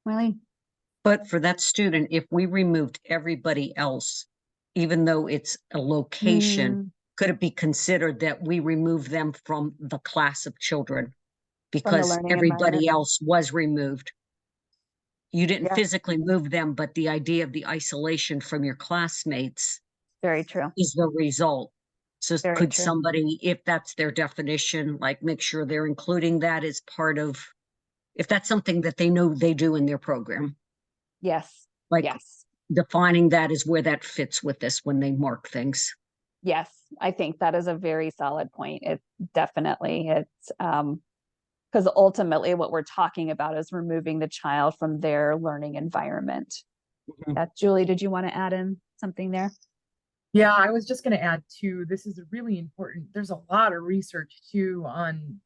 Really? But for that student, if we removed everybody else, even though it's a location, could it be considered that we remove them from the class of children From the because learning environment. everybody else was removed? You didn't Yeah, physically move them, but the idea of the isolation from your classmates very true. is the result. So Very could true. somebody, if that's their definition, like make sure they're including that as part of, if that's something that they know they do in their program, Yes. like Yes. defining that as where that fits with this when they mark things. Yes. I think that is a very solid point. It's because ultimately what we're talking about is removing the child from their learning environment. Mhm. Yeah. Julie, did you want to add in something there? Yeah, I was just going to add too, this is really important. There's a lot of research too on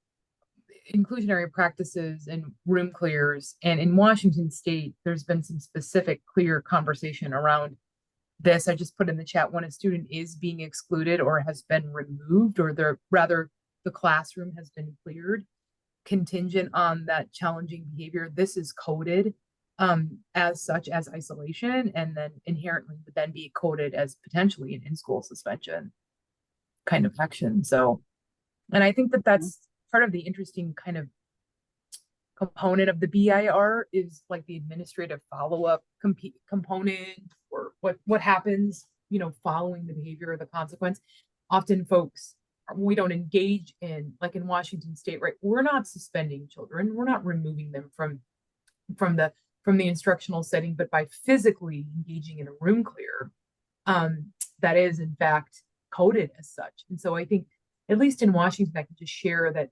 inclusionary practices and room clears. And in Washington State, there's been some specific clear conversation around this. I just put in the chat when a student is being excluded or has been removed, or the classroom has been cleared, contingent on that challenging behavior. This is coded as such as isolation, and then inherently would then be coded as potentially an in-school suspension kind of action. So, and I think that that's part of the interesting kind of component of the BIR is like the administrative follow-up component, or what happens, following the behavior or the consequence. Often folks, we don't engage in, like in Washington State, right? We're not suspending children. We're not removing them from the instructional setting, but by physically engaging in a room clear, that is in fact coded as such. And so I think, at least in Washington, I can just share that,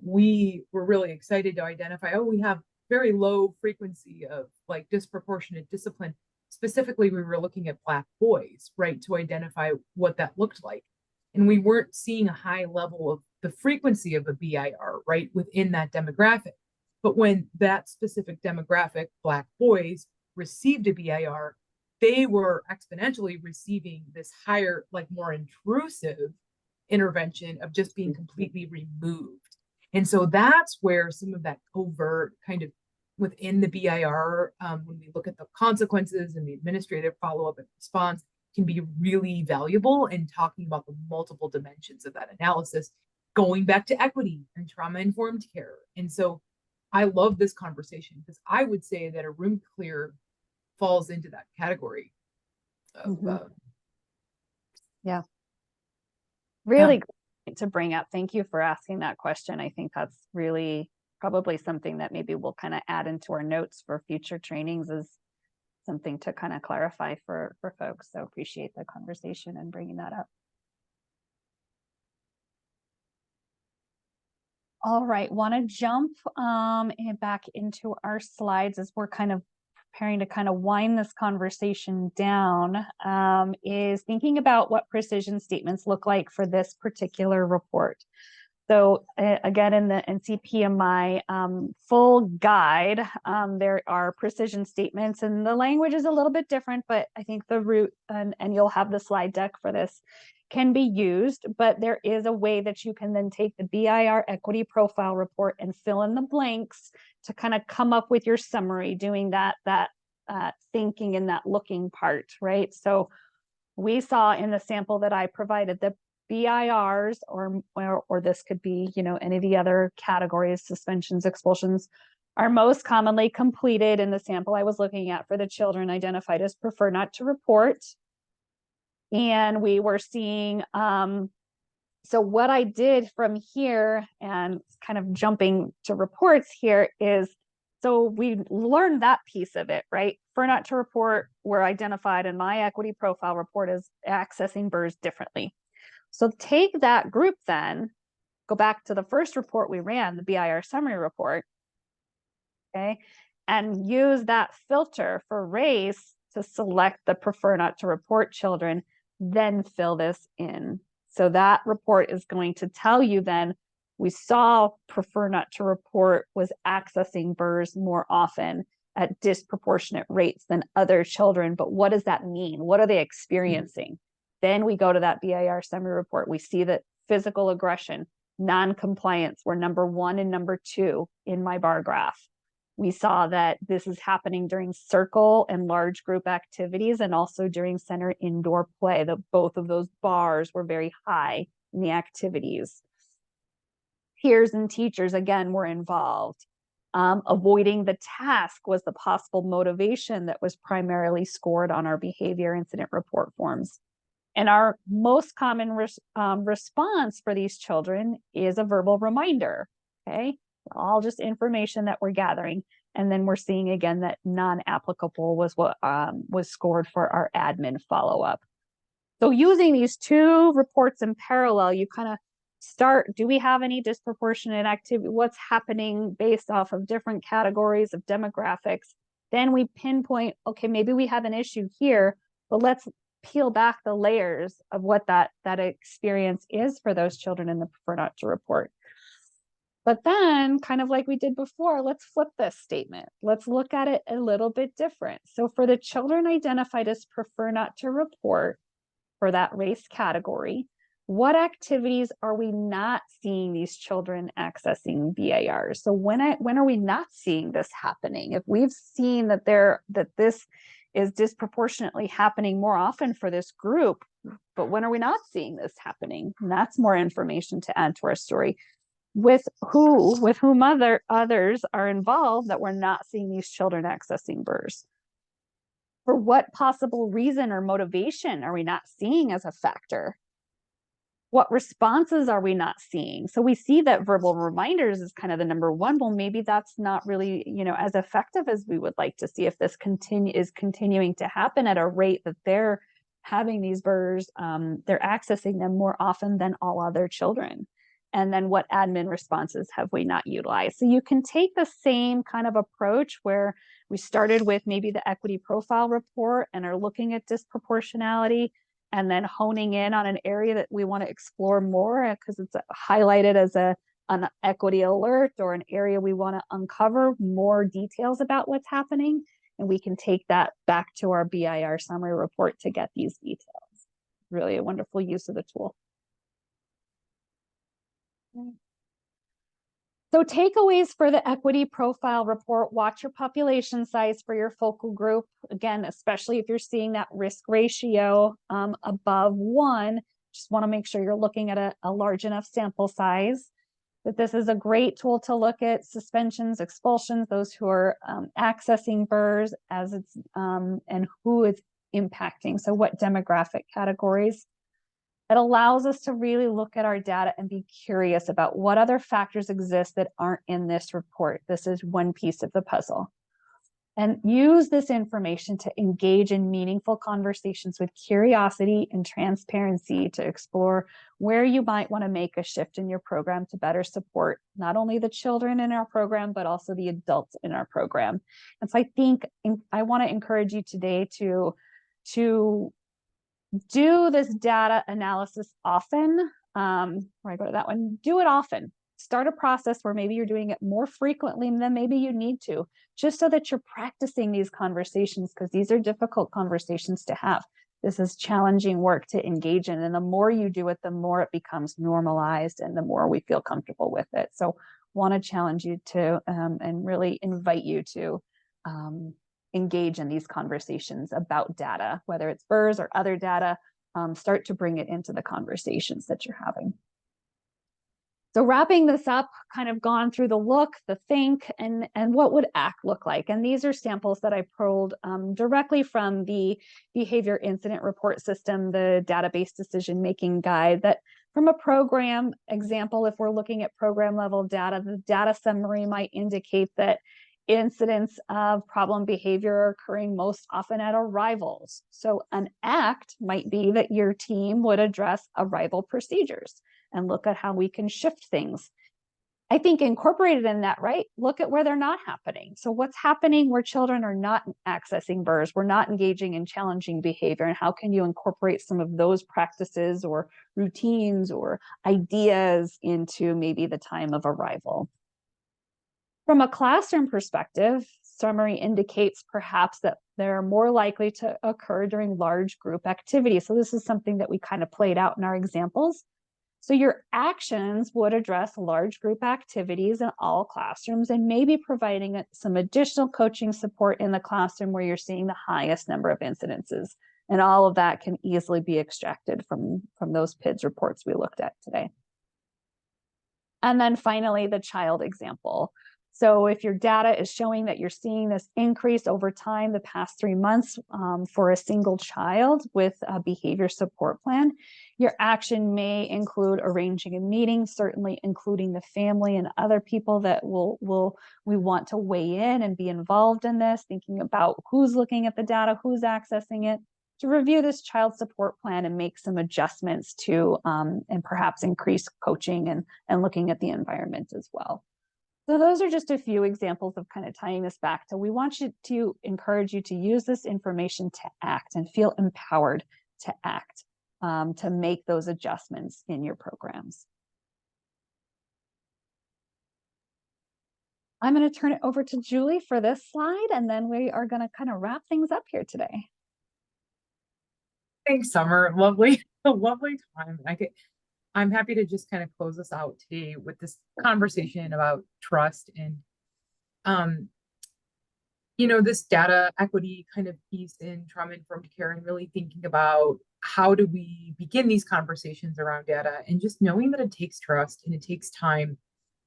we were really excited to identify, we have very low frequency of like disproportionate discipline. Specifically, we were looking at Black boys, right, to identify what that looked like. And we weren't seeing a high level of the frequency of a BIR, right, within that demographic. But when that specific demographic, Black boys, received a BIR, they were exponentially receiving this higher, like more intrusive intervention of just being completely removed. And so that's where some of that covert kind of within the BIR, when we look at the consequences and the administrative follow-up and response, can be really valuable in talking about the multiple dimensions of that analysis, going back to equity and trauma-informed care. And so I love this conversation because I would say that a room clear falls into that category of, Yeah. Really great to bring up. Thank you for asking that question. I think that's really probably something that maybe we'll kind of add into our notes for future trainings, is something to kind of clarify for folks. So appreciate the conversation and bringing that up. All right, want to jump back into our slides as we're kind of preparing to kind of wind this conversation down, is thinking about what precision statements look like for this particular report. So again, in the NCPMI full guide, there are precision statements, and the language is a little bit different, but I think the root, and you'll have the slide deck for this, can be used, but there is a way that you can then take the BIR equity profile report and fill in the blanks to kind of come up with your summary, doing that thinking and that looking part, right? So we saw in the sample that I provided the BIRs, or this could be, you know, any of the other categories, suspensions, expulsions, are most commonly completed in the sample I was looking at for the children identified as prefer not to report. And we were seeing, so what I did from here, and kind of jumping to reports here, is, so we learned that piece of it, right? Prefer not to report were identified in my equity profile report as accessing BIRs differently. So take that group then, go back to the first report we ran, the BIR summary report, okay, and use that filter for race to select the prefer not to report children, then fill this in. So that report is going to tell you then, we saw prefer not to report was accessing BIRs more often at disproportionate rates than other children, but what does that mean? What are they experiencing? Then we go to that BIR summary report. We see that physical aggression, non-compliance were number 1 and number 2 in my bar graph. We saw that this is happening during circle and large group activities, and also during center indoor play. Both of those bars were very high in the activities. Peers and teachers, again, were involved. Avoiding the task was the possible motivation that was primarily scored on our behavior incident report forms. And our most common response for these children is a verbal reminder, okay? All just information that we're gathering. And then we're seeing again that non-applicable was what was scored for our admin follow-up. So using these two reports in parallel, you kind of start, do we have any disproportionate activity? What's happening based off of different categories of demographics? Then we pinpoint, okay, maybe we have an issue here, but let's peel back the layers of what that experience is for those children in the prefer not to report. But then, kind of like we did before, let's flip this statement. Let's look at it a little bit different. So for the children identified as prefer not to report for that race category, what activities are we not seeing these children accessing BIRs? So when are we not seeing this happening? If we've seen that this is disproportionately happening more often for this group, but when are we not seeing this happening? And that's more information to add to our story. With whom others are involved that we're not seeing these children accessing BIRs. For what possible reason or motivation are we not seeing as a factor? What responses are we not seeing? So we see that verbal reminders is kind of the number 1. Well, maybe that's not really, you know, as effective as we would like to see if this is continuing to happen at a rate that they're having these BIRs, they're accessing them more often than all other children. And then what admin responses have we not utilized? So you can take the same kind of approach where we started with maybe the equity profile report and are looking at disproportionality, and then honing in on an area that we want to explore more because it's highlighted as an equity alert or an area we want to uncover more details about what's happening. And we can take that back to our BIR summary report to get these details. Really a wonderful use of the tool. So takeaways for the equity profile report: watch your population size for your focal group. Again, especially if you're seeing that risk ratio above 1, just want to make sure you're looking at a large enough sample size. That this is a great tool to look at suspensions, expulsions, those who are accessing BIRs as it's and who it's impacting. So what demographic categories. It allows us to really look at our data and be curious about what other factors exist that aren't in this report. This is one piece of the puzzle. And use this information to engage in meaningful conversations with curiosity and transparency to explore where you might want to make a shift in your program to better support not only the children in our program, but also the adults in our program. And so I think I want to encourage you today to do this data analysis often. Where I go to that one, do it often. Start a process where maybe you're doing it more frequently than maybe you need to, just so that you're practicing these conversations, because these are difficult conversations to have. This is challenging work to engage in. And the more you do it, the more it becomes normalized and the more we feel comfortable with it. So want to challenge you to and really invite you to engage in these conversations about data, whether it's BIRS or other data. Start to bring it into the conversations that you're having. So wrapping this up, kind of gone through the look, the think, and what would ACT look like. And these are samples that I pulled directly from the Behavior Incident Report System, the database decision-making guide, that from a program example, if we're looking at program level data, the data summary might indicate that incidents of problem behavior are occurring most often at arrivals. So an ACT might be that your team would address arrival procedures and look at how we can shift things. I think incorporated in that, right? Look at where they're not happening. So what's happening where children are not accessing BIRS, we're not engaging in challenging behavior, and how can you incorporate some of those practices or routines or ideas into maybe the time of arrival? From a classroom perspective, summary indicates perhaps that they're more likely to occur during large group activities. So this is something that we kind of played out in our examples. So your actions would address large group activities in all classrooms and maybe providing some additional coaching support in the classroom where you're seeing the highest number of incidences. And all of that can easily be extracted from those PIDS reports we looked at today. And then finally, the child example. So if your data is showing that you're seeing this increase over time, the past 3 months for a single child with a behavior support plan, your action may include arranging a meeting, certainly including the family and other people that we want to weigh in and be involved in this, thinking about who's looking at the data, who's accessing it, to review this child support plan and make some adjustments to and perhaps increase coaching and looking at the environment as well. So those are just a few examples of kind of tying this back to, we want you to encourage you to use this information to act and feel empowered to act, to make those adjustments in your programs. I'm going to turn it over to Julie for this slide, and then we are going to kind of wrap things up here today. Thanks, Summer. Lovely, lovely time. I'm happy to just kind of close us out today with this conversation about trust and, this data equity kind of piece in trauma-informed care, and really thinking about how do we begin these conversations around data, and just knowing that it takes trust and it takes time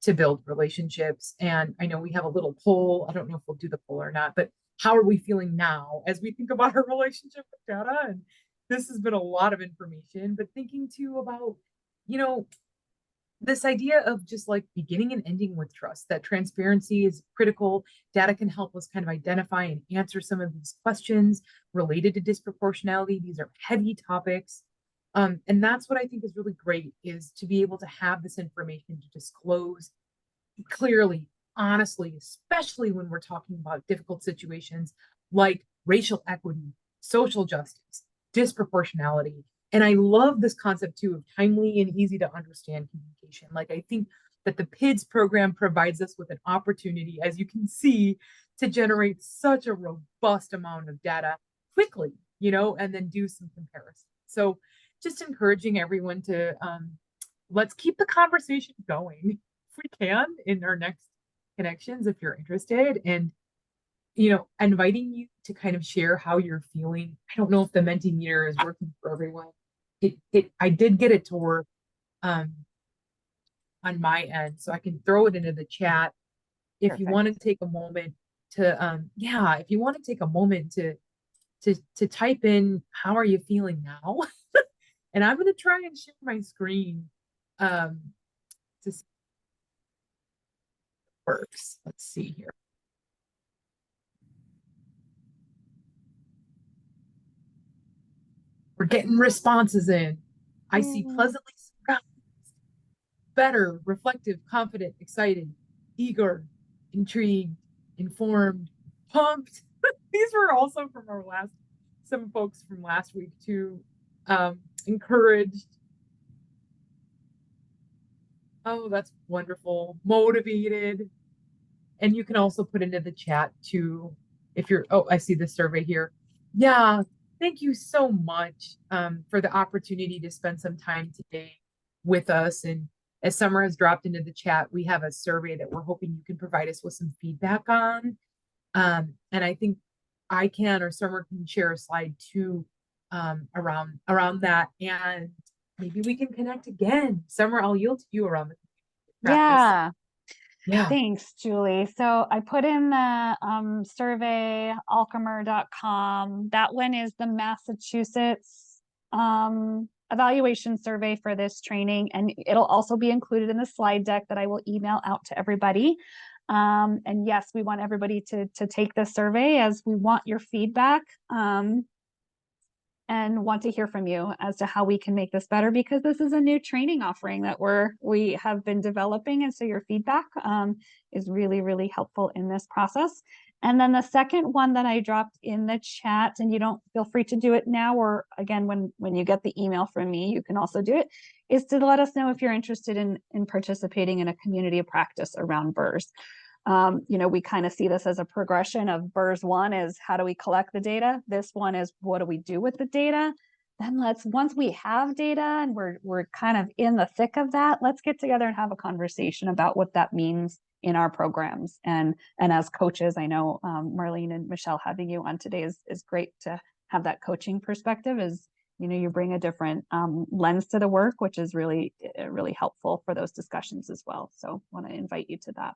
to build relationships. And I know we have a little poll. I don't know if we'll do the poll or not, but how are we feeling now as we think about our relationship with data? And this has been a lot of information, but thinking too about, this idea of just like beginning and ending with trust, that transparency is critical. Data can help us kind of identify and answer some of these questions related to disproportionality. These are heavy topics. And that's what I think is really great, is to be able to have this information to disclose clearly, honestly, especially when we're talking about difficult situations like racial equity, social justice, disproportionality. And I love this concept too of timely and easy to understand communication. Like, I think that the PIDS program provides us with an opportunity, as you can see, to generate such a robust amount of data quickly, and then do some comparison. So just encouraging everyone to let's keep the conversation going if we can in our next connections, if you're interested, and inviting you to kind of share how you're feeling. I don't know if the Mentimeter is working for everyone. I did get it to work on my end, so I can throw it into the chat. If Perfect. You want to take a moment to if you want to take a moment to type in how are you feeling now, and I'm going to try and share my screen to see if it works. Let's see here. We're getting responses in. I see pleasantly surprised, better, reflective, confident, excited, eager, intrigued, informed, pumped. These were also from some folks from last week too. Encouraged. Oh, that's wonderful. Motivated. And you can also put into the chat too, if you're, I see the survey here. Yeah, Thank you so much for the opportunity to spend some time today with us. And as Summer has dropped into the chat, we have a survey that we're hoping you can provide us with some feedback on. And I think I can or Summer can share a slide too around that. And maybe we can connect again. Summer, I'll yield to you around the practice. Yeah. Yeah. Thanks, Julie. So I put in the survey, alchemer.com. That one is the Massachusetts evaluation survey for this training. And it'll also be included in the slide deck that I will email out to everybody. And yes, we want everybody to take this survey, as we want your feedback. And want to hear from you as to how we can make this better, because this is a new training offering that we have been developing. And so your feedback is really, really helpful in this process. And then the second one that I dropped in the chat, and you don't feel free to do it now, or again, when you get the email from me, you can also do it, is to let us know if you're interested in participating in a community of practice around BIRs. We kind of see this as a progression of BIRS 1 is how do we collect the data? This one is what do we do with the data? Then once we have data and we're kind of in the thick of that, let's get together and have a conversation about what that means in our programs. And as coaches, I know Marlene and Michelle, having you on today is great to have that coaching perspective. As you bring a different lens to the work, which is really, really helpful for those discussions as well. So I want to invite you to that.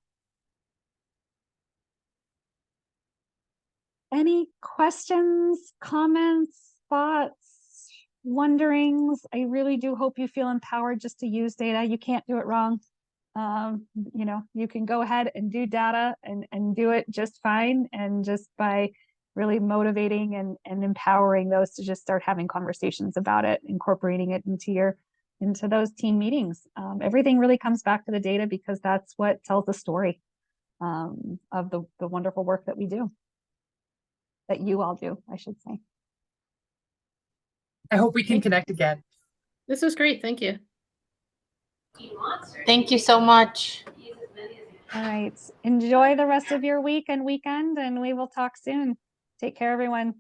Any questions, comments, thoughts, wonderings? I really do hope you feel empowered just to use data. You can't do it wrong. You can go ahead and do data and do it just fine. And just by really motivating and empowering those to just start having conversations about it, incorporating it into those team meetings. Everything really comes back to the data, because that's what tells the story of the wonderful work that we do. That you all do, I should say. I hope we can connect again. This was great. Thank you. Thank you so much. All right. Enjoy the rest of your week and weekend, and we will talk soon. Take care, everyone.